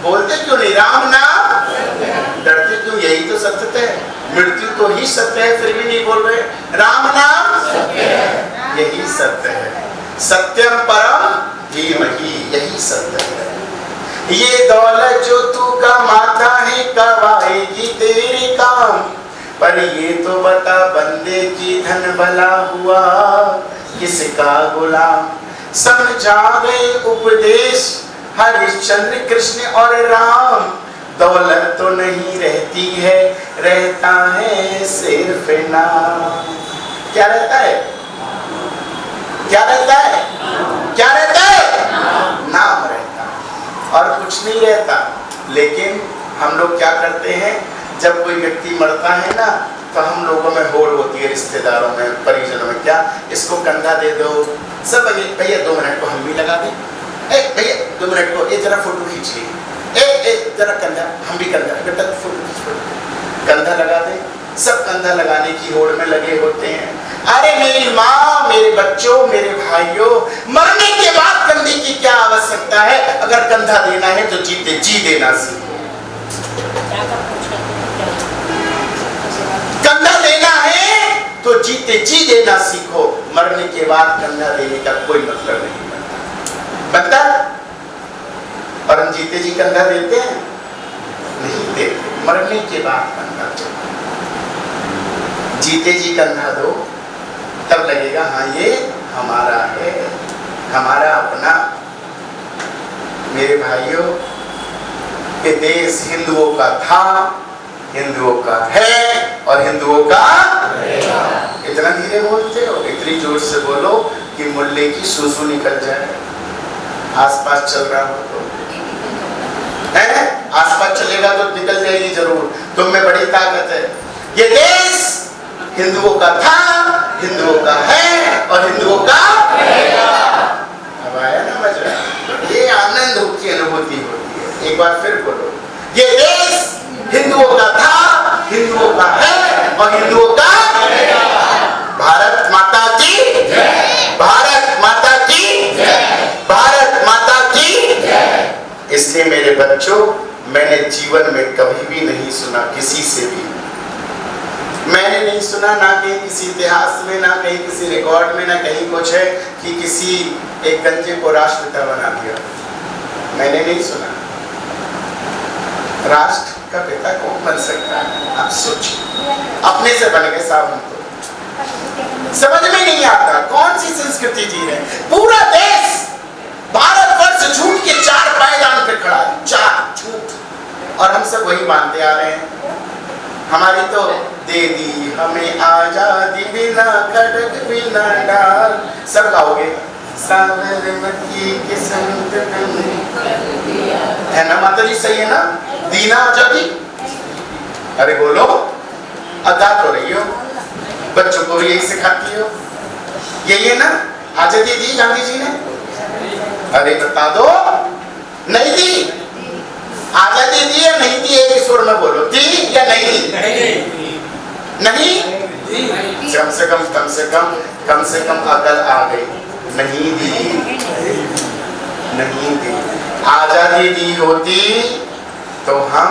बोलते क्यों नहीं? राम नाम डरते क्यों? यही तो सत्य है। मृत्यु तो ही सत्य है, फिर भी नहीं बोल रहे। राम नाम यही सत्य है। सत्यम परम धीमहि, यही सत्य है। ये दौलत जो तू कमाता है कब आएगी तेरे काम? पर ये तो बता बंदे की धन भला हुआ किसका गुलाम? समझा गए उपदेश हरिश्चंद्र कृष्ण और राम। दौलत तो नहीं रहती है, रहता है सिर्फ नाम। क्या रहता है? क्या रहता है? क्या रहता है? नाम रहता है और कुछ नहीं रहता। लेकिन हम लोग क्या करते हैं, जब कोई व्यक्ति मरता है ना, तो हम लोगों में होड़ होती है, रिश्तेदारों में, परिजनों में। क्या? इसको कंधा दे दो, सब भैया 2 मिनट को हम भी लगा दें, भैया 2 मिनट को ये जरा फोटो खींच ली, जरा कंधा, हम भी कंधा, बेटा फोटो खींच, कंधा लगा दे। सब कंधा लगाने की होड़ में लगे होते हैं। अरे मेरी माँ, मेरे बच्चों, मेरे भाइयों, मरने के बाद कंधे की क्या आवश्यकता है? अगर कंधा देना है तो जीते जी देना सीखो। कंधा देना है तो जीते जी देना सीखो। मरने के बाद कंधा देने का कोई मतलब नहीं बनता। और हम जीते जी कंधा देते हैं? नहीं देते। मरने के बाद कंधा दो। जीते जी कंधा दो, तब लगेगा हाँ ये हमारा है, हमारा अपना। मेरे भाइयों, ये देश हिंदुओं का था, हिंदुओं का है और हिंदुओं का रहेगा। इतना धीरे बोलते हो? इतनी जोर से बोलो कि मुल्ले की सूसू निकल जाए। आसपास चल रहा हो तो है, आसपास चलेगा तो निकल जाएगी जरूर। तुम में बड़ी ताकत है। ये देश हिंदुओं का था, हिंदुओं का है और हिंदुओं का रहेगा। अब आया ना मजा? ये आनंद की अनुभूति होती है। एक बार फिर बोलो, ये देश हिंदुओं का था, हिंदुओं का है और हिंदुओं का रहेगा। भारत माता की जय, भारत माता की जय, भारत माता की जय। इसलिए मेरे बच्चों, मैंने जीवन में कभी भी नहीं सुना किसी से भी, मैंने नहीं सुना, ना कहीं किसी इतिहास में, ना कहीं किसी रिकॉर्ड में, ना कहीं कुछ है कि किसी एक गंजे को राष्ट्रपिता बना दिया। मैंने नहीं सुना। राष्ट्र का पिता कौन बन सकता है? आप सोचिए, अपने से बन गए साहब। हमको समझ में नहीं आता कौन सी संस्कृति जी रहे। पूरा देश भारतवर्ष सच झूठ के 4 पायदान पे खड़ा है, 4 झूठ, और हम सब वही मानते आ रहे हैं। हमारी तो दे दी हमें आजादी बिना खड़क बिना डाल, सब गाओगे साबरमती के संत है ना माता जी, सही है ना? दीना आजादी, अरे बोलो, अदा तो रही हो, बच्चों को भी यही सिखाती हो, यही है ना? आजादी दी गांधी जी ने? अरे बता दो, नहीं दी? आजादी दी या नहीं दी? एक सुर में बोलो, दी या नहीं? नहीं? कम से कम अकल आ गई। नहीं दी, नहीं दी। आजादी दी होती तो हम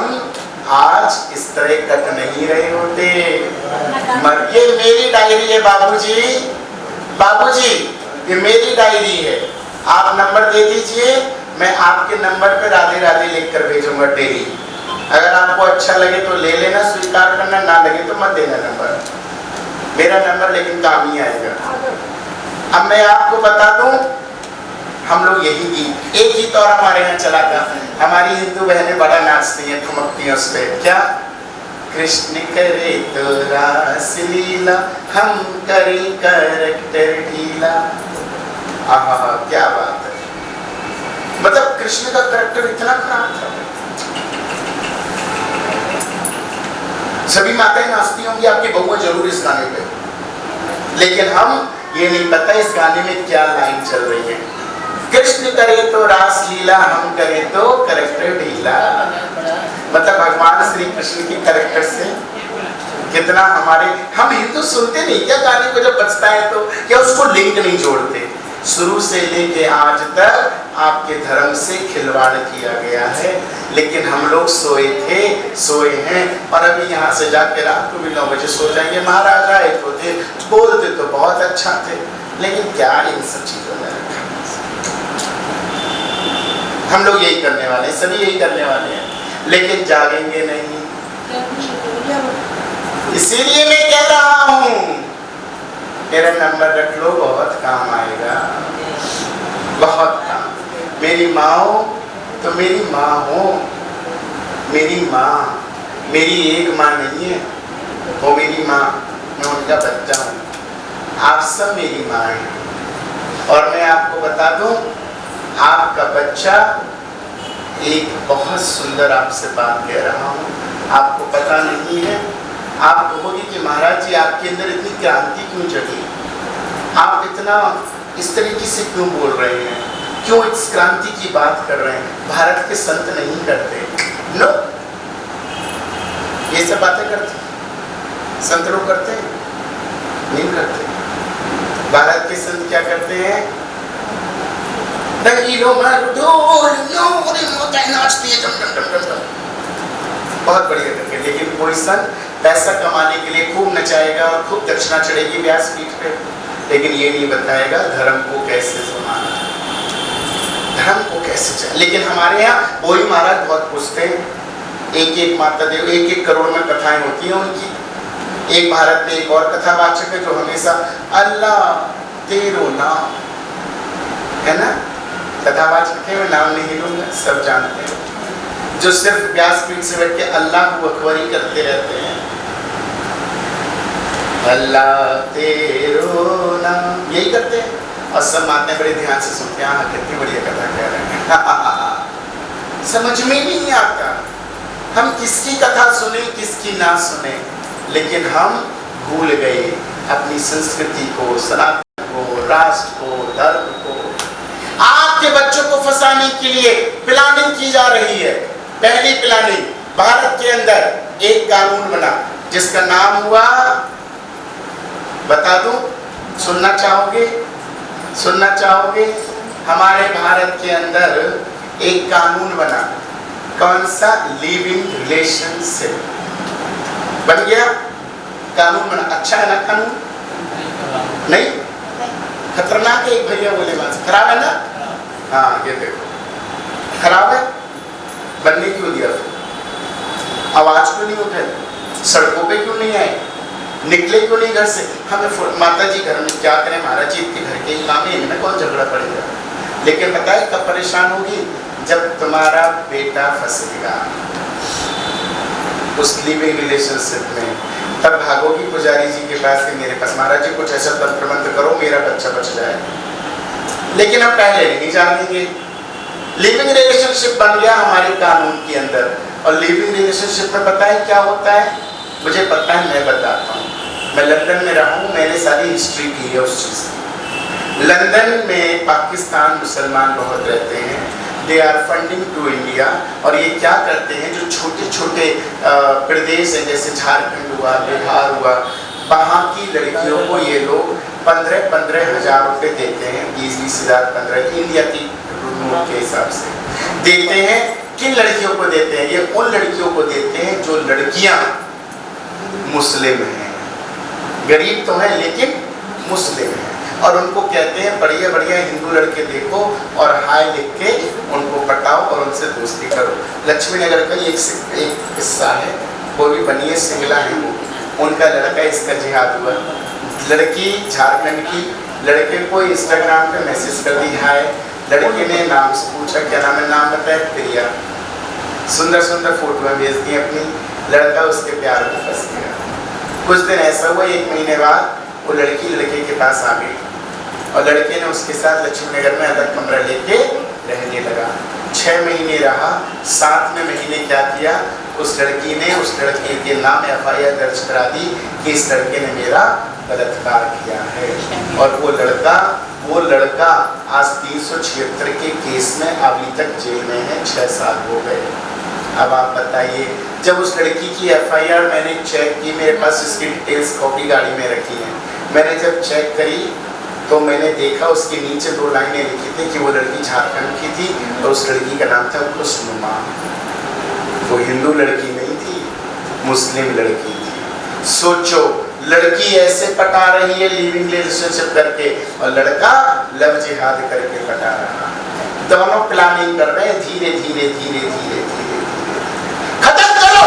आज इस तरह कट नहीं रहे होते। ये मेरी डायरी है बाबूजी, बाबूजी ये मेरी डायरी है, आप नंबर दे दीजिए, मैं आपके नंबर पे राधे राधे लिखकर भेजूंगा डेली। अगर आपको अच्छा लगे तो ले लेना, स्वीकार करना, ना लगे तो मत देना नंबर, मेरा नंबर लेकिन काम ही आएगा। अब मैं आपको बता दूं, हम लोग यही गीत, एक गीत और हमारे यहाँ चला था, हमारी हिंदू बहनें बड़ा नाचती हैं, ठुमकती हैं उस पे, क्या? कृष्ण करे तो रास लीला, हम करी करैक्टर ढीला। आहा, क्या बात है, मतलब कृष्ण का करैक्टर इतना खराब था। सभी माताएं नाचती होंगी, आपकी बहुएं जरूर इस गाने पे, लेकिन हम ये नहीं पता इस गाने में क्या लाइन चल रही है। कृष्ण करे तो रास लीला, हम करे तो करैक्टर ढीला। मतलब भगवान श्री कृष्ण की करैक्टर से कितना हमारे, हम हिंदू सुनते नहीं क्या गाने को, जब बजता है तो क्या उसको लिंक नहीं जोड़ते? शुरू से लेके आज तक आपके धर्म से खिलवाड़ किया गया है, लेकिन हम लोग सोए थे, सोए हैं, और अभी यहाँ से जाके रात को भी 9 बजे सो जाएंगे। महाराजा एक होते, बोलते तो बहुत अच्छा थे, लेकिन क्या इन सब चीजों में रखा? हम लोग यही करने वाले हैं, सभी यही करने वाले हैं, लेकिन जागेंगे नहीं। इसीलिए मैं कह रहा हूँ, मेरा नंबर रख लो, बहुत काम आएगा, बहुत काम। मेरी माँ हो तो मेरी माँ हो, मेरी माँ, मेरी एक माँ नहीं है, वो मेरी माँ, मैं उनका बच्चा हूँ। आप सब मेरी माँ हैं, और मैं आपको बता दूं, आपका बच्चा एक बहुत सुंदर आपसे बात कह रहा हूँ, आपको पता नहीं है। आप कहोगे कि महाराज जी आपके अंदर इतनी क्रांति क्यों जगी, आप इतना इस तरीके से क्यों बोल रहे हैं, क्यों इस क्रांति की बात कर रहे हैं? भारत के संत नहीं करते, नो, ये सब बातें करते संत लोग करते हैं? नहीं करते। भारत के संत क्या करते हैं? नाचती है बहुत बढ़िया करके, लेकिन कोई संत पैसा कमाने के लिए खूब नचाएगा और खूब दक्षिणा चढ़ेगी व्यासपीठ पे, लेकिन ये नहीं बताएगा धर्म को कैसे संभालना, धर्म को कैसे चले। लेकिन हमारे यहाँ वही महाराज बहुत पूछते हैं, एक माता देव, 1-1 करोड़ में कथाएं होती हैं उनकी। एक भारत में एक और कथावाचक है जो हमेशा अल्लाह तेरो नाम, है ना, कथावाचक है, मैं नाम नहीं लूंगा, सब जानते हैं, जो सिर्फ व्यासपीठ से बैठ के अल्लाह को अकबरी करते रहते हैं, अल्लाह तेरो नाम, यही करते हैं, और सब माते बड़े ध्यान से सुनते हैं, कितनी बढ़िया कथा कह रहे हैं। समझ में नहीं आता हम किसकी कथा सुने किसकी ना सुने, लेकिन हम भूल गए अपनी संस्कृति को, सनातन को, राष्ट्र को, धर्म को। आपके बच्चों को फंसाने के लिए प्लानिंग की जा रही है। पहली प्लानिंग, भारत के अंदर एक कानून बना जिसका नाम हुआ, बता दूं, सुनना चाहोगे? सुनना चाहोगे? हमारे भारत के अंदर एक कानून बना, कौन सा? लिविंग रिलेशनशिप बन गया, कानून बना। अच्छा है ना कानून? नहीं, खतरनाक है। एक भैया बोले बात खराब है ना? हाँ, ये देखो खराब है, बनने क्यों दिया? आवाज क्यों नहीं उठाई? सड़कों पे क्यों नहीं आए? निकले क्यों नहीं घर से? हमें माता जी घर में क्या करें, महाराज जी इतने घर के ही काम है, इनमें कौन झगड़ा पड़ेगा? लेकिन पता है कब परेशान होगी? जब तुम्हारा बेटा फंसेगा उस लिविंग रिलेशनशिप में, तब भागोगी पुजारी जी के पास कि मेरे पास महाराज जी कुछ ऐसा तंत्र मंत्र करो मेरा बच्चा बच जाए। लेकिन अब पहले नहीं जानेंगे। लिविंग रिलेशनशिप बन गया हमारे कानून के अंदर, और लिविंग रिलेशनशिप में पता है क्या होता है? मुझे पता है, मैं बताता हूँ। मैं लंदन में रहा हूँ, मैंने सारी हिस्ट्री की है उस चीज़ की। लंदन में पाकिस्तान मुसलमान बहुत रहते हैं, they are funding to India, और ये क्या करते हैं, जो छोटे छोटे प्रदेश हैं जैसे झारखंड हुआ, बिहार हुआ, वहाँ की लड़कियों को ये लोग 15-15 हज़ार रुपये देते हैं, 20-20 हज़ार, 15 इंडिया की नोट के हिसाब से देते हैं। किन लड़कियों को देते हैं? ये उन लड़कियों को देते हैं जो लड़कियां मुस्लिम हैं, गरीब तो हैं लेकिन मुस्लिम हैं, और उनको कहते हैं बढ़िया बढ़िया हिंदू लड़के देखो और हाय लिख के उनको पटाओ और उनसे दोस्ती करो। लक्ष्मी नगर का एक किस्सा है, वो भी बनी है, सिंगला है वो, उनका लड़का इसका जिहाद हुआ। लड़की झारखंड की, लड़के को इंस्टाग्राम पे मैसेज कर दी हाय, लड़के ने नाम से पूछा क्या नाम है, नाम बताया प्रिया, सुंदर सुंदर फोटो भेज दी अपनी, लड़का उसके प्यार में फंस गया। कुछ दिन ऐसा हुआ, 1 महीने बाद वो लड़की लड़के के पास आ गई और लड़के ने उसके साथ लक्ष्मी नगर में अलग कमरा लेके रहने लगा। 6 महीने रहा, 7वें महीने क्या किया, उस लड़की ने उस लड़के के नाम FIR दर्ज करा दी कि इस लड़के ने मेरा बलात्कार किया है, और वो लड़का आज 376 के केस में अभी तक जेल में है, 6 साल हो गए। अब आप बताइए, जब उस लड़की की FIR मैंने चेक की, मेरे पास इसकी डिटेल्स कॉपी गाड़ी में रखी है, मैंने जब चेक करी तो मैंने देखा उसके नीचे 2 लाइनें लिखी थी कि वो लड़की झारखंड की थी और उस लड़की का नाम था खुशनुमा। वो हिंदू लड़की नहीं थी, मुस्लिम लड़की थी। सोचो, लड़की ऐसे पटा रही है लिविंग रिलेशनशिप करके, और लड़का लव जिहाद करके पटा रहा है। दोनों प्लानिंग कर रहे हैं, धीरे धीरे धीरे धीरे धीरे खत्म करो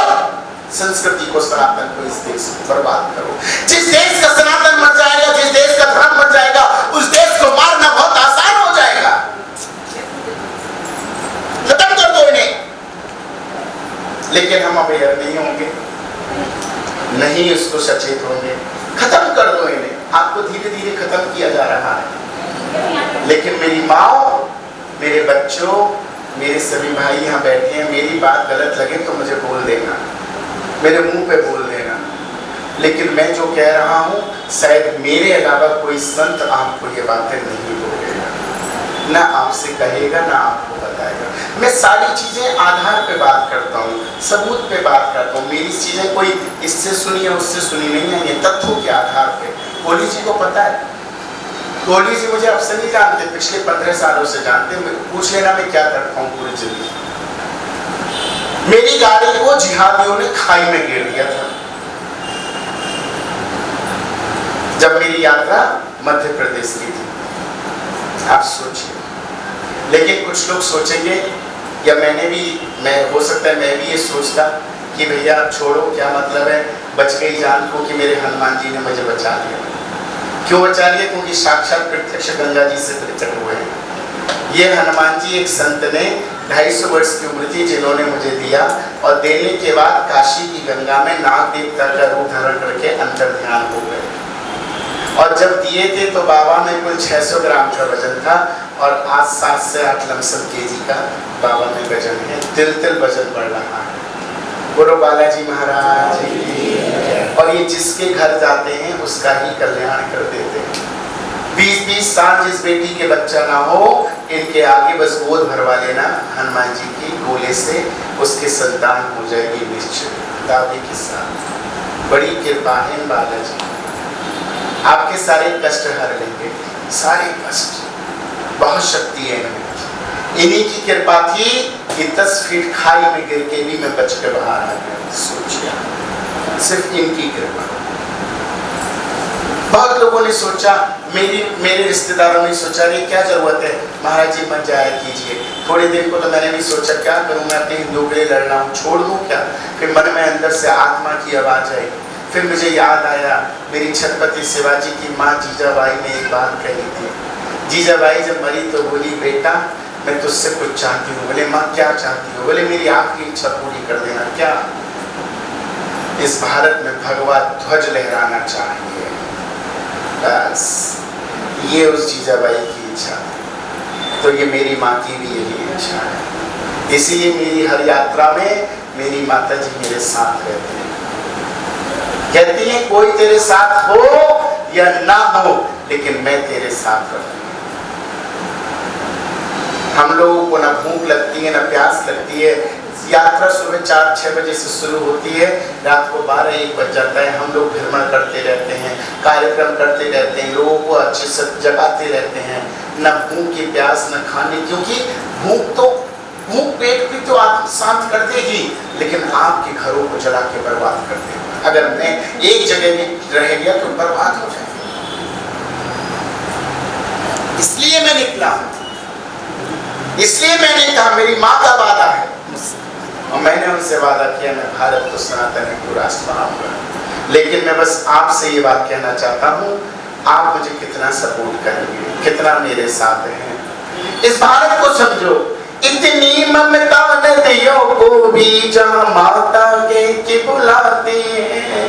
संस्कृति को, सनातन को, इस देश को बर्बाद करो। जिस देश का सनातन मर जाएगा, जिस देश का धर्म मर जाएगा, उस देश को मारना बहुत आसान हो जाएगा। खत्म कर दो इन्हें। लेकिन हम अवेयर नहीं होंगे, नहीं इसको सचेत होंगे। खत्म कर दो इन्हें, आपको धीरे धीरे खत्म किया जा रहा है। लेकिन मेरी माँ, मेरे बच्चों, मेरे सभी भाई यहाँ बैठे हैं, मेरी बात गलत लगे तो मुझे बोल देना, मेरे मुंह पे बोल देना। लेकिन मैं जो कह रहा हूँ, शायद मेरे अलावा कोई संत आपको ये बातें नहीं बोलेगा, ना आपसे कहेगा, ना आपको बताएगा। मैं सारी चीज़ें आधार पे बात करता हूँ, सबूत पे बात करता हूँ। मेरी चीज़ें कोई इससे सुनी है उससे सुनी नहीं है, ये तथ्यों के आधार पे। कोहली जी को पता है, कोहली जी मुझे अब से नहीं जानते, पिछले 15 सालों से जानते। पूछ लेना मैं क्या करता हूँ पूरी जिंदगी। मेरी गाड़ी को जिहादियों ने खाई में गिर दिया था जब मेरी यात्रा मध्य प्रदेश की थी। आप सोचिए। लेकिन कुछ लोग सोचेंगे, या मैं हो सकता है मैं भी ये सोचता कि भैया छोड़ो, क्या मतलब है, बच गई जान को, कि मेरे हनुमान जी ने मुझे बचा लिया। क्यों बचा लिया? क्योंकि साक्षात प्रत्यक्ष गंगा जी से प्रकट हुए हैं। ये हनुमान जी एक संत ने 250 वर्ष की उम्र थी जिन्होंने मुझे दिया, और देने के बाद काशी की गंगा में नाग देवता का रूप धारण करके अंतर ध्यान हो गए। और जब दिए थे तो बाबा में कुल 600 ग्राम का वजन था, और आज 7 से 8 लमसम केजी का बाबा में वजन है। तिल तिल वजन बढ़ रहा है। गुरु बालाजी महाराज जी। और ये जिसके घर जाते हैं उसका ही कल्याण कर देते हैं। 20-20 साल जिस बेटी के बच्चा ना हो, इनके आगे बस गोद भरवा लेना हनुमान जी की गोले से, उसके संतान हो जाएगी निश्चित, दादी के साथ। बड़ी कृपा है बालाजी, आपके सारे कष्ट हर लेंगे, सारे कष्ट। बहुत शक्ति है इनमें। इन्हीं की कृपा थी कि 10 फीट खाई में गिर के भी मैं बच के बाहर आ गया। सोचिए, सिर्फ इनकी कृपा। बहुत लोगों ने सोचा, मेरे रिश्तेदारों ने सोचा, ये क्या जरूरत है महाराज जी मत जाया कीजिए। थोड़े दिन को तो मैंने भी सोचा क्या करूं, मैं अपने हिंदू के लिए लड़ रहा हूँ, छोड़ दूं क्या। फिर मन में अंदर से आत्मा की आवाज आई। फिर मुझे याद आया, मेरी छत्रपति शिवाजी की माँ जीजाबाई ने एक बात कही थी, जीजाबाई जब मरी तो बोली, बेटा मैं तुझसे कुछ चाहती हूँ। बोले, माँ क्या चाहती हो? बोले, मेरी आखिरी इच्छा पूरी कर देना। क्या? इस भारत में भगवा ध्वज लहराना चाहिए। बस ये उस जीजाबाई की इच्छा है। तो ये मेरी माँ की भी यही इच्छा है। इसीलिए मेरी हर यात्रा में मेरी माता जी मेरे साथ रहती हैं। कहती हैं, कोई तेरे साथ हो या ना हो, लेकिन मैं तेरे साथ रहूंगी। हम लोगों को ना भूख लगती है ना प्यास लगती है। यात्रा सुबह 4-6 बजे से शुरू होती है, रात को 12-1 बज जाता है। हम लोग भ्रमण करते रहते हैं, कार्यक्रम करते रहते हैं, लोगों को अच्छे से जगाते रहते हैं। न भूख की प्यास न खाने, क्योंकि भूख पेट की तो आप शांत कर देगी, लेकिन आपके घरों को जला के बर्बाद कर देगी। अगर मैं एक जगह में रह गया तो बर्बाद हो जाएगा। इसलिए मैं निकला, इसलिए मैंने कहा मेरी माँ का वादा है और मैंने उनसे वादा किया मैं भारत को सनातन हिंदू राष्ट्र बनाऊंगा। लेकिन मैं बस आपसे ये बात कहना चाहता हूँ, आप मुझे कितना सपोर्ट करेंगे, कितना मेरे साथ हैं। इस भारत को समझो, इतनी ममता नदियों को भी जहाँ माता के बुलाते हैं,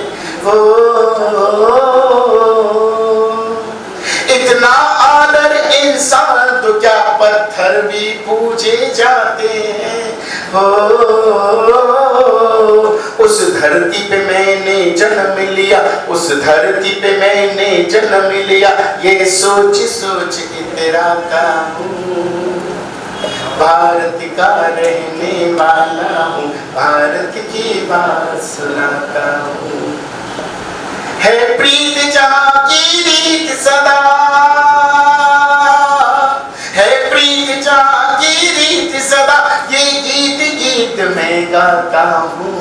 इतना आदर इंसान तो क्या पत्थर भी पूजे जाते हैं। उस धरती पे मैंने जन्म लिया, उस धरती पे मैंने जन्म लिया, ये सोच सोच इतराता हूँ। भारत का रहने वाला हूँ, भारत की बात सुनाता हूँ। है प्रीत जहाँ की रीत सदा, है प्रीत जहाँ की रीत सदा, ये गीत मैं गाता हूँ।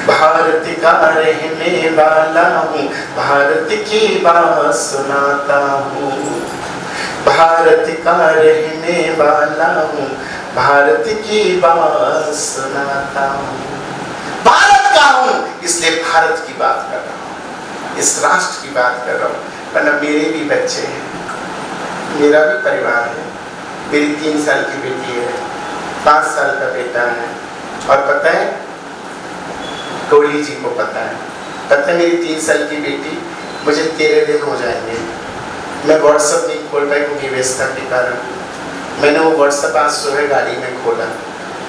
भारत का रहने वाला हूँ, भारत की बात सुनाता हूँ। भारत का रहने वाला हूँ, भारत की बात सुनाता हूँ। भारत का हूँ इसलिए भारत की बात कर रहा हूँ, इस राष्ट्र की बात कर रहा हूँ। वरना मेरे भी बच्चे हैं, मेरा भी परिवार है। मेरी 3 साल की बेटी है, 5 साल का बेटा है। और पता है, टोली जी को पता है मेरी 3 साल की बेटी, मुझे 13 दिन हो जाएंगे, मैं व्हाट्सएप नहीं खोल पाई क्योंकि व्यवस्था के कारण। मैंने वो व्हाट्सएप आज सुबह गाड़ी में खोला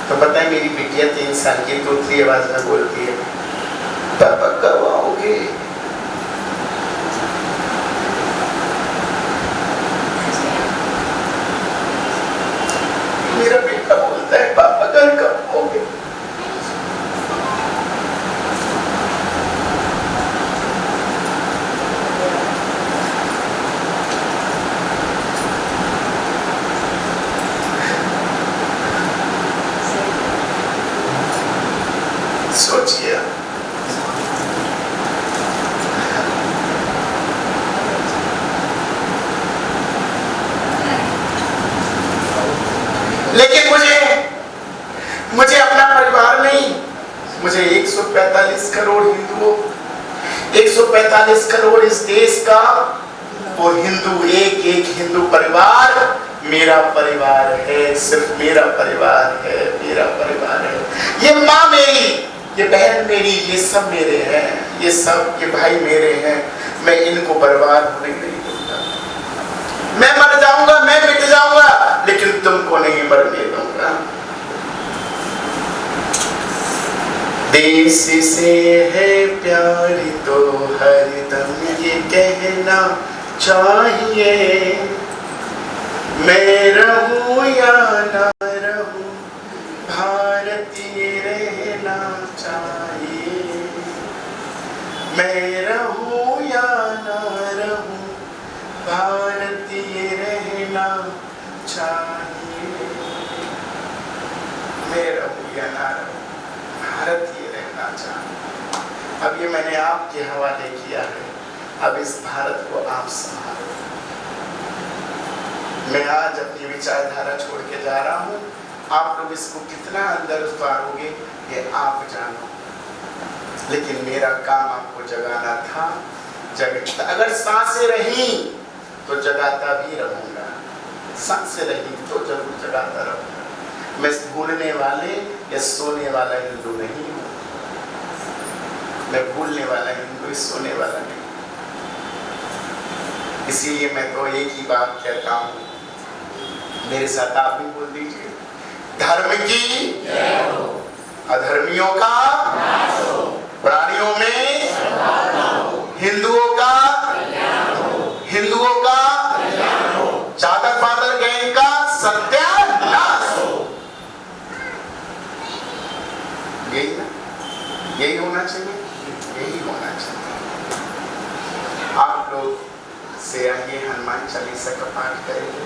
तो पता है मेरी बिटिया 3 साल की तोतली आवाज में बोलती है, पापा कब आओगे? मेरा बेटा बोलता है, पापा घर कब आओगे? सोचिए, लेकिन मुझे अपना परिवार नहीं, मुझे 145 करोड़ हिंदुओं, 145 करोड़ इस देश का वो हिंदू, एक हिंदू परिवार मेरा परिवार है, सिर्फ मेरा परिवार है, मेरा परिवार है। ये माँ मेरी, ये बहन मेरी, ये सब मेरे हैं, ये सब ये भाई मेरे हैं। मैं इनको बर्बाद होने नहीं दूंगा। मैं मर जाऊंगा, मैं मिट जाऊंगा, लेकिन तुमको नहीं मरने दूंगा। देश से है प्यार तो हरदम ये कहना चाहिए, मैं रहूं या ना रहूं भारतीय रहना चाहिए। मैं रहूं या ना रहूं भारतीय रहना चाहिए। मैं रहूं या ना रहूं भारतीय रहना चाहिए। अब ये मैंने आपके हवाले किया है, अब इस भारत को आप संभालो। मैं आज अपनी विचारधारा छोड़ के जा रहा हूँ, आप लोग इसको कितना अंदर उतारोगे ये आप जानो, लेकिन मेरा काम आपको जगाना था। अगर सांसें रही तो जगाता भी रहूंगा, सांस रही तो जरूर जगाता रहूंगा। मैं भूलने वाले या सोने वाला हिंदू नहीं हूं। मैं भूलने वाला हिंदू, सोने वाला नहीं। इसीलिए मैं तो एक ही बात कहता हूं, मेरे साथ आप भी बोल दीजिए, धर्म की अधर्मियों का, प्राणियों में हिंदुओं का, चादर पादर गैंग का सत्यानाश हो। यही ना, यही होना चाहिए, यही होना चाहिए। आप लोग से आइए हनुमान चालीसा का पाठ करेंगे।